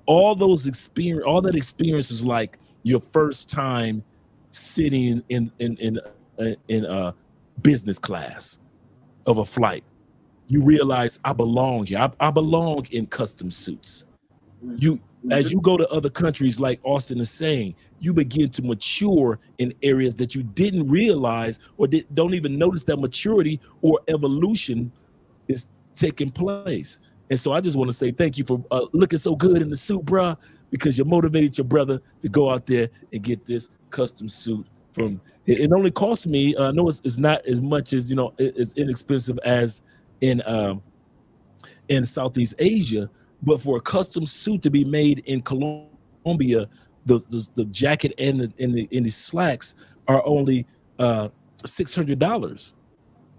All that experience was like your first time sitting in business class of a flight. You realize I belong here. I belong in custom suits. As you go to other countries, like Austin is saying, you begin to mature in areas that you didn't realize or don't even notice that maturity or evolution is taking place. And so I just want to say thank you for looking so good in the suit, bruh, because you motivated your brother to go out there and get this custom suit from. It only cost me. I know it's not as much as it's inexpensive as in Southeast Asia, but for a custom suit to be made in Colombia, the jacket and the slacks are only $600.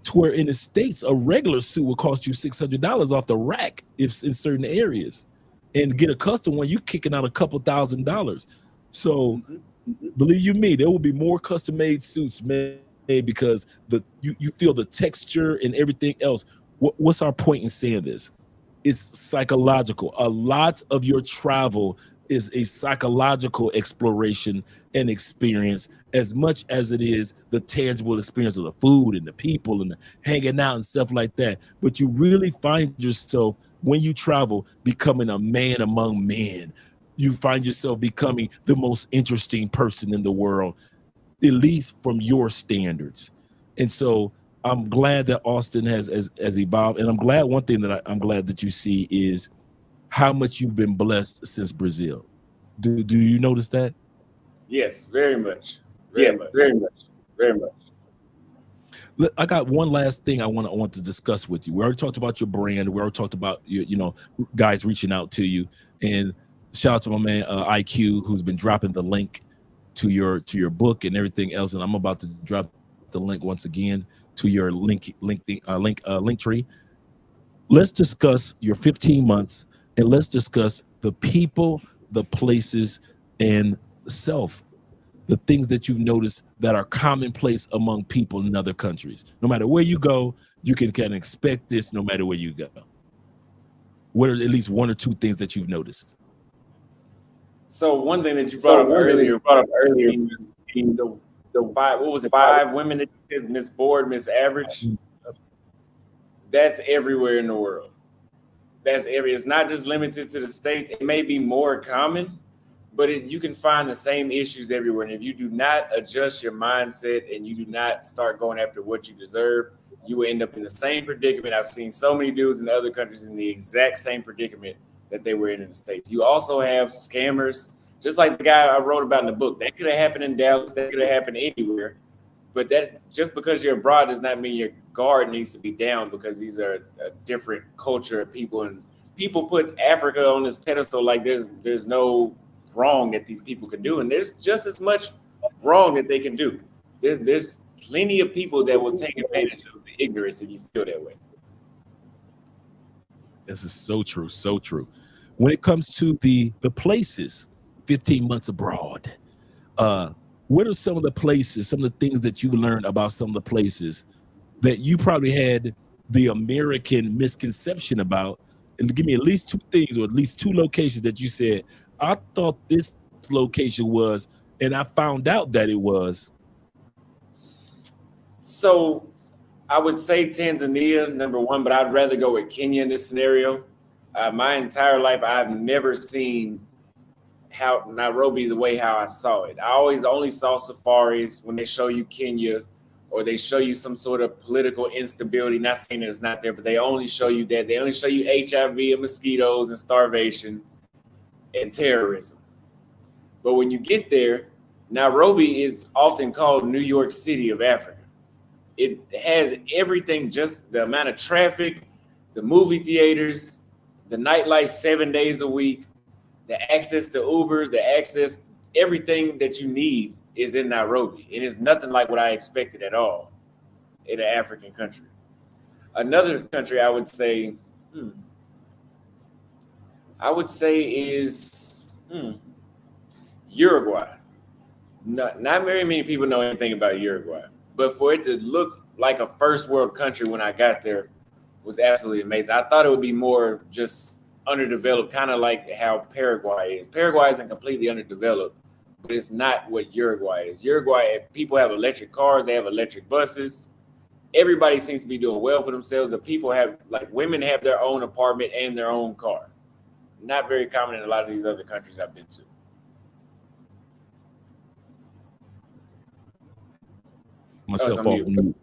To where in the States, a regular suit will cost you $600 off the rack if in certain areas, and get a custom one, you kicking out a couple $1,000s. So believe you me, there will be more custom made suits made because you feel the texture and everything else. What's our point in saying this? It's psychological. A lot of your travel is a psychological exploration and experience as much as it is the tangible experience of the food and the people and the hanging out and stuff like that. But you really find yourself when you travel becoming a man among men. You find yourself becoming the most interesting person in the world, at least from your standards. And so I'm glad that Austin has evolved, and I'm glad one thing that I'm glad that you see is how much you've been blessed since Brazil. Do you notice that? Yes, very much. Very much. Look, I got one last thing I want to discuss with you. We already talked about your brand. We already talked about your, guys reaching out to you. And shout out to my man IQ, who's been dropping the link to your book and everything else. And I'm about to drop the link once again to your link tree. Let's discuss your 15 months, and let's discuss the people, the places, and self, the things that you've noticed that are commonplace among people in other countries. No matter where you go, you can kind of expect this no matter where you go. What are at least one or two things that you've noticed? So one thing that you brought up earlier, the five, what was it, 5 women that you said, Miss Board, Miss Average? That's everywhere in the world. It's not just limited to the States. It may be more common, but you can find the same issues everywhere. And if you do not adjust your mindset and you do not start going after what you deserve, you will end up in the same predicament. I've seen so many dudes in other countries in the exact same predicament that they were in the States. You also have scammers, just like the guy I wrote about in the book. That could have happened in Dallas. That could have happened anywhere. But that just because you're abroad does not mean your guard needs to be down, because these are a different culture of people. And people put Africa on this pedestal like there's no wrong that these people can do. And there's just as much wrong that they can do. There's plenty of people that will take advantage of the ignorance if you feel that way. This is so true, so true. When it comes to the places, 15 months abroad, what are some of the places, some of the things that you learned about some of the places that you probably had the American misconception about? And give me at least 2 things, or at least 2 locations that you said, I thought this location was, and I found out that it was. So I would say Tanzania, number 1, but I'd rather go with Kenya in this scenario. My entire life, I've never seen how Nairobi the way how I saw it. I always only saw safaris when they show you Kenya, or they show you some sort of political instability. Not saying that it's not there, but they only show you that. They only show you HIV and mosquitoes and starvation and terrorism. But when you get there, Nairobi is often called New York City of Africa. It has everything, just the amount of traffic, the movie theaters, the nightlife 7 days a week, the access to Uber, the access, everything that you need is in Nairobi. It is nothing like what I expected at all in an African country. Another country I would say is Uruguay. Not very many people know anything about Uruguay, but for it to look like a first world country when I got there was absolutely amazing. I thought it would be more just underdeveloped, kind of like how Paraguay is. Paraguay isn't completely underdeveloped, but it's not what Uruguay is. Uruguay, people have electric cars, they have electric buses. Everybody seems to be doing well for themselves. The people have, like, women have their own apartment and their own car. Not very common in a lot of these other countries I've been to. Myself off mute.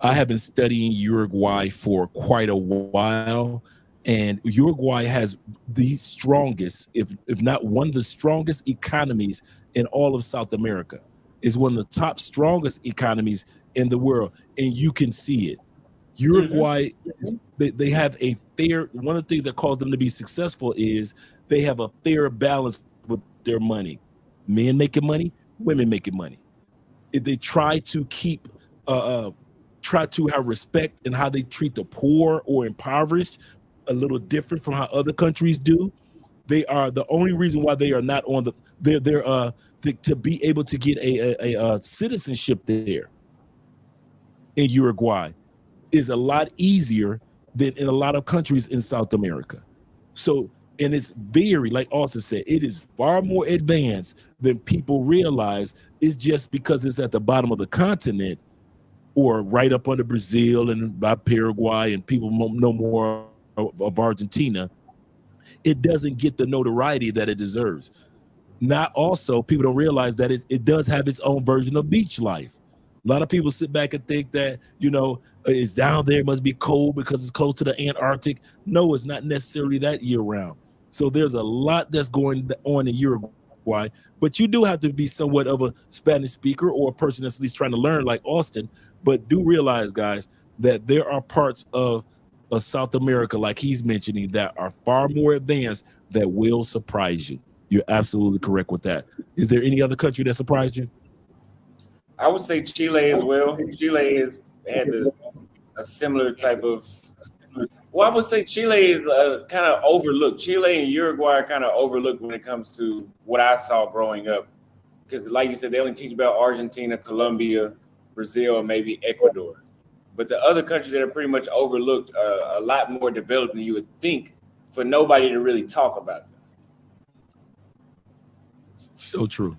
I have been studying Uruguay for quite a while, and Uruguay has the strongest, if not one of the strongest economies in all of South America. It's one of the top strongest economies in the world, and you can see it. Uruguay, they have a fair, one of the things that caused them to be successful is they have a fair balance with their money. Men making money, women making money. They try to keep, try to have respect in how they treat the poor or impoverished, a little different from how other countries do. They are the only reason why they are not on the, to be able to get a citizenship there in Uruguay is a lot easier than in a lot of countries in South America. So, and it's very, like Auston said, it is far more advanced than people realize. It's just because it's at the bottom of the continent or right up under Brazil and by Paraguay and people know more of Argentina, it doesn't get the notoriety that it deserves. Not also, people don't realize that it does have its own version of beach life. A lot of people sit back and think that, you know, it's down there, it must be cold because it's close to the Antarctic. No, it's not necessarily that year round. So there's a lot that's going on in Uruguay, but you do have to be somewhat of a Spanish speaker or a person that's at least trying to learn like Auston. But do realize, guys, that there are parts of South America, like he's mentioning, that are far more advanced that will surprise you. You're absolutely correct with that. Is there any other country that surprised you? I would say Chile as well. Chile has had a similar type of, well, I would say Chile is kind of overlooked. Chile and Uruguay are kind of overlooked when it comes to what I saw growing up. Because like you said, they only teach about Argentina, Colombia, Brazil, and maybe Ecuador. But the other countries that are pretty much overlooked are a lot more developed than you would think for nobody to really talk about them. So true.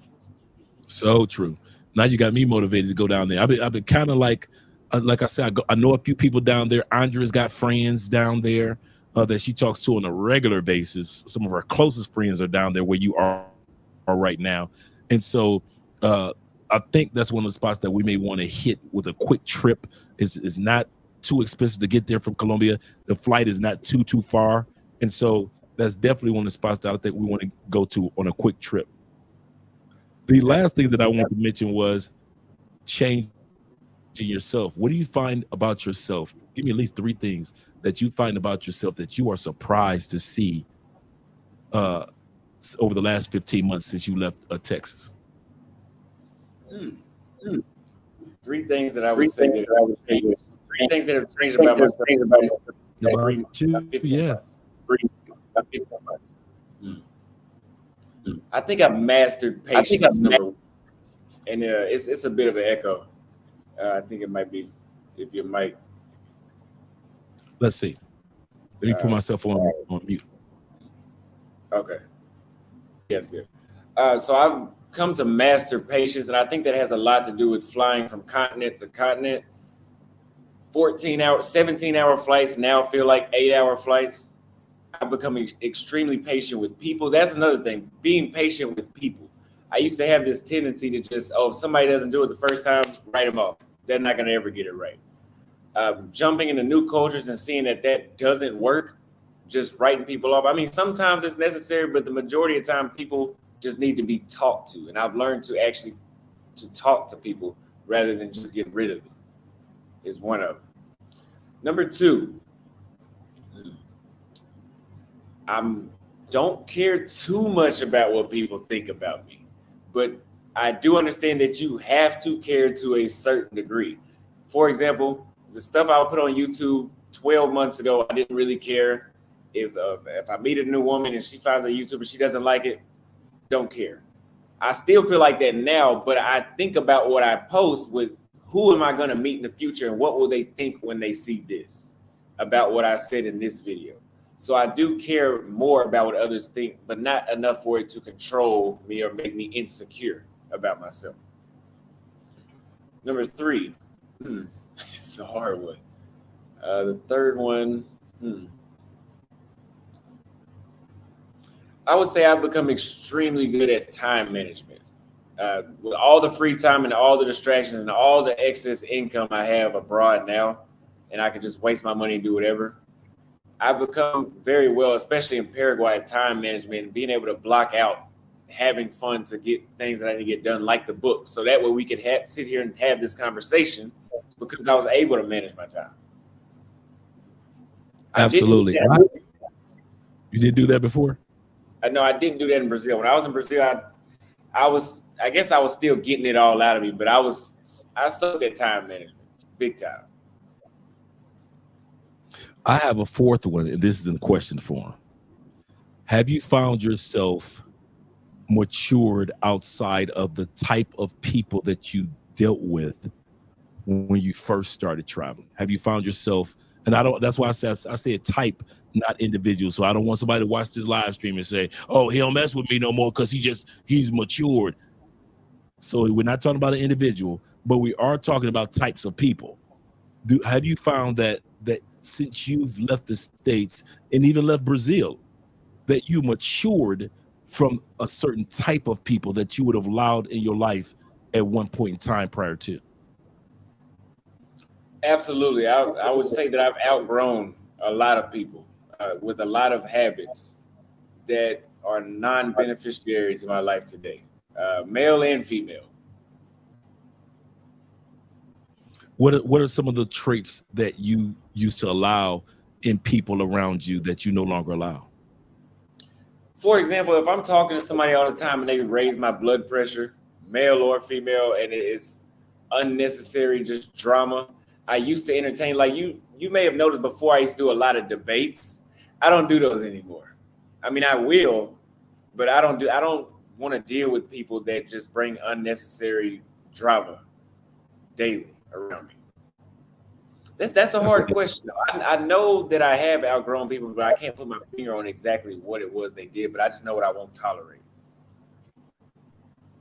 So true. Now you got me motivated to go down there. I've been kind of like I said, I know a few people down there. Andrea's got friends down there that she talks to on a regular basis. Some of her closest friends are down there where you are right now. And so I think that's one of the spots that we may want to hit with a quick trip. It's not too expensive to get there from Colombia. The flight is not too far. And so that's definitely one of the spots that I think we want to go to on a quick trip. The last thing that I wanted to mention was changing yourself. What do you find about yourself? Give me at least 3 things that you find about yourself that you are surprised to see over the last 15 months since you left Texas. 3 things that I would say that I would say. 3 things that have changed about myself. Yeah. 15 months. I think I've mastered patience, number 1. And it's a bit of an echo. I think it might be, if you might. Let's see. Let me put myself on mute. Okay. Yes, good. So I've come to master patience, and I think that has a lot to do with flying from continent to continent. 17-hour flights now feel like 8-hour flights. I've become extremely patient with people. That's another thing, being patient with people. I used to have this tendency to just, if somebody doesn't do it the first time, write them off. They're not going to ever get it right. Jumping into new cultures and seeing that doesn't work, just writing people off. I mean, sometimes it's necessary, but the majority of the time, people just need to be talked to. And I've learned to actually talk to people rather than just get rid of them, is one of them. Number 2, I don't care too much about what people think about me, but I do understand that you have to care to a certain degree. For example, the stuff I would put on YouTube 12 months ago, I didn't really care. If I meet a new woman and she finds a YouTuber, she doesn't like it, don't care. I still feel like that now, but I think about what I post with who am I going to meet in the future, and what will they think when they see this about what I said in this video? So I do care more about what others think, but not enough for it to control me or make me insecure about myself. Number 3, it's a hard one. The third one, I would say I've become extremely good at time management. With all the free time and all the distractions and all the excess income I have abroad now, and I can just waste my money and do whatever, I've become very well, especially in Paraguay, at time management and being able to block out having fun to get things that I need to get done, like the book. So that way we can sit here and have this conversation because I was able to manage my time. Absolutely. You didn't do that before? No, I didn't do that in Brazil. When I was in Brazil, I guess I was still getting it all out of me, but I sucked at time management big time. I have a fourth one, and this is in question form. Have you found yourself matured outside of the type of people that you dealt with when you first started traveling? Have you found yourself, and that's why I say a type, not individual. So I don't want somebody to watch this live stream and say, oh, he don't mess with me no more because he's matured. So we're not talking about an individual, but we are talking about types of people. Have you found that since you've left the States and even left Brazil, that you matured from a certain type of people that you would have allowed in your life at one point in time prior to? Absolutely. I would say that I've outgrown a lot of people with a lot of habits that are non-beneficiaries in my life today, male and female. What are some of the traits that you used to allow in people around you that you no longer allow? For example, if I'm talking to somebody all the time and they raise my blood pressure, male or female, and it is unnecessary, just drama, I used to entertain, like you may have noticed before, I used to do a lot of debates. I don't do those anymore. I mean, I will, but I don't want to deal with people that just bring unnecessary drama daily around me. That's a hard question. I know that I have outgrown people, but I can't put my finger on exactly what it was they did, but I just know what I won't tolerate.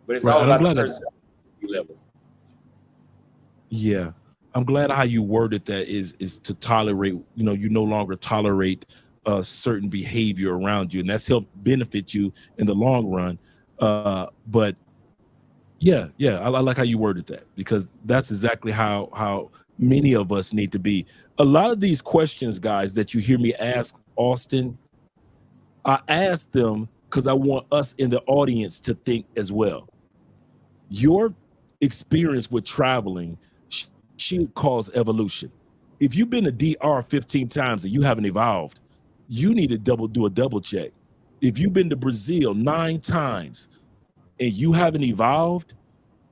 But it's all about the personality level. Yeah. I'm glad how you worded that is to tolerate, you no longer tolerate certain behavior around you, and that's helped benefit you in the long run. But yeah, I like how you worded that, because that's exactly how many of us need to be. A lot of these questions, guys, that you hear me ask Auston, I ask them because I want us in the audience to think as well. Your experience with traveling should cause evolution. If you've been to DR 15 times and you haven't evolved, you need to do a double check. If you've been to Brazil 9 times and you haven't evolved,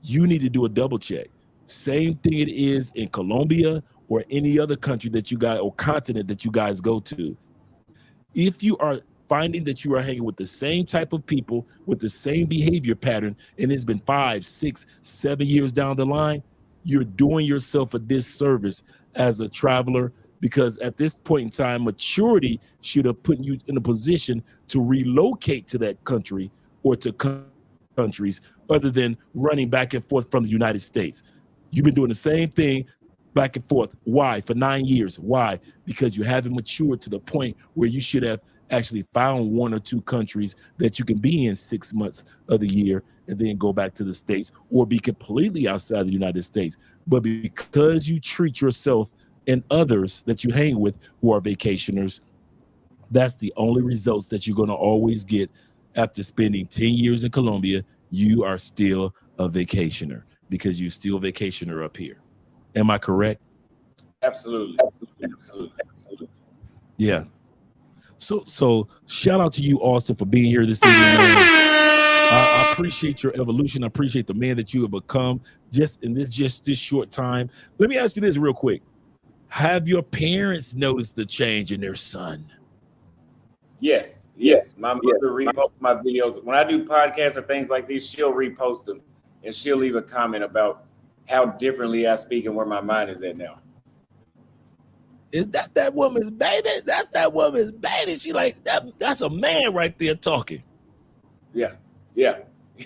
you need to do a double check. Same thing it is in Colombia or any other country that you guys, or continent that you guys go to. If you are finding that you are hanging with the same type of people with the same behavior pattern, and it's been 5, 6, 7 years down the line, you're doing yourself a disservice as a traveler, because at this point in time, maturity should have put you in a position to relocate to that country or to countries other than running back and forth from the United States. You've been doing the same thing back and forth. Why? For 9 years. Why? Because you haven't matured to the point where you should have actually found 1 or 2 countries that you can be in 6 months of the year and then go back to the States, or be completely outside the United States. But because you treat yourself and others that you hang with who are vacationers, that's the only results that you're going to always get. After spending 10 years in Colombia, you are still a vacationer because you're still a vacationer up here. Am I correct? Absolutely. Yeah. So shout out to you, Auston, for being here this evening, man. I appreciate your evolution. I appreciate the man that you have become just in this short time. Let me ask you this real quick. Have your parents noticed the change in their son? Yes. My mother reposts my videos. When I do podcasts or things like these, she'll repost them and she'll leave a comment about how differently I speak and where my mind is at now. Is that woman's baby? That's that woman's baby. She like that's a man right there talking. Yeah.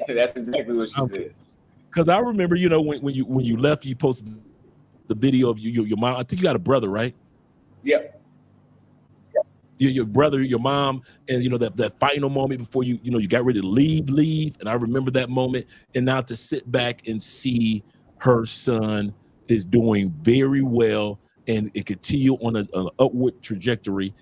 That's exactly what she says. Because I remember, you know, when you left, you posted the video of your mom. I think you got a brother, right? Yep. Your brother, your mom, and you know that final moment before you got ready to leave. And I remember that moment. And now to sit back and see her son is doing very well and it continue on an upward trajectory.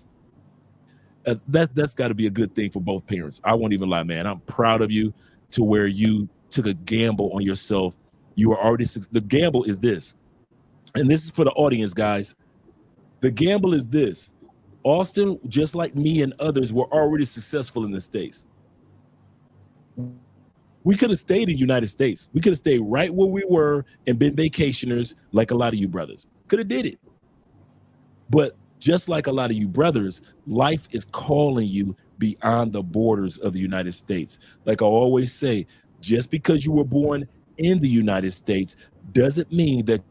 That's got to be a good thing for both parents. I won't even lie, man. I'm proud of you to where you took a gamble on yourself. You are already, the gamble is this, and this is for the audience, guys. The gamble is this. Austin, just like me and others, were already successful in the States. We could have stayed in the United States. We could have stayed right where we were and been vacationers like a lot of you brothers. Could have did it. But just like a lot of you brothers, life is calling you beyond the borders of the United States. Like I always say, just because you were born in the United States doesn't mean that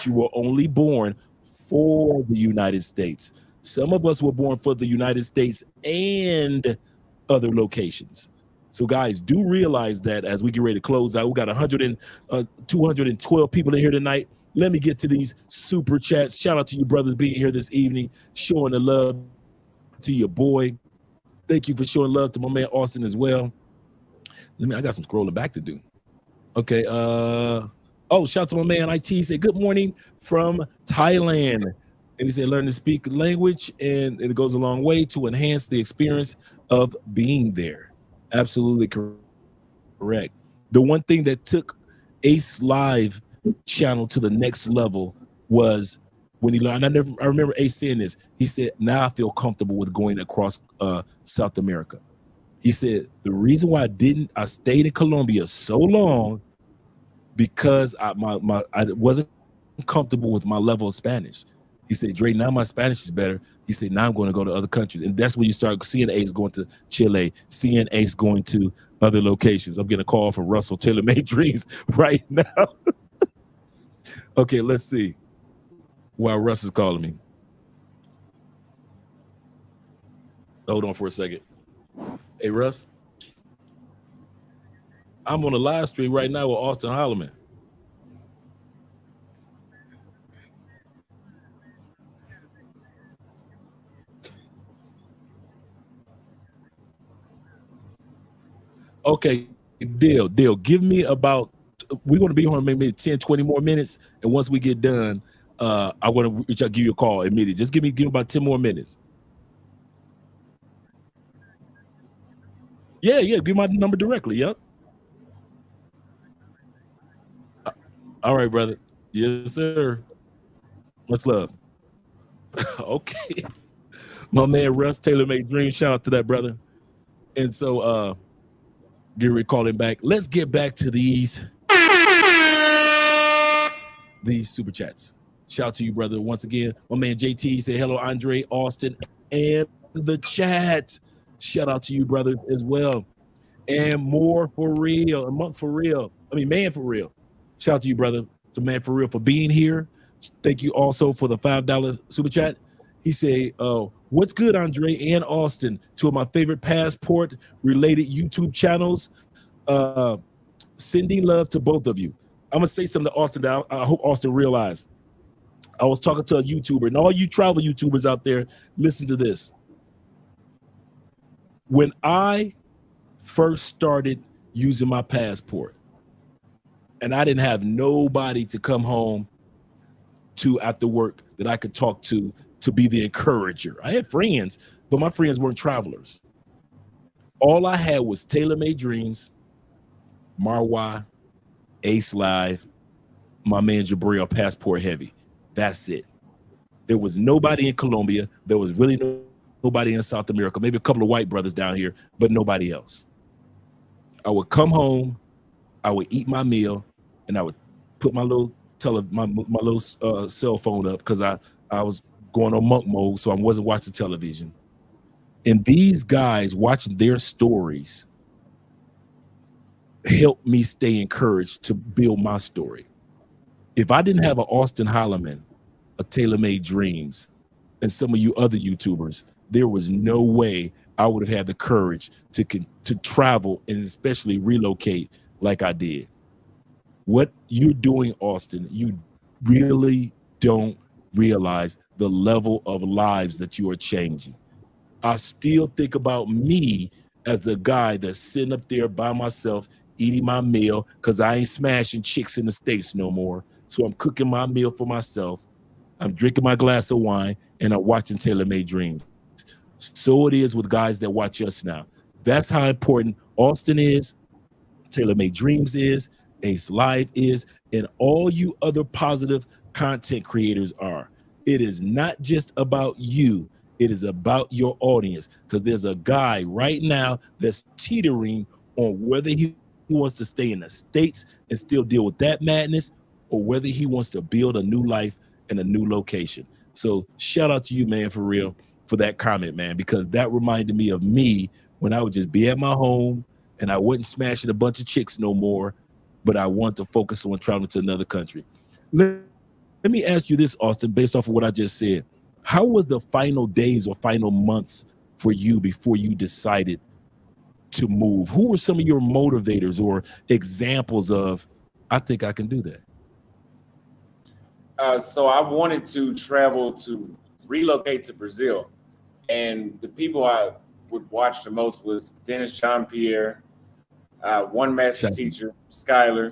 you were only born for the United States. Some of us were born for the United States and other locations. So guys, do realize that as we get ready to close out, we got 212 people in here tonight. Let me get to these super chats. Shout out to you brothers being here this evening, showing the love to your boy. Thank you for showing love to my man Austin as well. I got some scrolling back to do. Okay. Shout out to my man IT. He said, good morning from Thailand. And he said, learn to speak language, and it goes a long way to enhance the experience of being there. Absolutely correct. The one thing that took Ace Live channel to the next level was when he learned, I remember Ace saying this. He said, now I feel comfortable with going across South America. He said, the reason why I stayed in Colombia so long because I wasn't comfortable with my level of Spanish. He said, Dre, now my Spanish is better. He said, now I'm going to go to other countries. And that's when you start seeing Ace going to Chile, seeing Ace going to other locations. I'm getting a call from Russell Taylor Made Dreams right now. Okay, let's see. While Russ is calling me. Hold on for a second. Hey, Russ. I'm on a live stream right now with Auston Holleman. Okay, deal. Give me about, we're going to be on maybe 10, 20 more minutes. And once we get done, I want to give you a call immediately. Just give me about 10 more minutes. Yeah, give my number directly. Yep. All right, brother. Yes, sir. Much love. Okay. My man Russ Taylor Made Dreams. Shout out to that brother. And so get ready to call him back. Let's get back to these super chats. Shout out to you, brother. Once again, my man JT said hello, Andre, Austin, and the chat. Shout out to you, brothers, as well. And more for real. Man for real. Shout out to you, brother. To Man for Real for being here. Thank you also for the $5 super chat. He said, what's good, Andre and Austin? Two of my favorite passport-related YouTube channels. Sending love to both of you. I'm going to say something to Austin that I hope Austin realized. I was talking to a YouTuber, and all you travel YouTubers out there, listen to this. When I first started using my passport, and I didn't have nobody to come home to after work that I could talk to be the encourager. I had friends, but my friends weren't travelers. All I had was Taylor Made Dreams, Marwa, Ace Live, my man Jabril, Passport Heavy. That's it. There was nobody in Colombia. There was really nobody in South America. Maybe a couple of white brothers down here, but nobody else. I would come home, I would eat my meal, and I would put my little cell phone up because I was going on monk mode, so I wasn't watching television. And these guys watching their stories helped me stay encouraged to build my story. If I didn't have an Auston Holleman, a Tailor-Made Dreams, and some of you other YouTubers, there was no way I would have had the courage to travel and especially relocate like I did. What you're doing, Auston, you really don't realize the level of lives that you are changing. I still think about me as the guy that's sitting up there by myself eating my meal because I ain't smashing chicks in the States no more. So I'm cooking my meal for myself. I'm drinking my glass of wine and I'm watching Tailor-Made Dreams. So it is with guys that watch us now. That's how important Auston is, Tailor-Made Dreams is, Ace Live is, and all you other positive content creators are. It is not just about you. It is about your audience, because there's a guy right now that's teetering on whether he wants to stay in the States and still deal with that madness, or whether he wants to build a new life in a new location. So shout out to you, man, for real, for that comment, man, because that reminded me of me when I would just be at my home and I wasn't smashing a bunch of chicks no more, but I want to focus on traveling to another country. Let me ask you this, Auston, based off of what I just said. How was the final days or final months for you before you decided to move? Who were some of your motivators or examples of, I think I can do that? So I wanted to travel to relocate to Brazil. And the people I would watch the most was Dennis John Pierre, one master teacher, Skylar,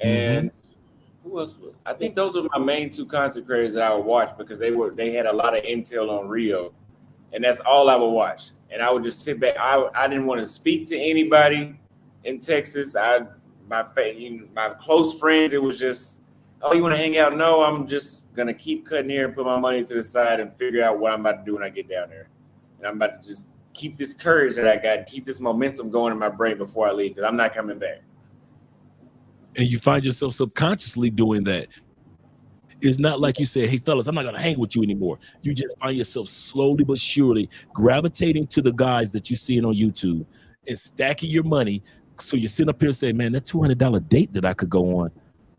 and who else? I think those were my main two content creators that I would watch, because they had a lot of intel on Rio, and that's all I would watch. And I would just sit back. I didn't want to speak to anybody in Texas. My close friends, it was just, oh, you want to hang out? No, I'm just gonna keep cutting here and put my money to the side and figure out what I'm about to do when I get down there. And I'm about to just keep this courage that I got, keep this momentum going in my brain before I leave, because I'm not coming back. And you find yourself subconsciously doing that. It's not like you say, hey, fellas, I'm not going to hang with you anymore. You just find yourself slowly but surely gravitating to the guys that you're seeing on YouTube and stacking your money. So you're sitting up here saying, man, that $200 date that I could go on,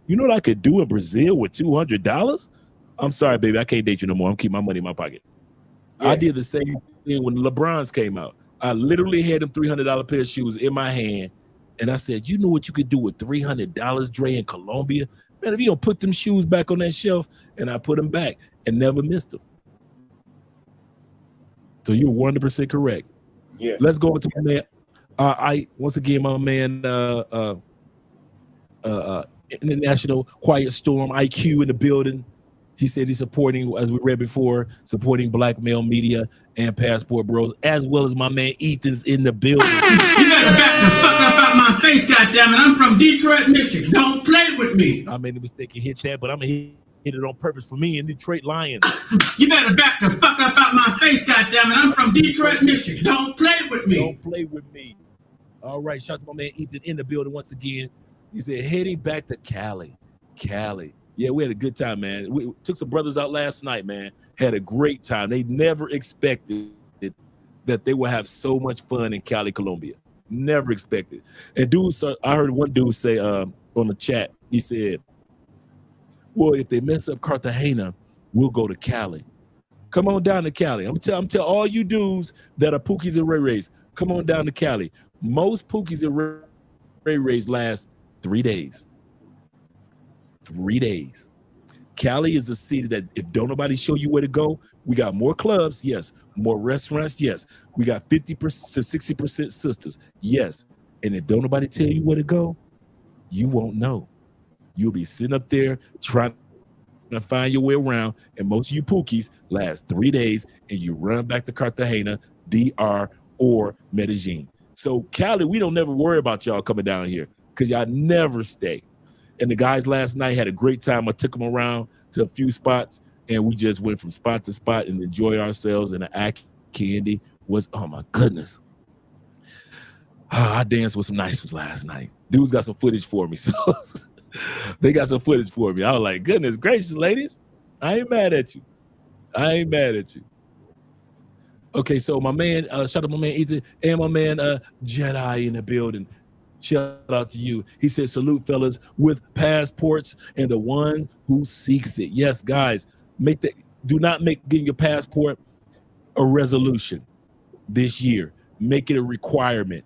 you know what I could do in Brazil with $200? I'm sorry, baby, I can't date you no more. I'm keeping my money in my pocket. Yes. I did the same thing when LeBron's came out. I literally had them $300 pair of shoes in my hand. And I said, you know what you could do with $300, Dre, in Colombia? Man, if you don't put them shoes back on that shelf, and I put them back and never missed them. So you're 100% correct. Yes. Let's go into my man. Once again, my man, International Quiet Storm, IQ in the building. He said he's supporting, as we read before, supporting Black male media and Passport Bros, as well as my man Ethan's in the building. You better back the fuck up out my face, goddammit. I'm from Detroit, Michigan. Don't play with me. I made a mistake and hit that, but I'm gonna hit it on purpose for me in Detroit Lions. You better back the fuck up out my face, goddammit. I'm from Detroit, Michigan. Don't play with me. Don't play with me. All right, shout out to my man Ethan in the building once again. He said heading back to Cali. Yeah, we had a good time, man. We took some brothers out last night, man. Had a great time. They never expected that they would have so much fun in Cali, Colombia. Never expected. And dudes, I heard one dude say on the chat, he said, well, if they mess up Cartagena, we'll go to Cali. Come on down to Cali. I'm telling all you dudes that are Pookies and Ray Rays, come on down to Cali. Most Pookies and Ray Rays last 3 days. 3 days. Cali is a city that if don't nobody show you where to go, we got more clubs, yes. More restaurants, yes. We got 50% to 60% sisters, yes. And if don't nobody tell you where to go, you won't know. You'll be sitting up there trying to find your way around, and most of you Pookies last 3 days, and you run back to Cartagena, DR, or Medellin. So Cali, we don't never worry about y'all coming down here because y'all never stay. And the guys last night had a great time. I took them around to a few spots, and we just went from spot to spot and enjoyed ourselves. And the Ack Candy was, oh my goodness. I danced with some nice ones last night. Dudes got some footage for me. So they got some footage for me. I was like, goodness gracious, ladies. I ain't mad at you. Okay, so my man, shout out to my man Ethan and my man Jedi in the building. Shout out to you. He said, salute fellas with passports and the one who seeks it. Yes, guys, do not make getting your passport a resolution this year. Make it a requirement.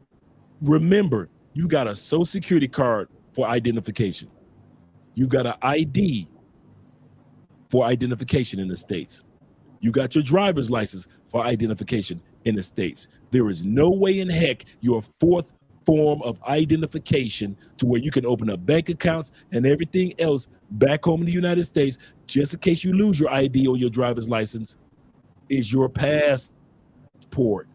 Remember, you got a social security card for identification. You got an ID for identification in the States. You got your driver's license for identification in the States. There is no way in heck your fourth form of identification to where you can open up bank accounts and everything else back home in the United States, just in case you lose your ID or your driver's license, is your passport.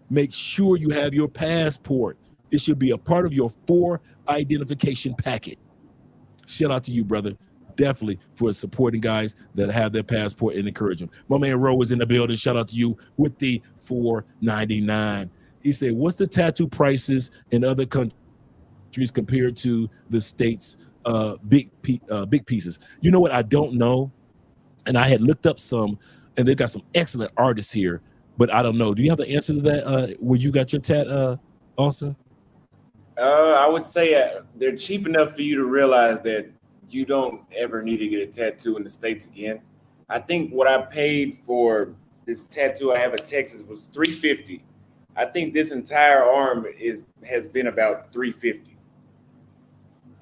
Make sure you have your passport. It should be a part of your 4 identification packet. Shout out to you, brother. Definitely for supporting guys that have their passport and encourage them. My man Ro is in the building. Shout out to you with the $4.99. He said, what's the tattoo prices in other countries compared to the States big pieces? You know what? I don't know. And I had looked up some, and they've got some excellent artists here, but I don't know. Do you have the answer to that where you got your tat, Austin? I would say they're cheap enough for you to realize that you don't ever need to get a tattoo in the States again. I think what I paid for this tattoo I have in Texas was $350. I think this entire arm has been about $350,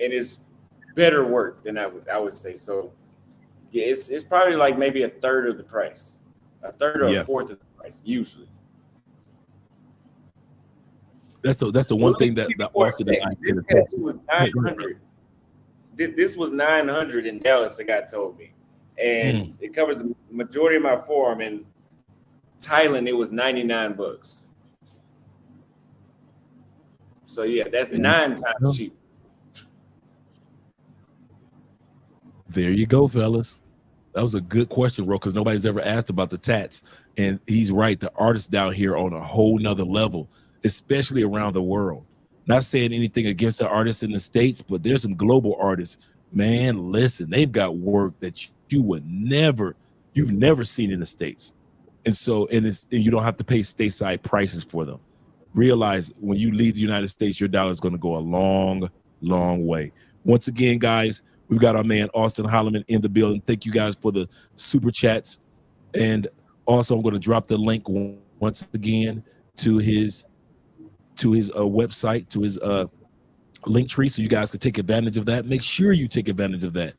and it's better work than I would say. So yeah, it's probably like maybe a third of the price, a third or a fourth of the price usually. That's the one thing that Austin and I did. This tattoo was $900. This was $900 in Dallas. The guy told me, and it covers the majority of my forearm. In Thailand, it was $99. So yeah, that's 9 times cheaper. There you go, fellas. That was a good question, bro, because nobody's ever asked about the tats. And he's right. The artists down here on a whole nother level, especially around the world. Not saying anything against the artists in the States, but there's some global artists. Man, listen, they've got work that you've never seen in the States. And so, and you don't have to pay stateside prices for them. Realize when you leave the United States, your dollar is going to go a long, long way. Once again, guys, we've got our man Auston Holleman in the building. Thank you guys for the super chats. And also, I'm going to drop the link once again to his website, to his link tree, so you guys can take advantage of that. Make sure you take advantage of that.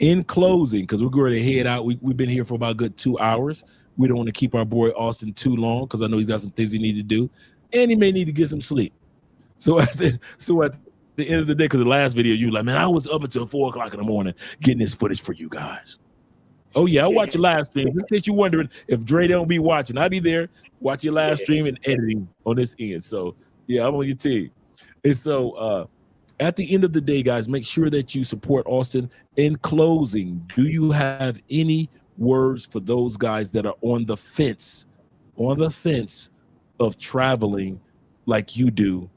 In closing, because we're going to head out, we've been here for about a good 2 hours. We don't want to keep our boy Austin too long because I know he's got some things he needs to do, and he may need to get some sleep. So at the end of the day, because the last video, you were like, man, I was up until 4 o'clock in the morning getting this footage for you guys. Oh yeah, I'll watch your live stream. Just in case you're wondering if Dre don't be watching, I'll be there, watch your live stream and editing on this end. So yeah, I'm on your team. And so at the end of the day, guys, make sure that you support Austin. In closing, do you have any words for those guys that are on the fence of traveling like you do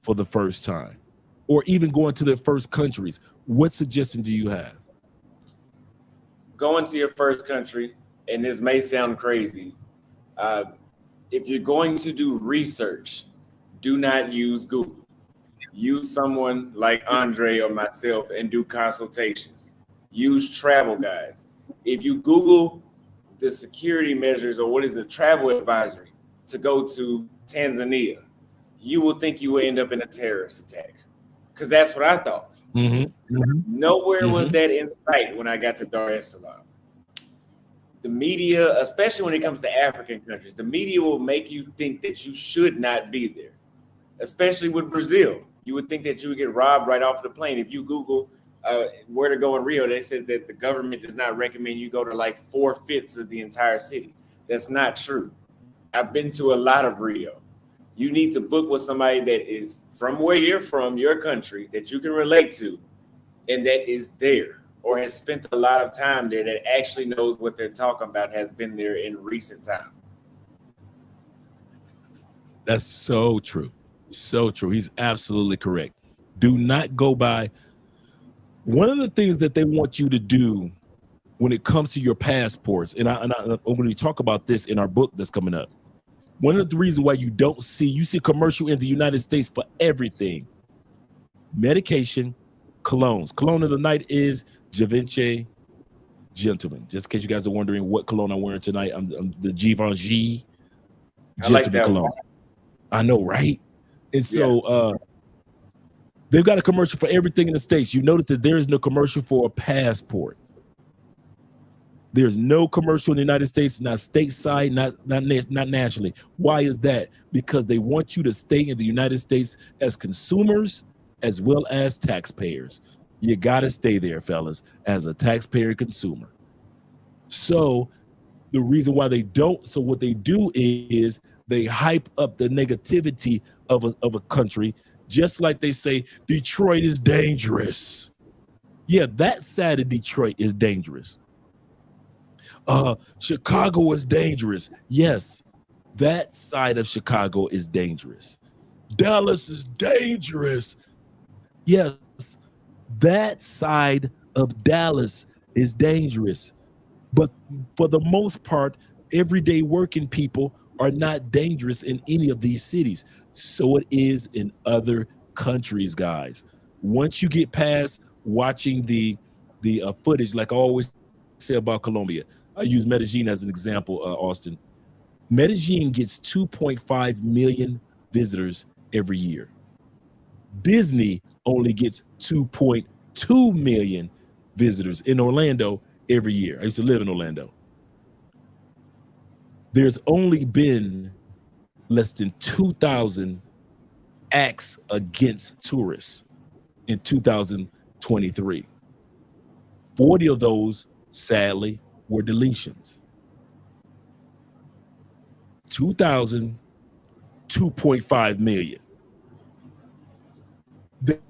for the first time, or even going to their first countries? What suggestion do you have? Going to your first country, and this may sound crazy, if you're going to do research, do not use Google. Use someone like Andre or myself and do consultations. Use travel guides. If you Google the security measures or what is the travel advisory to go to Tanzania, you will think you will end up in a terrorist attack, because that's what I thought. Nowhere was that in sight when I got to Dar es Salaam. The media, especially when it comes to African countries, the media will make you think that you should not be there, especially with Brazil. You would think that you would get robbed right off the plane. If you Google where to go in Rio, they said that the government does not recommend you go to like 4/5 of the entire city. That's not true. I've been to a lot of Rio. You need to book with somebody that is from where you're from, your country, that you can relate to, and that is there or has spent a lot of time there, that actually knows what they're talking about, has been there in recent time. That's so true. So true. He's absolutely correct. Do not go by. One of the things that they want you to do when it comes to your passports, and I'm going to talk about this in our book that's coming up. One of the reasons why you see commercial in the United States for everything, medication, colognes. Cologne of the night is Givenchy Gentleman. Just in case you guys are wondering what cologne I'm wearing tonight, I'm the Givenchy I like Gentleman that cologne. one. I know, right? And so they've got a commercial for everything in the States. You notice that there is no commercial for a passport. There's no commercial in the United States, not stateside, not nationally. Why is that? Because they want you to stay in the United States as consumers as well as taxpayers. You got to stay there, fellas, as a taxpayer consumer. So the reason why they don't, so what they do is they hype up the negativity of a country, just like they say, Detroit is dangerous. Yeah, that side of Detroit is dangerous. Chicago is dangerous. Yes, that side of Chicago is dangerous. Dallas is dangerous. Yes, that side of Dallas is dangerous. But for the most part, everyday working people are not dangerous in any of these cities. So it is in other countries, guys. Once you get past watching the footage, like I always say about Colombia, I use Medellin as an example, Austin. Medellin gets 2.5 million visitors every year. Disney only gets 2.2 million visitors in Orlando every year. I used to live in Orlando. There's only been less than 2,000 acts against tourists in 2023. 40 of those, sadly, were deletions. 2,000, 2.5 million.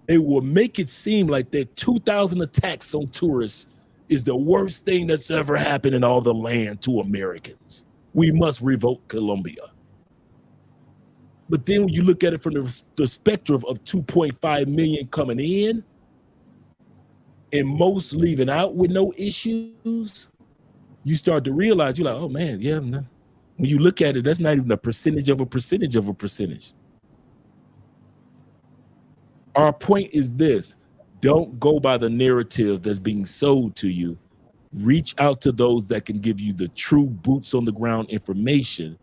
They will make it seem like that 2,000 attacks on tourists is the worst thing that's ever happened in all the land to Americans. We must revoke Colombia. But then when you look at it from the spectrum of 2.5 million coming in and most leaving out with no issues, you start to realize, you're like, oh man, yeah. When you look at it, that's not even a percentage of a percentage of a percentage. Our point is this: don't go by the narrative that's being sold to you. Reach out to those that can give you the true boots on the ground information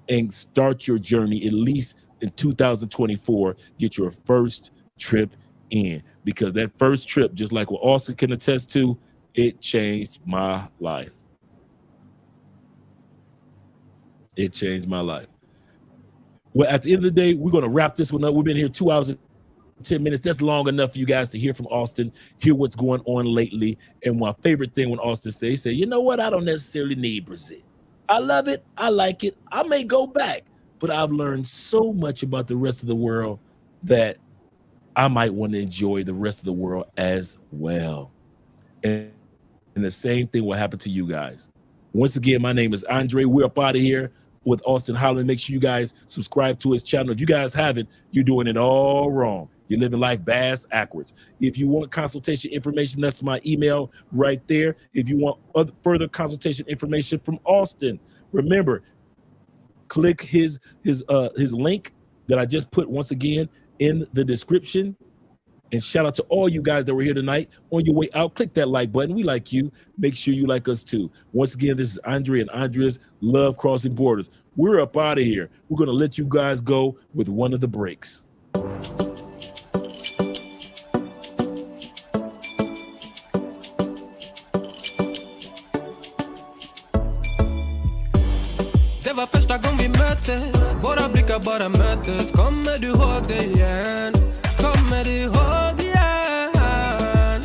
and start your journey, at least in 2024, get your first trip in. Because that first trip, just like what Austin can attest to, it changed my life. It changed my life. Well, at the end of the day, we're going to wrap this one up. We've been here 2 hours and 10 minutes. That's long enough for you guys to hear from Austin, hear what's going on lately. And my favorite thing when Austin says, he said, you know what? I don't necessarily need Brazil. I love it. I like it. I may go back, but I've learned so much about the rest of the world that I might want to enjoy the rest of the world as well. And the same thing will happen to you guys. Once again, my name is Andre. We're up out of here with Auston Holleman. Make sure you guys subscribe to his channel. If you guys haven't, you're doing it all wrong. You're living life bass-ackwards. If you want consultation information, that's my email right there. If you want further consultation information from Austin, remember, click his link that I just put once again in the description. And shout out to all you guys that were here tonight. On your way out, click that like button. We like you. Make sure you like us too. Once again, this is Andre and Andrea's Love Crossing Borders. We're up out of here. We're going to let you guys go with one of the breaks. Det var första gången vi möttes. Våra blickar bara möttes. Kommer du ihåg det igen? Kommer du ihåg igen?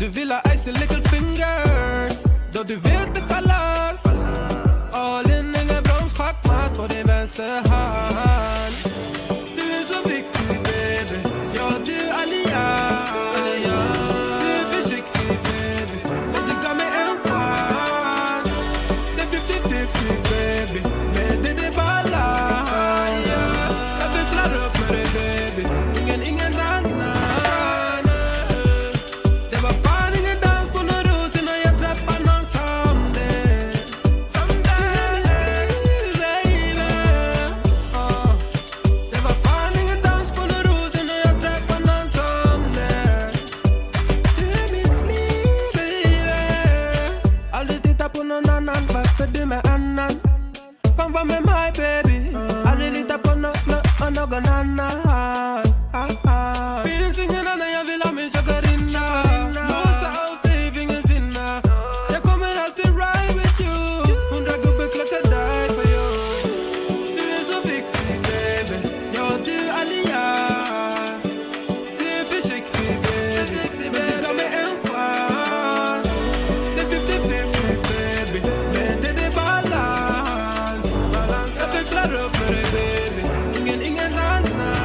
Du vill ha icy little fingers. Då du vet det chalas. All in, ingen broms, schackmatt på din vänster hand. Du är så viktig baby. Ja, du är allians. Du är försiktig baby. Men du gav mig en chans. Det är 50-50 baby. Men det är balans. Jag växlar upp med dig baby. Ingen annan. Det var fan ingen dans på någon ros innan jag träffade någon som dig. Som dig, baby. på någon annan. Varför du med annan? Kom var med mig baby. Aldrig lita på någon annan. Finns ingen annan jag vill ha min chockerina.